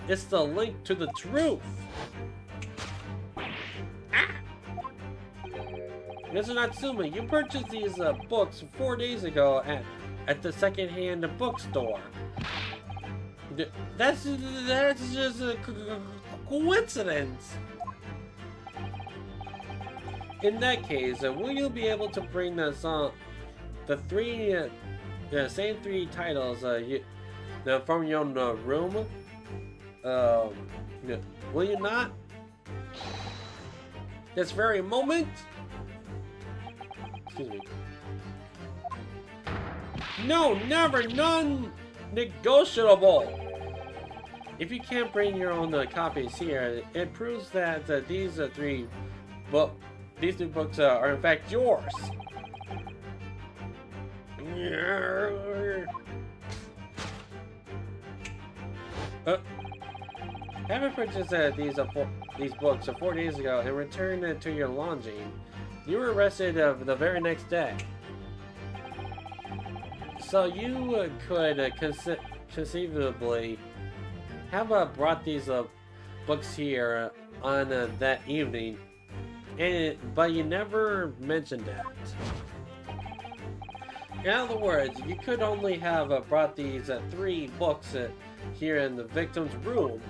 It's the link to the truth. Mr. Natsume, you purchased these books 4 days ago at the second-hand bookstore. That's just a coincidence. In that case, will you be able to bring us the same 3 titles from your room? Will you not? This very moment? Excuse me. No, never, non-negotiable. If you can't bring your own copies here, it proves that these 3 books are in fact yours. Having purchased these books 4 days ago and returned to your lodging, you were arrested the very next day. So you could conceivably have brought these books here on that evening but you never mentioned that. In other words, you could only have brought these 3 books here in the victim's room.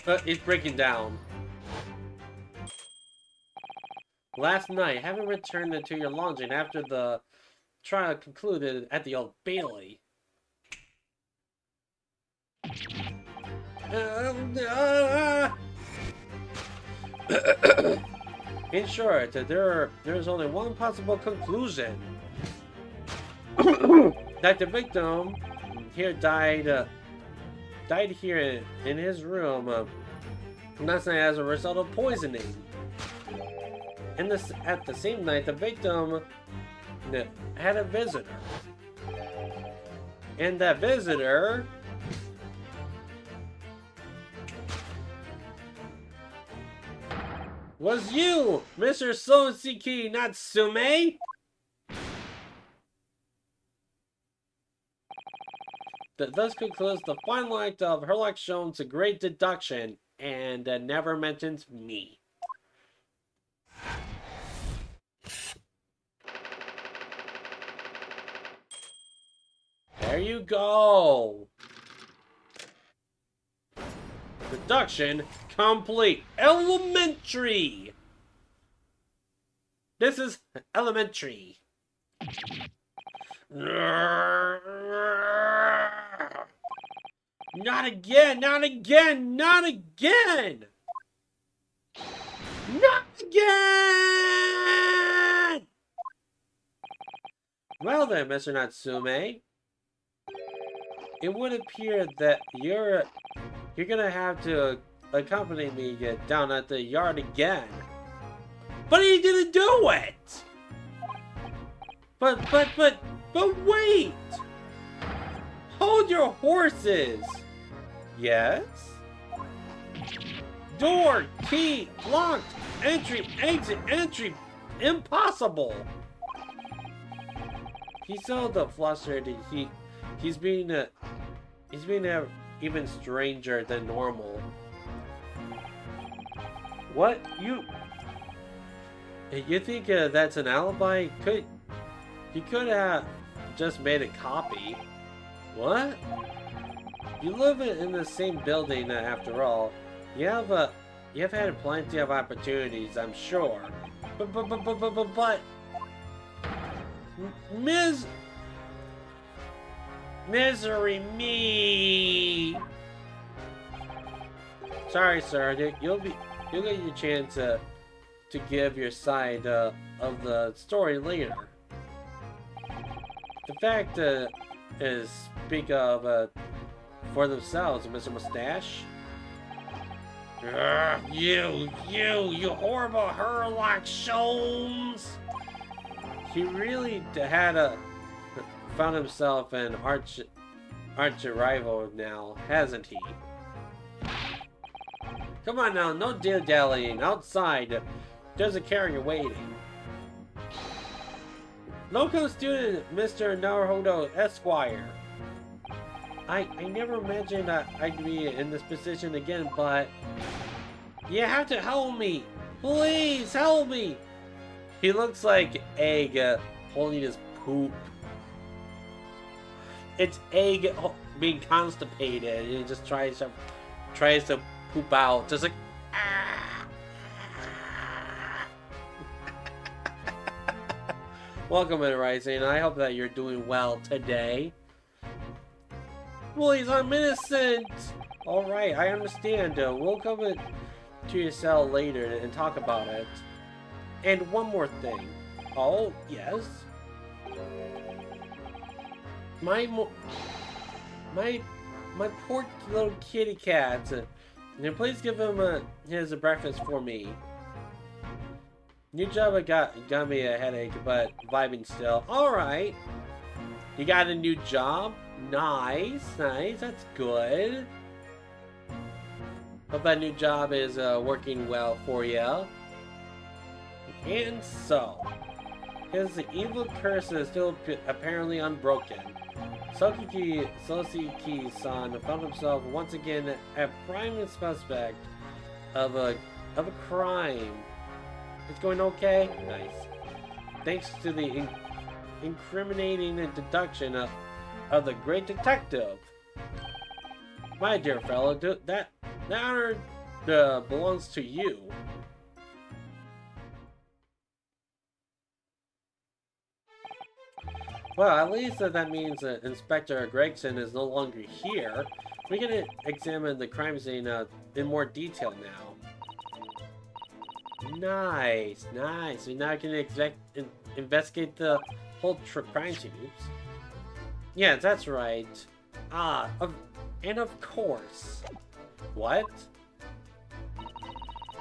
It's breaking down. Last night, having returned to your lodging after the trial concluded at the Old Bailey. In short, there's only one possible conclusion. That the victim here died here in his room last night as a result of poisoning. At the same night, the victim had a visitor. And that visitor was you, Mr. Sosuke Natsume! Thus concludes the final act of Herlock Sholmes' great deduction, and never mentions me. There you go! Deduction complete. Elementary! This is elementary. Not again! Not again! Not again! Not again! Well then, Mr. Natsume, it would appear that you're gonna have to accompany me down at the yard again. But he didn't do it! But wait! Hold your horses! Yes? Door, key, locked, entry, exit, entry, impossible! He's so flustered, he's being even stranger than normal. What? You think that's an alibi? You could have just made a copy. What? You live in the same building after all. You've had plenty of opportunities, I'm sure. But Misery me. Sorry, sir. You'll get your chance to give your side of the story later. The fact is speak of for themselves, Mr. Mustache. You horrible Herlock Sholmes! He really had found himself an arch rival now, hasn't he? Come on now, no dilly-dallying. Outside, there's a carrier waiting. Local student, Mr. Naruhodo, Esquire. I never imagined I'd be in this position again, but you have to help me. Please help me. He looks like Egg holding his poop. It's Egg being constipated, and he just tries to poop out, just like. Welcome in, Rising. I hope that you're doing well today. Please, I'm innocent. All right, I understand. We'll come to your cell later and talk about it. And one more thing. Oh yes. My poor little kitty cat. Please give him his breakfast for me. New job got me a headache, but vibing still. All right. You got a new job? Nice, that's good. Hope that new job is working well for you. And so, His evil curse is still apparently unbroken. Sosiki-san found himself once again a prime suspect of a crime. It's going okay? Nice. Thanks to the incriminating deduction of the great detective. My dear fellow, that honor belongs to you. Well, at least that means that Inspector Gregson is no longer here. We can examine the crime scene in more detail now. Nice, nice. We now can investigate the whole crime scene. Oops. Yeah, that's right. And of course. What?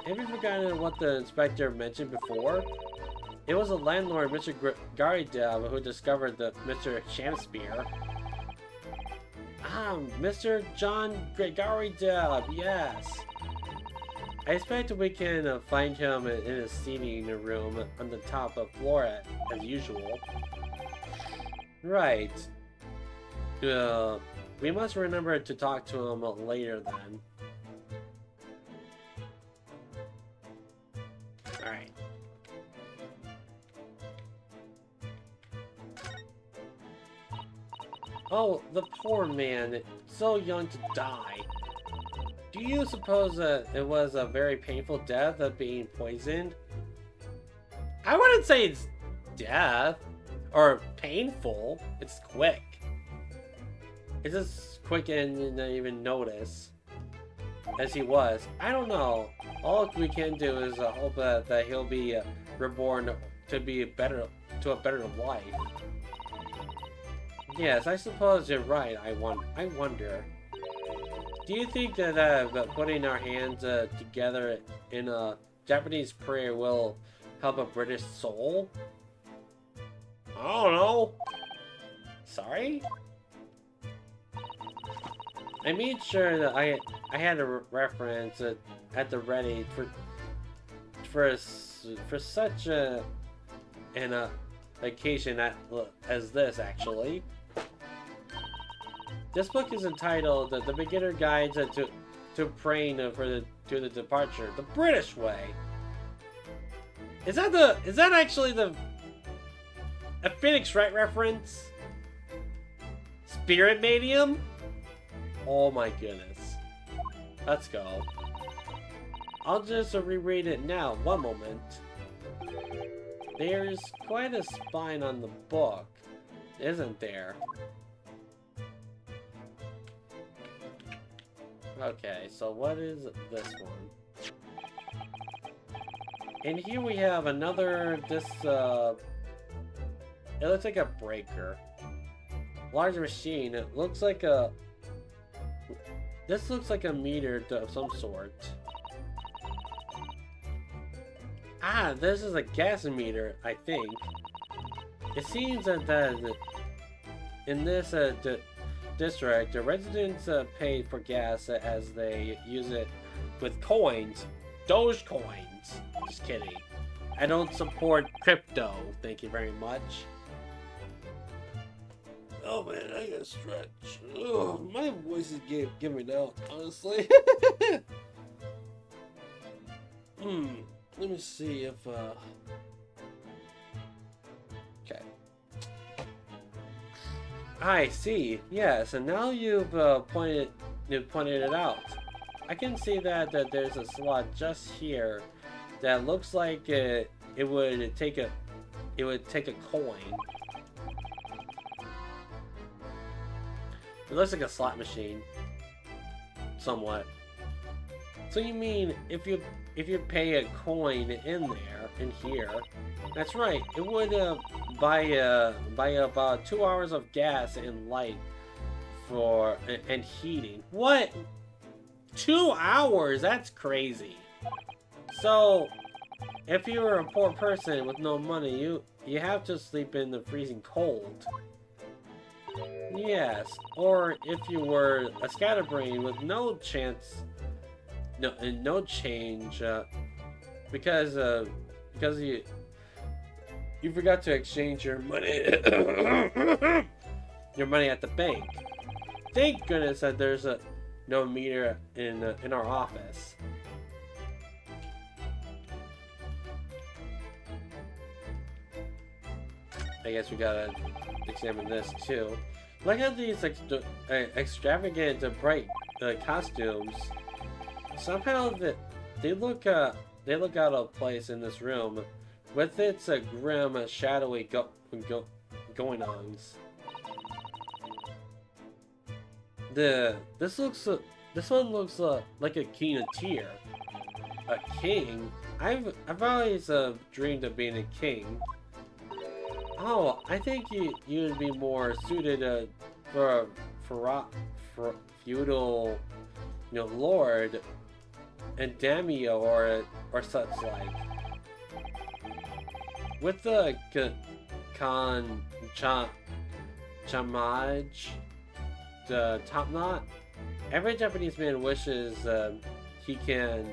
Have you forgotten what the inspector mentioned before? It was the landlord, Mr. Garidel, who discovered the Mr. Shakespeare. Mr. John Garidel, yes. I expect we can find him in his seating room on the top of floor as usual. Right. We must remember to talk to him later then. Alright. Oh, the poor man, so young to die. Do you suppose that it was a very painful death of being poisoned? I wouldn't say it's death or painful. It's quick. It's just quick and you didn't even notice. As he was. I don't know. All we can do is hope that he'll be reborn to a better life. Yes, I suppose you're right. I wonder. Do you think that putting our hands together in a Japanese prayer will help a British soul? I don't know. Sorry? I made sure that I had a reference at the ready for such an occasion as this, actually. This book is entitled "The Beginner Guide to Praying to the Departure the British Way." Is that actually a Phoenix Wright reference? Spirit Medium? Oh my goodness. Let's go. I'll just reread it now. One moment. There's quite a spine on the book, isn't there? Okay, so what is this one? And here we have another, it looks like a breaker. Large machine. It looks like this looks like a meter of some sort. This is a gas meter, I think. It seems that in this district, the residents pay for gas as they use it with coins. Doge coins. Just kidding. I don't support crypto. Thank you very much. Oh man, I gotta stretch. Ugh, my voice is giving out, honestly. Let me see if okay. I see. Yes, and now you've pointed it out. I can see that there's a slot just here that looks like it would take a coin. It looks like a slot machine, somewhat. So you mean if you pay a coin in here, that's right. It would buy about 2 hours of gas and light and heating. What? 2 hours? That's crazy. So if you were a poor person with no money, you have to sleep in the freezing cold. Yes, or if you were a scatterbrain with no change, because you You forgot to exchange your money. Your money at the bank. Thank goodness that there's no meter in our office. I guess we gotta examine this too. Look at these extravagant, bright costumes. Somehow they look out of place in this room, with its grim, shadowy going-ons. This one looks like a king of tier. A king? I've always dreamed of being a king. Oh, I think you'd be more suited for feudal, lord and daimyo or such like. With the chamaj, the top knot, every Japanese man wishes he had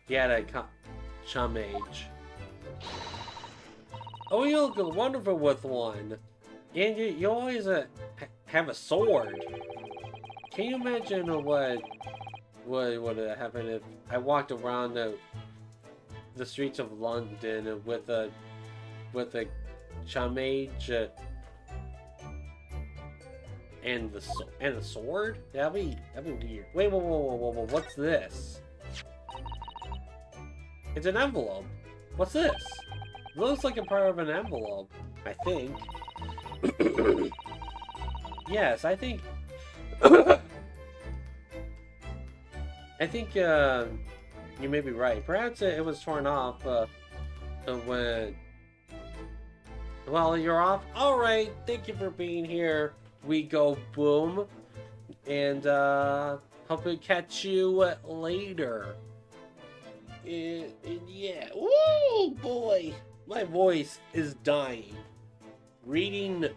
a chamage. Oh, you look wonderful with one. And you always have a sword. Can you imagine what would happen if I walked around the streets of London with a chamage and the sword? That'd be weird. Wait, whoa, what's this? It's an envelope. What's this? It looks like a part of an envelope, I think. Yes, I think... I think, you may be right. Perhaps it was torn off, when... Well, you're off? Alright, thank you for being here. We go boom. And, hope to catch you later. And yeah. Woo, boy! My voice is dying. Reading...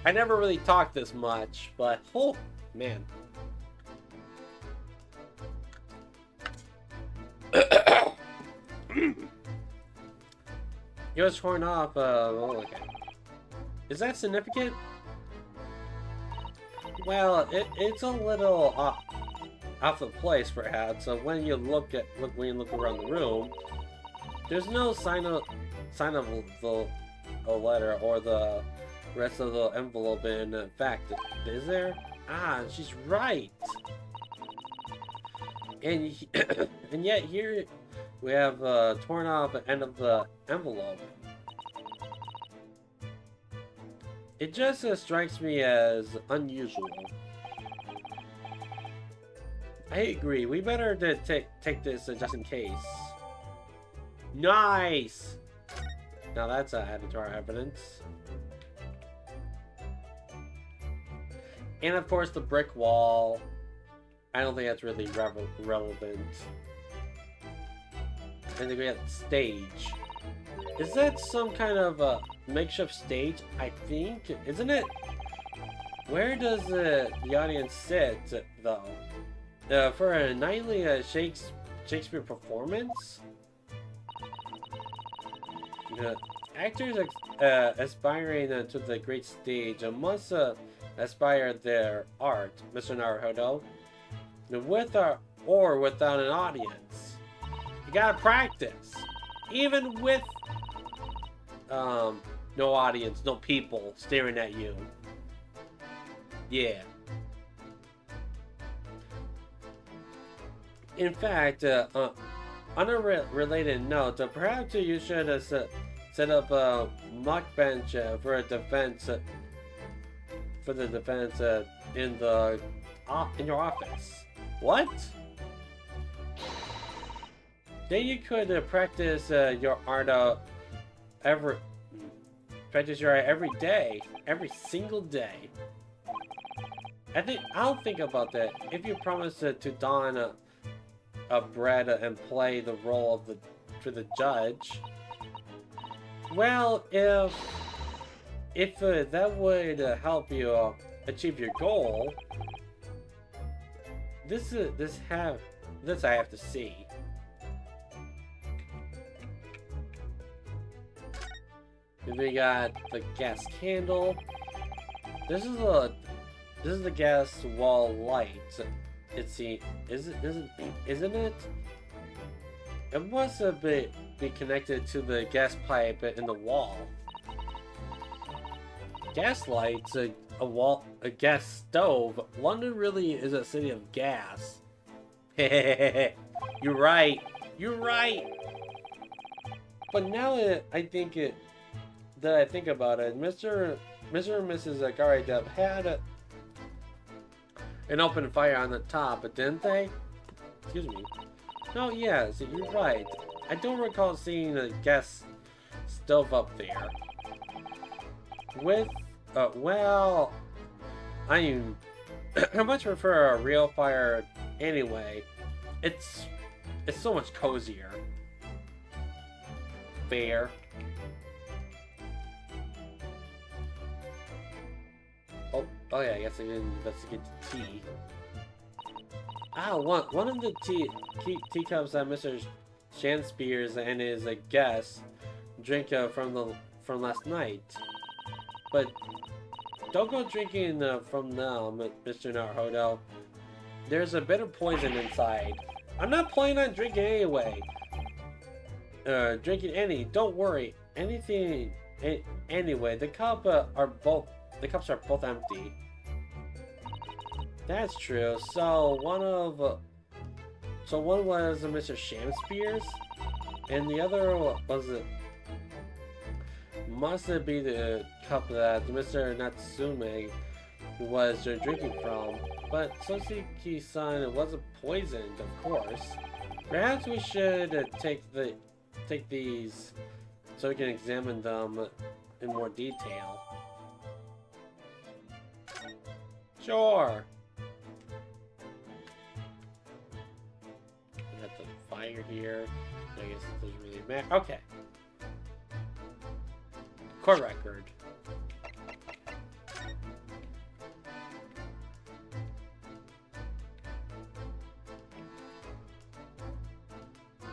I never really talked this much, but... Oh, man. It was torn off, oh, okay. Is that significant? Well, it's a little off of place, perhaps. So when you look around the room, there's no sign of the letter or the rest of the envelope. In fact, is there? Ah, she's right. And and yet here we have torn off the end of the envelope. It just strikes me as unusual. I agree. We better take this just in case. Nice! Now that's added to our evidence. And of course the brick wall. I don't think that's really relevant. And then we have stage. Is that some kind of makeshift stage? I think, isn't it? Where does the audience sit, though? For a nightly Shakespeare performance? Actors aspiring to the great stage must aspire their art, Mr. Naruhodo. With or without an audience. You gotta practice. Even with no audience, no people staring at you. Yeah. In fact, on a related note, perhaps you should set up a mock bench for the defense in your office. What? Then you could practice your art every day, every single day. I'll think about that. If you promise to don a bread and play the role of for the judge. Well, if that would help you achieve your goal, this I have to see. Then we got the gas candle. This is the gas wall light. Isn't it? It must have be connected to the gas pipe in the wall. Gas lights, a gas stove. London really is a city of gas. You're right. You're right. But now that I think about it, Mr. and Mrs. Garideb had an open fire on the top, didn't they? Excuse me. No, yes, you're right. I don't recall seeing a gas stove up there. With, well, I much prefer a real fire anyway. It's so much cozier. Fair. Oh yeah, I guess I didn't investigate the tea. Ah, one of the teacups that Mr. Shanspears and his guests drink from last night. But don't go drinking from them, Mr. Naruhodo. There's a bit of poison inside. I'm not planning on drinking anyway. Don't worry. Anything. Anyway, the cups are both empty. That's true. So one was Mr. Shanspears, and the other must it be the cup that Mr. Natsume was drinking from. But Soseki-san wasn't poisoned, of course. Perhaps we should take these so we can examine them in more detail. Sure. We got the fire here. I guess it doesn't really matter. Okay. Court record.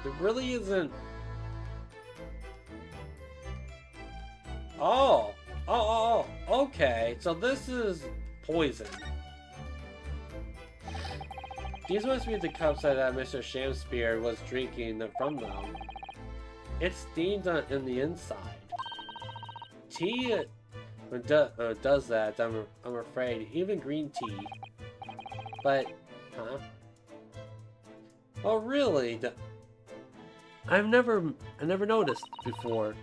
There really isn't. Oh, okay. So this is poison. These must be the cups that Mr. Shamspear was drinking from them. It's steamed in the inside. Tea does that, I'm afraid. Even green tea. But, huh? Oh, really? I never noticed before.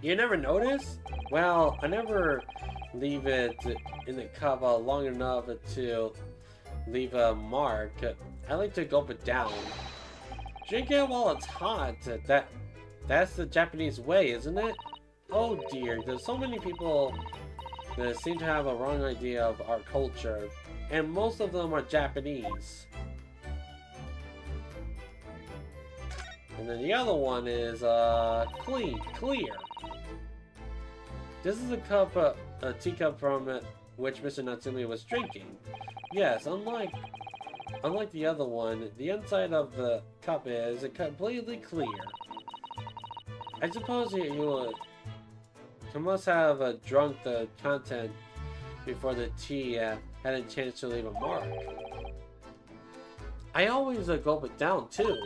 You never noticed? Well, I never leave it in the cup long enough to leave a mark. I like to gulp it down. Drink it while it's hot. That's the Japanese way, isn't it? Oh dear, there's so many people that seem to have a wrong idea of our culture, and most of them are Japanese. And then the other one is clear. This is a teacup from which Mr. Natsume was drinking. Yes, unlike the other one, the inside of the cup is completely clear. I suppose you must have drunk the content before the tea had a chance to leave a mark. I always gulp it down too.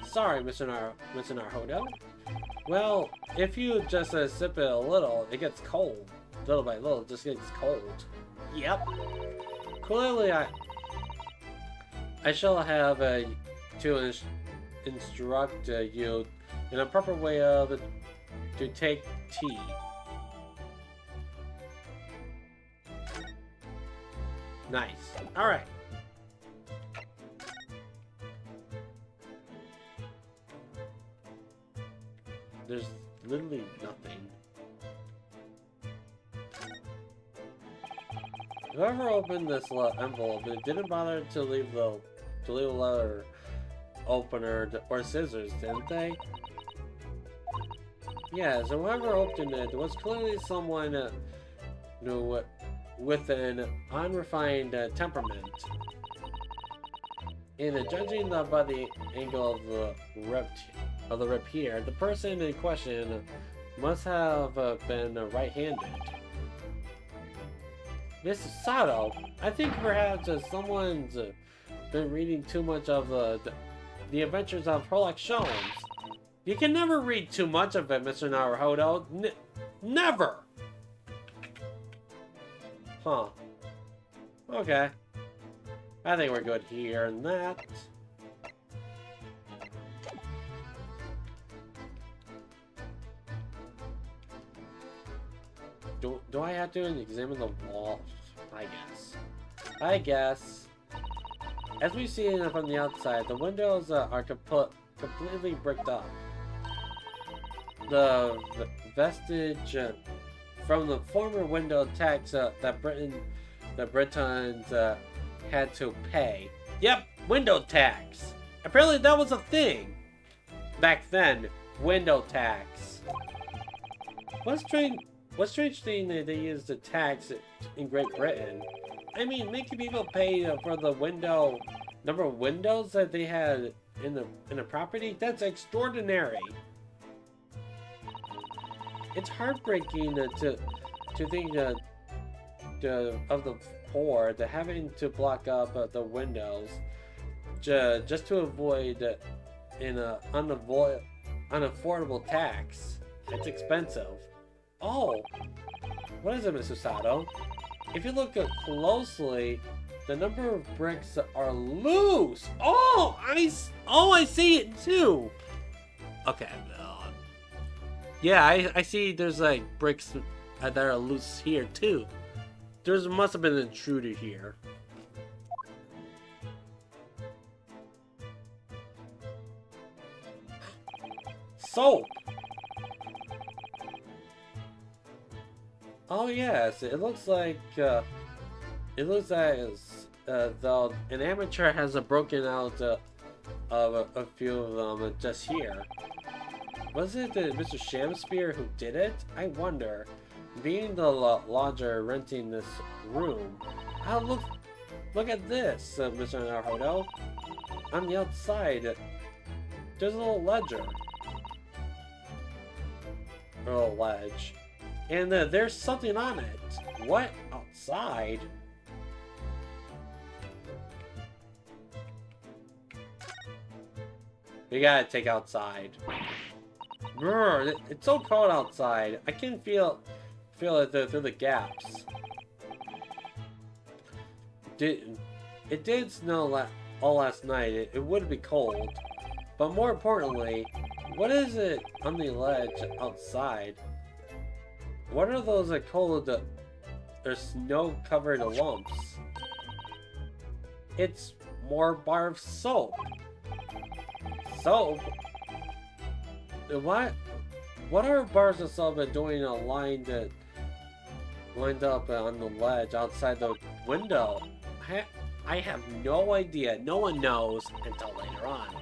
Sorry, Mr. Naruhodo. Well, if you just sip it a little, it gets cold. Little by little, it just gets cold. Yep. Clearly, I shall have to instruct you in a proper way to take tea. Nice. All right. There's literally nothing. Whoever opened this envelope, it didn't bother to leave a letter opener or scissors, didn't they? Yes, and whoever opened it was clearly someone with an unrefined temperament. In judging by the angle of the rip here, the person in question Must have been right-handed. Mr. Sato, I think perhaps someone's been reading too much of the Adventures of Herlock Sholmes. You can never read too much of it, Mr. Naruhodo. Never! Huh. Okay. I think we're good here and that. Do I have to examine the wall? I guess. As we see it from the outside, the windows are completely bricked up. The vestige from the former window tax that the Britons had to pay. Yep, window tax. Apparently that was a thing back then. Window tax. What strange thing they used the tax in Great Britain? I mean, making people pay for the number of windows that they had in the property. That's extraordinary. It's heartbreaking to think of the poor having to block up the windows just to avoid an unaffordable tax. It's expensive. Oh, what is it, Mr. Sato? If you look closely, the number of bricks are loose. Oh, I see it too. Okay. Yeah, I see. There's like bricks that are loose here too. There must have been an intruder here. Soap. Oh yes, it looks like though an amateur has broken out of a few of them just here. Was it Mr. Shamspear who did it? I wonder. Being the lodger renting this room, look at this, Mr. Naruhodo. On the outside, there's a little ledger. A little ledge. And there's something on it. What? Outside? We gotta take outside. Brr, it's so cold outside. I can feel it through the gaps. It did snow all last night. It would be cold. But more importantly, what is it on the ledge outside? What are those cold or snow-covered lumps? It's more bar of soap. Soap? What are bars of soap doing lined up on the ledge outside the window? I have no idea. No one knows until later on.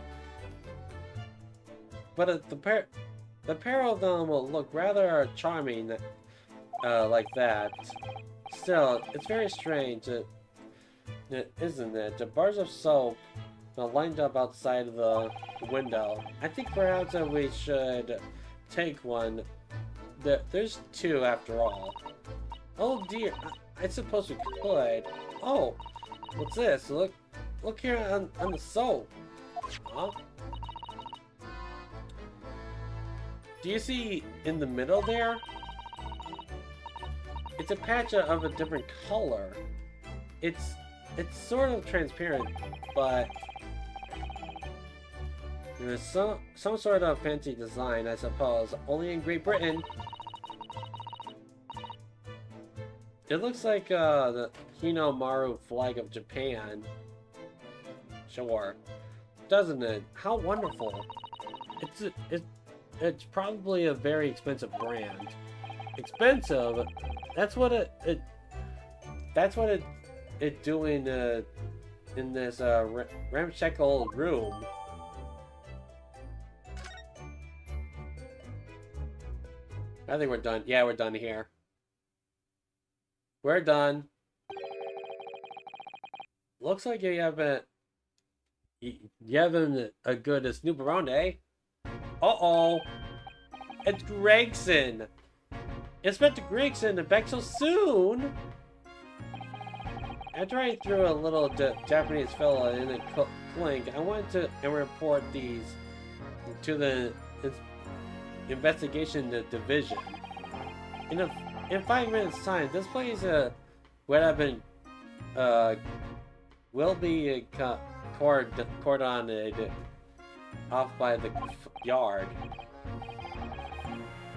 But the pair of them will look rather charming like that. Still, it's very strange, isn't it? The bars of soap lined up outside of the window. I think perhaps we should take one. There's two after all. Oh dear, I suppose we could. Oh, what's this? Look here on the soap. Huh? Do you see in the middle there? It's a patch of a different color. It's sort of transparent, but there's some sort of fancy design, I suppose. Only in Great Britain. It looks like the Hinomaru flag of Japan. Sure, doesn't it? How wonderful! It's probably a very expensive brand. Expensive? That's what it doing in this ramshackle room. I think we're done. Yeah, we're done here. We're done. Looks like you haven't a good snoop around, eh? Uh-oh. it's Gregson. Inspector Gregson, back so soon. After I threw a little Japanese fella in a clink, I went to report these to the investigation division. In 5 minutes time, this place would have been will be cordoned off by the yard.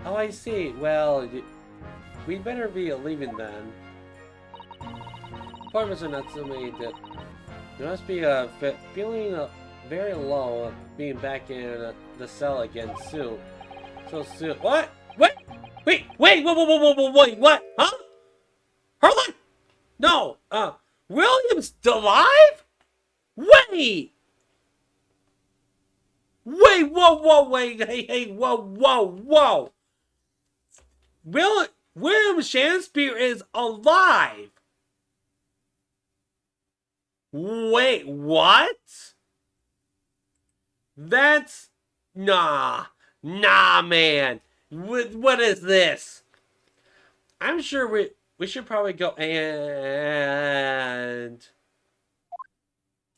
Oh, I see. Well, we'd better be leaving then. Poor Mr. Natsume, you must be feeling very low being back in the cell again soon. So soon. What? What? Wait! Wait! Wait! What? Huh? Hold on! No! William's still alive? Wait! Wait! Whoa! Wait! Hey! Whoa! William Shakespeare is alive! Wait, what? That's... Nah, man. What is this? I'm sure we should probably go and...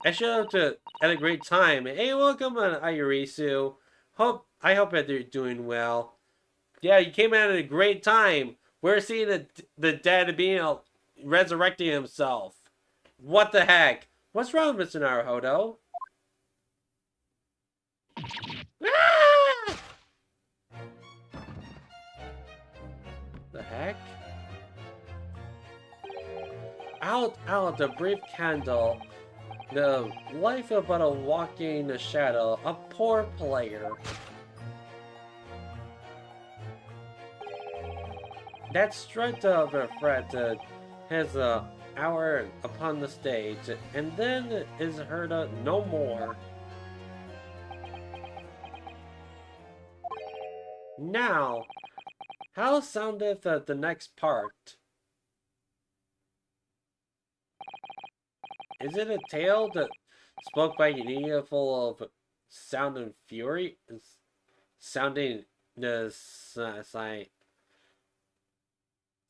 I showed up at a great time. Hey, welcome on Ayurisu. I hope that you're doing well. Yeah, you came out at a great time. We're seeing the dead being resurrecting himself. What the heck? What's wrong, Mr. Naruhodo? Ah! The heck? Out, a brief candle. The life of but a walking shadow. A poor player. That strut of a fret has hour upon the stage, and then is heard no more. Now, how soundeth the next part? Is it a tale that spoke by an idiot full of sound and fury? Sounding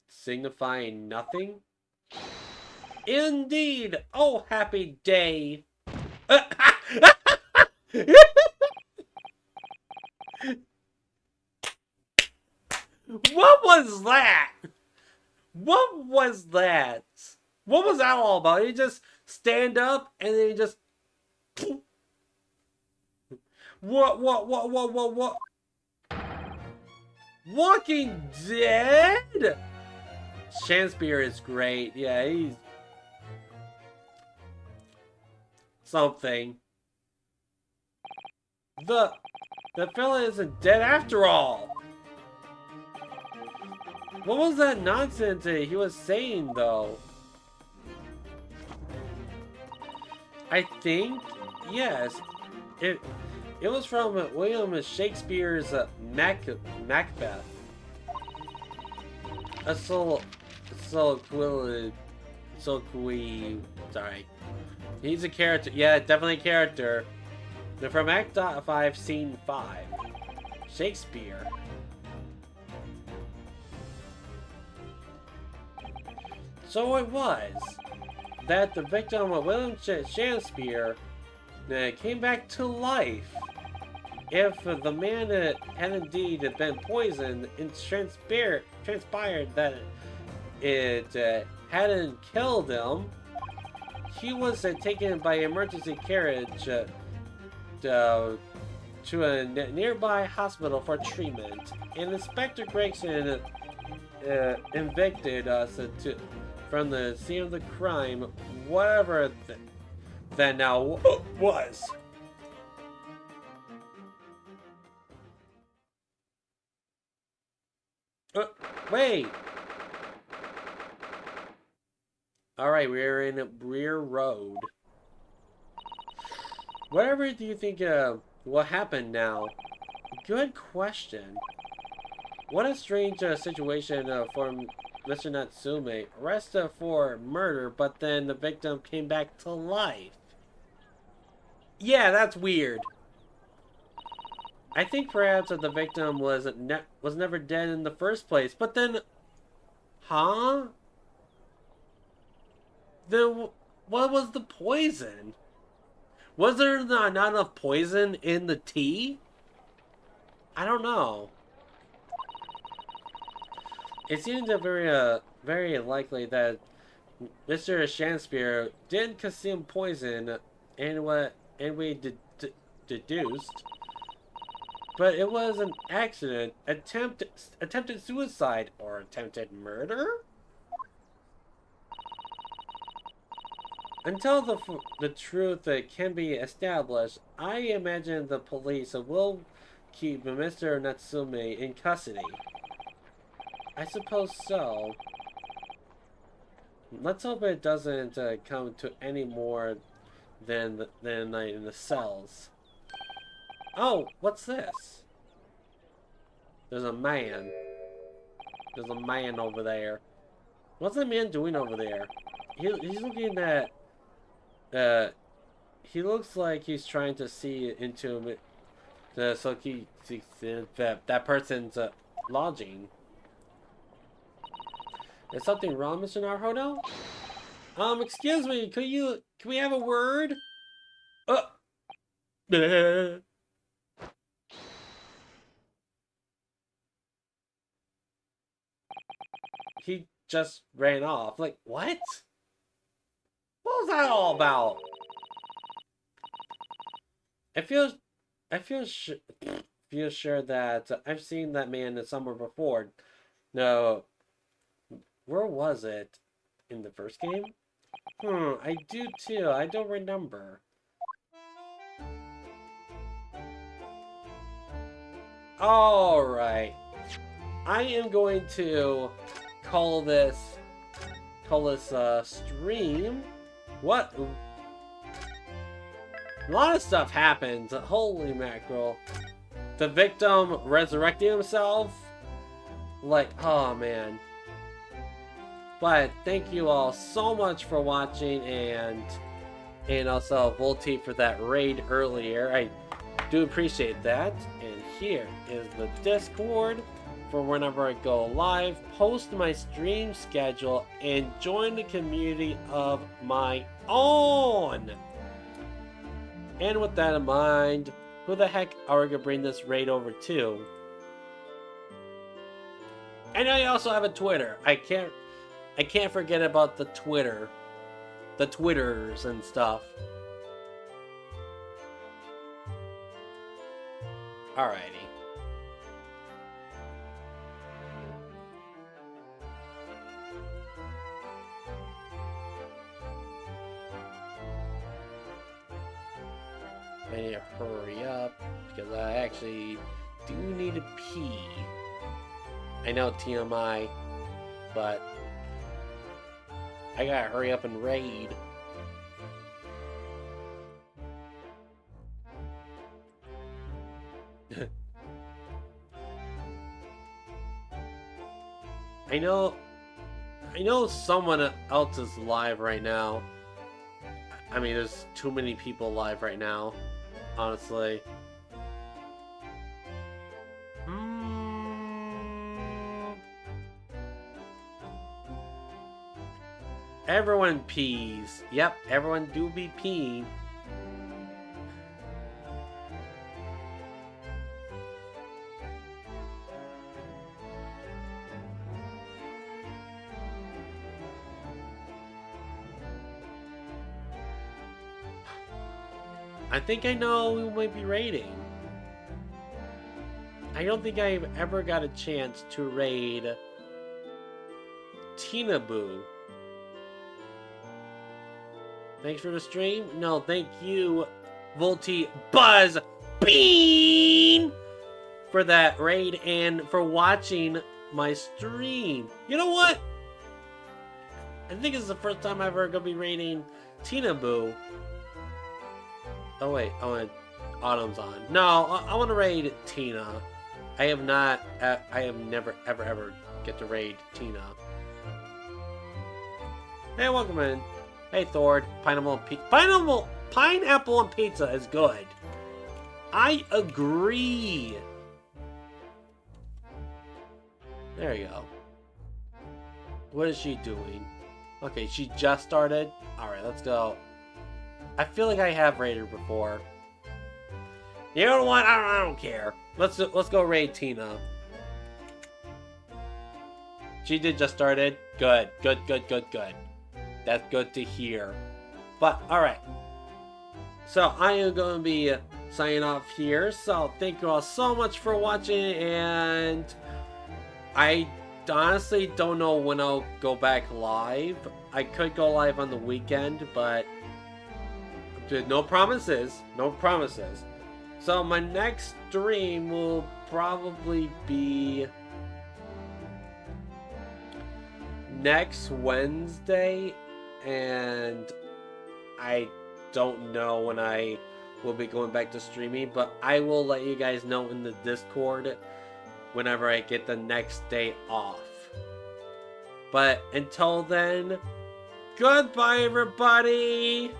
signifying nothing? Indeed! Oh, happy day! What was that? What was that? What was that all about? You just stand up and then you just... What? Walking Dead? Shakespeare is great. Yeah, he's... something. The fella isn't dead after all. What was that nonsense he was saying, though? I think, yes, it was from William Shakespeare's Macbeth. Sorry. He's a character. Yeah, definitely a character. They're from Act 5, Scene 5. Shakespeare. So it was that the victim of William Shakespeare came back to life. If the man had indeed been poisoned, it transpired that it hadn't killed him. He was taken by emergency carriage to a nearby hospital for treatment. And Inspector Gregson evicted us from the scene of the crime, whatever that now was. Wait! Alright, we're in Breer Road. Whatever do you think will happen now? Good question. What a strange situation for Mr. Natsume. Arrested for murder, but then the victim came back to life. Yeah, that's weird. I think perhaps that the victim was never dead in the first place. But then, huh? Then what was the poison? Was there not enough poison in the tea? I don't know. It seems very likely that Mr. Shakespeare did consume poison, and we deduced, but it was an accident, attempted suicide, or attempted murder. Until the truth can be established, I imagine the police will keep Mr. Natsume in custody. I suppose so. Let's hope it doesn't come to any more than in the cells. Oh, what's this? There's a man. There's a man over there. What's that man doing over there? He's looking at. He looks like he's trying to see into him. So he sees that person's lodging. Is something wrong, Mr. Naruhodo? Excuse me, can we have a word? He just ran off. Like, what? What was that all about? I feel sure that I've seen that man somewhere before. No, where was it? In the first game? I do too. I don't remember. Alright. I am going to call this stream. What? A lot of stuff happened. Holy mackerel. The victim resurrecting himself? Like, oh man. But thank you all so much for watching, and also Volti for that raid earlier. I do appreciate that. And here is the Discord for whenever I go live, post my stream schedule, and join the community of my own. And with that in mind, who the heck are we gonna bring this raid over to? And I also have a Twitter. I can't forget about the Twitter. The Twitters and stuff. Alrighty. I need to hurry up because I actually do need to pee. I know TMI, but I gotta hurry up and raid. I know someone else is live right now. I mean, there's too many people live right now, honestly. Everyone pees. Yep, everyone do be peeing. I think I know who might be raiding. I don't think I've ever got a chance to raid Tina Boo. Thanks for the stream. No, thank you, Volti Buzz Bean, for that raid and for watching my stream. You know what? I think this is the first time I'm ever gonna be raiding Tina Boo. Oh wait, Autumn's on. No, I want to raid Tina. I have never ever get to raid Tina. Hey, welcome in. Hey, Thor. Pineapple and pizza is good. I agree. There you go. What is she doing? Okay, she just started. Alright, let's go. I feel like I have raided her before. You know what? I don't care. Let's go raid Tina. She did just started. Good. That's good to hear. But alright. So I am going to be signing off here. So thank you all so much for watching, and I honestly don't know when I'll go back live. I could go live on the weekend, but no promises. No promises. So my next stream will probably be next Wednesday, and I don't know when I will be going back to streaming, but I will let you guys know in the Discord whenever I get the next day off. But until then, goodbye everybody!